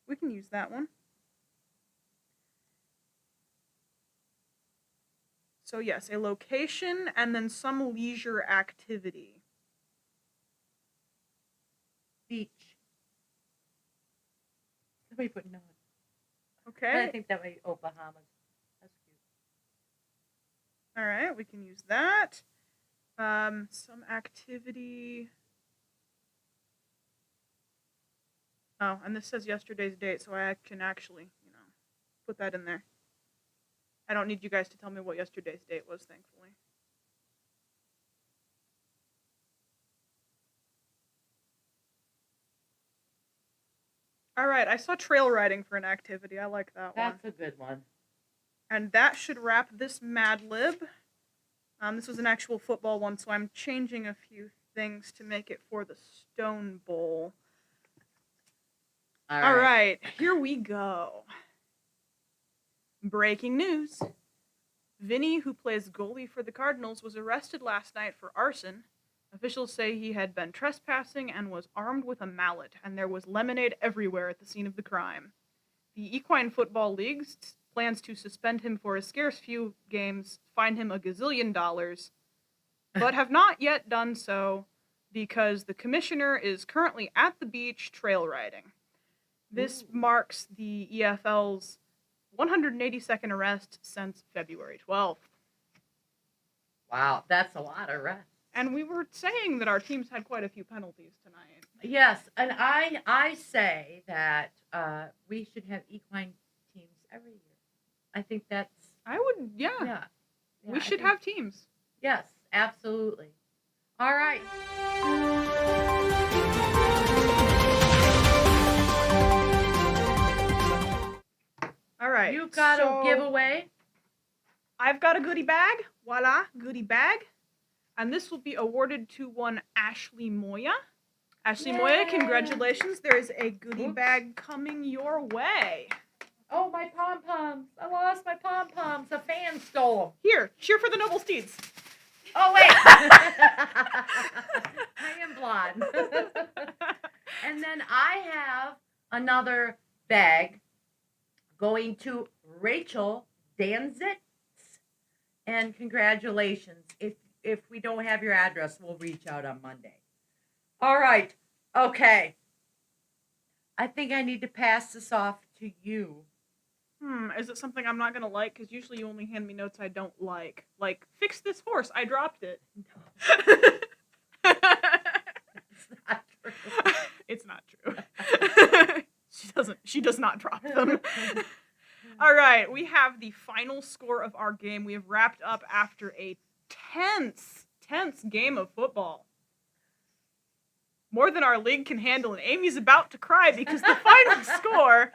We can use that one. So yes, a location and then some leisure activity. Beach. Somebody put none. Okay. And I think that might Bahamas. That's cute. All right, we can use that. Some activity. Oh, and this says yesterday's date, so I can actually, put that in there. I don't need you guys to tell me what yesterday's date was, thankfully. All right, I saw trail riding for an activity. I like that one. That's a good one. And that should wrap this Mad Lib. This was an actual football one, so I'm changing a few things to make it for the Stone Bowl. All right, here we go. Breaking news. Vinny, who plays goalie for the Cardinals, was arrested last night for arson. Officials say he had been trespassing and was armed with a mallet, and there was lemonade everywhere at the scene of the crime. The Equine Football League plans to suspend him for a scarce few games, fine him $1 gazillion, but have not yet done so because the commissioner is currently at the beach trail riding. This marks the EFL's 182nd arrest since February 12th. Wow, that's a lot of arrests. And we were saying that our teams had quite a few penalties tonight. Yes, and I say that we should have equine teams every year. I think that's... Yeah. We should have teams. Yes, absolutely. All right. All right. You got a giveaway. I've got a goodie bag. Voila, goodie bag. And this will be awarded to one Ashley Moya. Ashley Moya, congratulations. There is a goodie bag coming your way. Oh, my pom-poms. I lost my pom-poms. A fan stole them. Here, cheer for the Noble Steeds. Oh, wait. I am blonde. And then I have another bag going to Rachel Danzitz. And congratulations. If we don't have your address, we'll reach out on Monday. All right. Okay. I think I need to pass this off to you. Is it something I'm not going to like? Because usually you only hand me notes I don't like. Like, fix this horse. I dropped it. No. It's not true. It's not true. She does not drop them. All right, we have the final score of our game. We have wrapped up after a tense game of football. More than our league can handle, and Amy's about to cry because the final score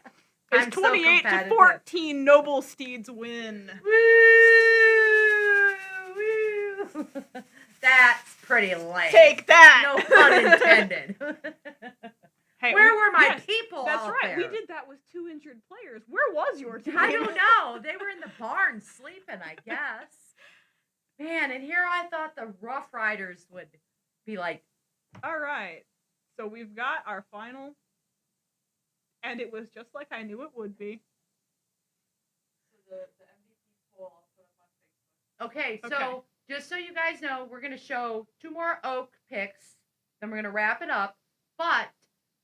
is 28-14. Noble Steeds win. Woo! That's pretty lame. Take that. No pun intended. Hey, where were my people? That's out right. there? We did that with 2 injured players. Where was your team? I don't know. They were in the barn sleeping, I guess. Man, and here I thought the Rough Riders would be like. All right. So we've got our final. And it was just like I knew it would be. So the MVP poll I'll put up on Facebook. Okay, so just so you guys know, we're going to show 2 more Oak picks. Then we're going to wrap it up. But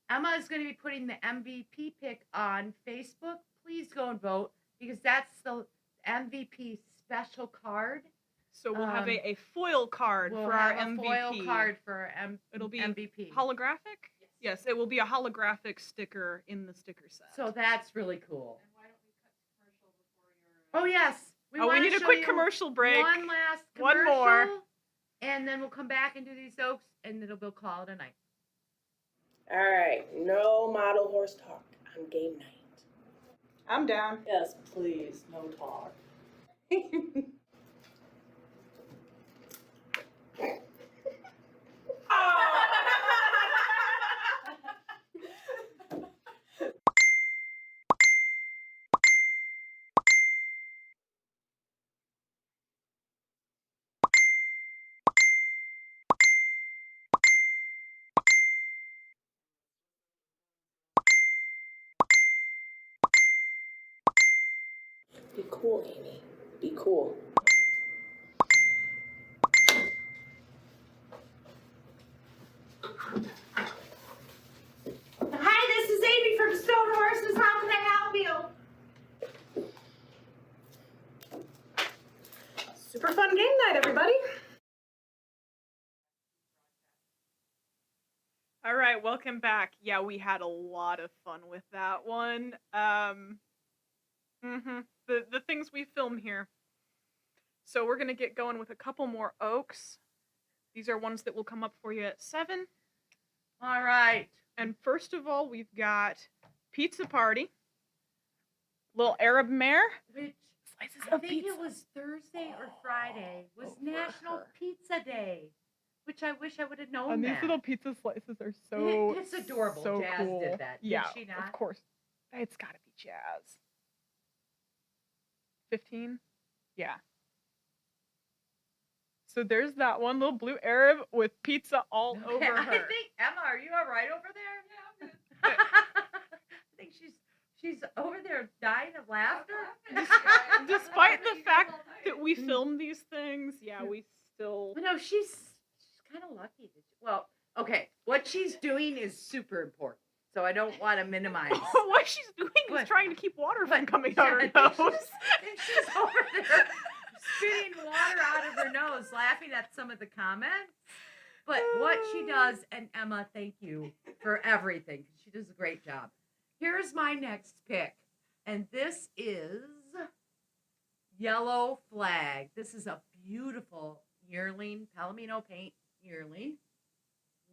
Emma is going to be putting the MVP pick on Facebook. Please go and vote because that's the MVP special card. So we'll have a foil card for our MVP. Foil card for our It'll be MVP. Holographic? Yes, it will be a holographic sticker in the sticker set. So that's really cool. And why don't we cut to commercial before your... Oh, yes. We need a quick commercial break. One last commercial. One more. And then we'll come back and do these oaks, and we'll call it a night. All right, no model horse talk on game night. I'm down. Yes, please, no talk. Be cool, Amy. Be cool. Hi, this is Amy from Stone Horses. How can I help you? Super fun game night, everybody. All right, welcome back. Yeah, we had a lot of fun with that one. The things we film here. So we're gonna get going with a couple more oaks. These are ones that will come up for you at 7. All right. And first of all, we've got Pizza Party. Little Arab mare. Which Slices I of think pizza. it was Thursday or Friday was National Pizza Day, which I wish I would have known And these that. little pizza slices are so It's adorable. So Jazz cool. did that. Yeah, Did she not? of course. It's gotta be Jazz. 15? Yeah. So there's that one little blue Arab with pizza all over her. I think Emma, are you all right over there? Yeah, I'm good. I think she's over there dying of laughter. Despite the fact that we film these things, yeah, we still. No, she's kind of lucky. Well, okay, what she's doing is super important, so I don't want to minimize. What she's doing What? is trying to keep water from But- coming yeah, out I her think nose. I think she's over there spitting water out of her nose, laughing at some of the comments. But what she does, and Emma, thank you for everything. She does a great job. Here's my next pick, and this is Yellow Flag. This is a beautiful yearling, Palomino paint yearling.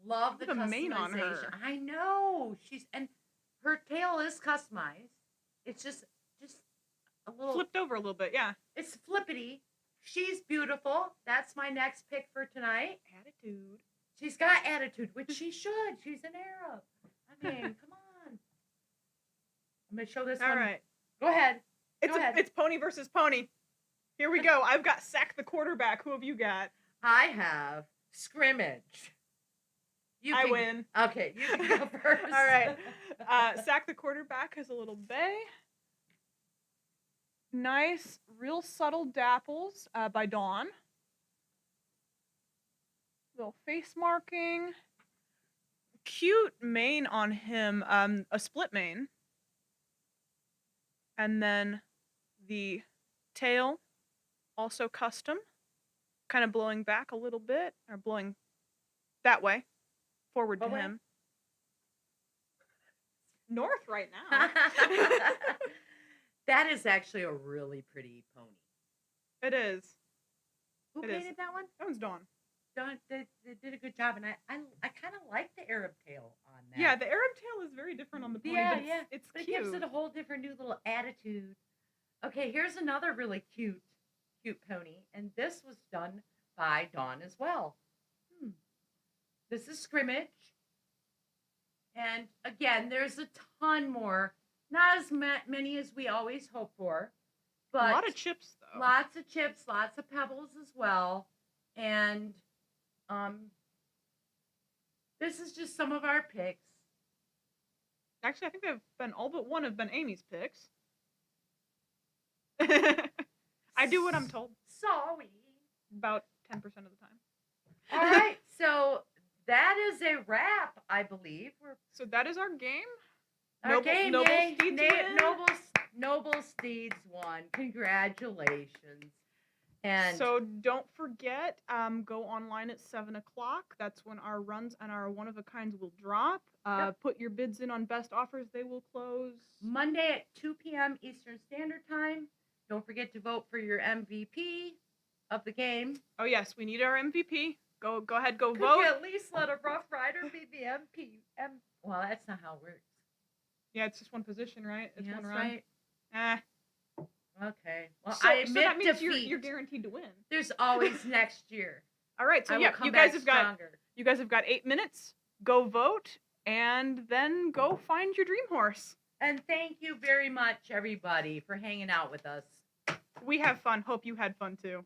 Love the Look at the mane on her. customization. I know and her tail is customized. It's just a little Flipped over a little bit, yeah. It's flippity. She's beautiful. That's my next pick for tonight. Attitude. She's got attitude, which she should. She's an Arab. I mean, come on. I'm gonna show this All one. right. Go ahead. It's ahead. it's pony versus pony. Here we go. I've got Sack the quarterback. Who have you got? I have scrimmage. I win. Okay, you can go first. All right. Sack the quarterback has a little bay. Nice, real subtle dapples by Dawn. Little face marking. Cute mane on him, a split mane. And then the tail, also custom. Kind of blowing back a little bit, or blowing that way, forward to What way? him. North right now. That is actually a really pretty pony. It is. Who It is. painted that one? That one's Dawn. They did a good job, and I kind of like the Arab tail on that. Yeah, the Arab tail is very different on the pony, Yeah, but yeah. it's But it cute. gives it a whole different new little attitude. Okay, here's another really cute pony, and this was done by Dawn as well. This is scrimmage, and again, there's a ton more. Not as many as we always hope for, but a lot of chips though. lots of chips, lots of pebbles as well, and this is just some of our picks. Actually, I think they've been all but one have been Amy's picks. I do what I'm told Sorry. about 10% of the time. All right, so that is a wrap, I believe. So that is our game. Our game, Noble yay. Steeds win. Noble Steeds won. Congratulations. And so don't forget, go online at 7 o'clock. That's when our runs and our one-of-a-kinds will drop. Put your bids in on best offers. They will close Monday at 2 p.m. Eastern Standard Time. Don't forget to vote for your MVP of the game. Oh, yes, we need our MVP. Go ahead, go Could vote. you at least let a Rough Rider be the MP? Well, that's not how it works. Yeah, it's just one position, right? It's one That's run. right. Okay. Well, So, I admit so that means defeat. you're guaranteed to win. There's always next year. All right, so I will yeah, come you guys back have got stronger. 8 minutes. Go vote, and then go find your dream horse. And thank you very much, everybody, for hanging out with us. We have fun. Hope you had fun too.